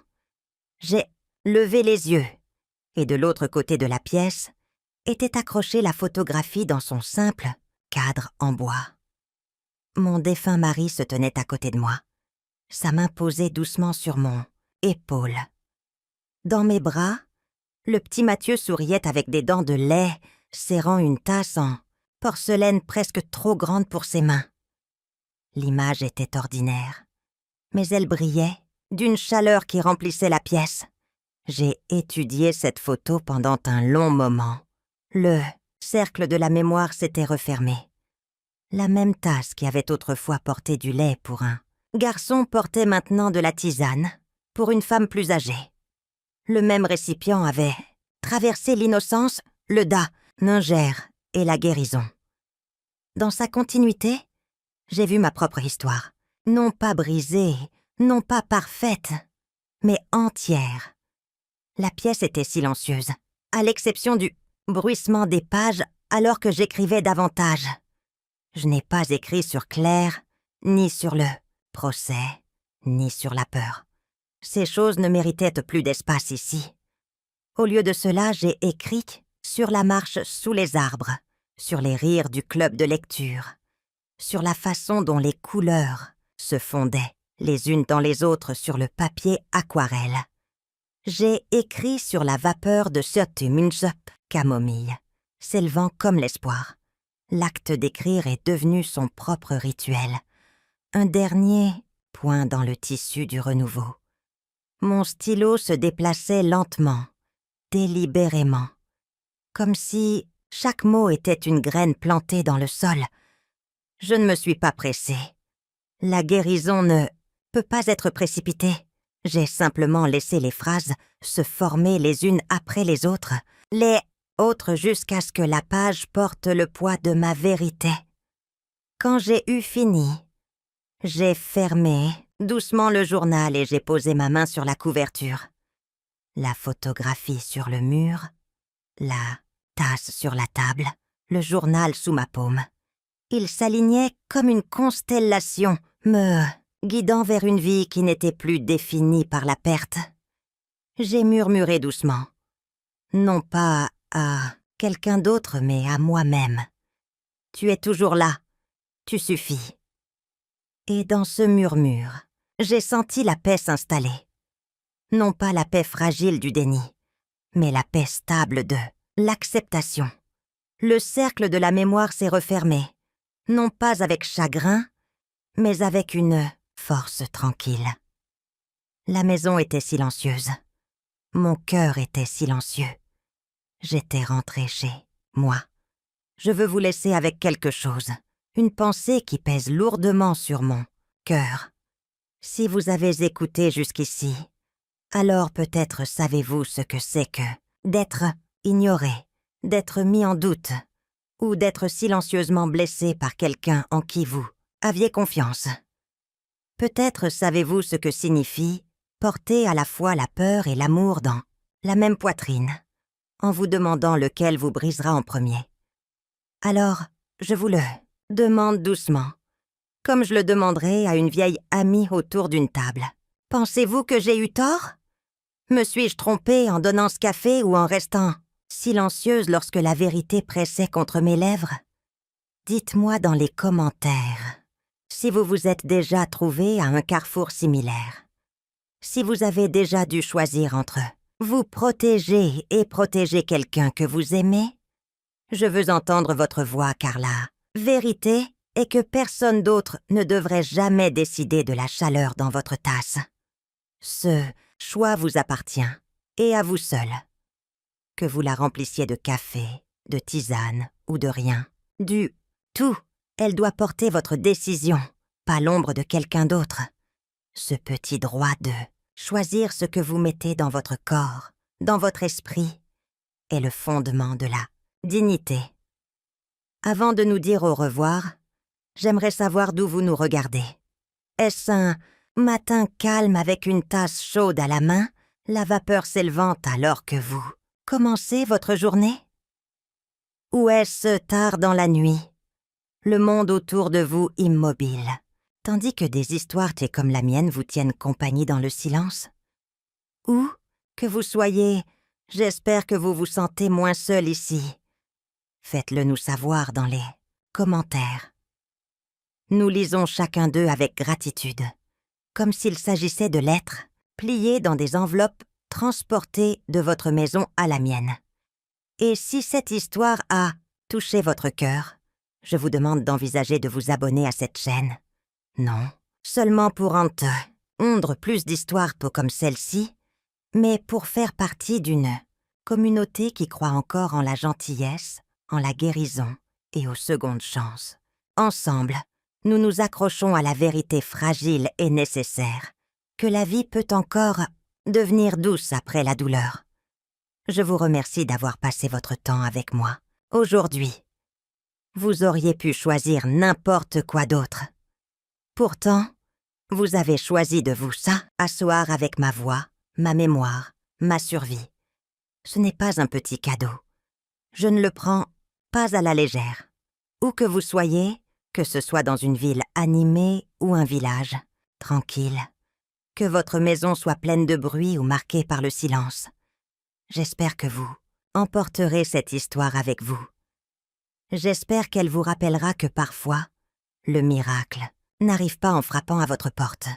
S1: J'ai levé les yeux, et de l'autre côté de la pièce était accrochée la photographie dans son simple cadre en bois. Mon défunt mari se tenait à côté de moi, sa main posée doucement sur mon épaule. Dans mes bras, le petit Mathieu souriait avec des dents de lait, serrant une tasse en porcelaine presque trop grande pour ses mains. L'image était ordinaire, mais elle brillait d'une chaleur qui remplissait la pièce. J'ai étudié cette photo pendant un long moment. Le cercle de la mémoire s'était refermé. La même tasse qui avait autrefois porté du lait pour un garçon portait maintenant de la tisane pour une femme plus âgée. Le même récipient avait traversé l'innocence, le Ninger et la guérison. Dans sa continuité, j'ai vu ma propre histoire, non pas brisée, non pas parfaite, mais entière. La pièce était silencieuse, à l'exception du bruissement des pages alors que j'écrivais davantage. Je n'ai pas écrit sur Claire, ni sur le procès, ni sur la peur. Ces choses ne méritaient plus d'espace ici. Au lieu de cela, j'ai écrit sur la marche sous les arbres, sur les rires du club de lecture, sur la façon dont les couleurs se fondaient les unes dans les autres sur le papier aquarelle. J'ai écrit sur la vapeur de Sötemunsup, camomille, s'élevant comme l'espoir. L'acte d'écrire est devenu son propre rituel, un dernier point dans le tissu du renouveau. Mon stylo se déplaçait lentement, délibérément, comme si chaque mot était une graine plantée dans le sol. Je ne me suis pas pressée. La guérison ne peut pas être précipitée. J'ai simplement laissé les phrases se former les unes après les autres jusqu'à ce que la page porte le poids de ma vérité. Quand j'ai eu fini, j'ai fermé doucement le journal et j'ai posé ma main sur la couverture. La photographie sur le mur, la tasse sur la table, le journal sous ma paume. Il s'alignait comme une constellation, me guidant vers une vie qui n'était plus définie par la perte. J'ai murmuré doucement, non pas à quelqu'un d'autre, mais à moi-même. Tu es toujours là, tu suffis. Et dans ce murmure, j'ai senti la paix s'installer. Non pas la paix fragile du déni, mais la paix stable de l'acceptation. Le cercle de la mémoire s'est refermé, non pas avec chagrin, mais avec une force tranquille. La maison était silencieuse. Mon cœur était silencieux. J'étais rentrée chez moi. Je veux vous laisser avec quelque chose, une pensée qui pèse lourdement sur mon cœur. Si vous avez écouté jusqu'ici, alors peut-être savez-vous ce que c'est que d'être ignoré, d'être mis en doute, ou d'être silencieusement blessé par quelqu'un en qui vous aviez confiance. Peut-être savez-vous ce que signifie porter à la fois la peur et l'amour dans la même poitrine, en vous demandant lequel vous brisera en premier. Alors, je vous le demande doucement, comme je le demanderais à une vieille amie autour d'une table. Pensez-vous que j'ai eu tort? Me suis-je trompée en donnant ce café ou en restant silencieuse lorsque la vérité pressait contre mes lèvres? Dites-moi dans les commentaires si vous vous êtes déjà trouvé à un carrefour similaire. Si vous avez déjà dû choisir entre vous protéger et protéger quelqu'un que vous aimez, je veux entendre votre voix, car la vérité est que personne d'autre ne devrait jamais décider de la chaleur dans votre tasse. Ce choix vous appartient, et à vous seul. Que vous la remplissiez de café, de tisane ou de rien, du tout, elle doit porter votre décision, pas l'ombre de quelqu'un d'autre. Ce petit droit de choisir ce que vous mettez dans votre corps, dans votre esprit, est le fondement de la dignité. Avant de nous dire au revoir, j'aimerais savoir d'où vous nous regardez. Est-ce un matin calme avec une tasse chaude à la main, la vapeur s'élevant alors que vous commencez votre journée? Ou est-ce tard dans la nuit, le monde autour de vous immobile, tandis que des histoires comme la mienne vous tiennent compagnie dans le silence? Ou que vous soyez, j'espère que vous vous sentez moins seul ici. Faites-le nous savoir dans les commentaires. Nous lisons chacun d'eux avec gratitude, comme s'il s'agissait de lettres pliées dans des enveloppes transportées de votre maison à la mienne. Et si cette histoire a touché votre cœur, je vous demande d'envisager de vous abonner à cette chaîne. Non, seulement pour entendre plus d'histoires comme celle-ci, mais pour faire partie d'une communauté qui croit encore en la gentillesse, en la guérison et aux secondes chances. Ensemble, nous nous accrochons à la vérité fragile et nécessaire, que la vie peut encore devenir douce après la douleur. Je vous remercie d'avoir passé votre temps avec moi aujourd'hui. Vous auriez pu choisir n'importe quoi d'autre. Pourtant, vous avez choisi de vous asseoir avec ma voix, ma mémoire, ma survie. Ce n'est pas un petit cadeau. Je ne le prends pas à la légère. Où que vous soyez, que ce soit dans une ville animée ou un village, tranquille, que votre maison soit pleine de bruit ou marquée par le silence, j'espère que vous emporterez cette histoire avec vous. J'espère qu'elle vous rappellera que parfois, le miracle n'arrive pas en frappant à votre porte.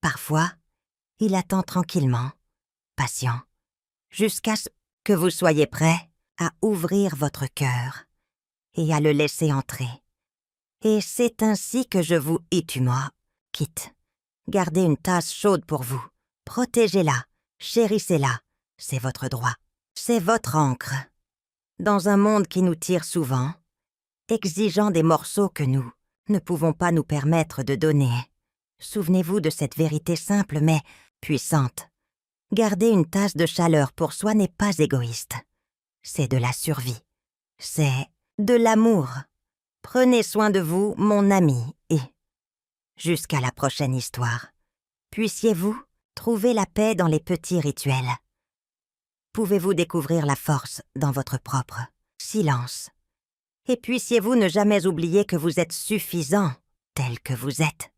S1: Parfois, il attend tranquillement, patient, jusqu'à ce que vous soyez prêt à ouvrir votre cœur et à le laisser entrer. Et c'est ainsi que je vous quitte. Gardez une tasse chaude pour vous, protégez-la, chérissez-la, c'est votre droit, c'est votre encre. Dans un monde qui nous tire souvent, exigeant des morceaux que nous ne pouvons pas nous permettre de donner, souvenez-vous de cette vérité simple mais puissante. Garder une tasse de chaleur pour soi n'est pas égoïste. C'est de la survie. C'est de l'amour. Prenez soin de vous, mon ami, et jusqu'à la prochaine histoire, puissiez-vous trouver la paix dans les petits rituels. Pouvez-vous découvrir la force dans votre propre silence. Et puissiez-vous ne jamais oublier que vous êtes suffisant tel que vous êtes.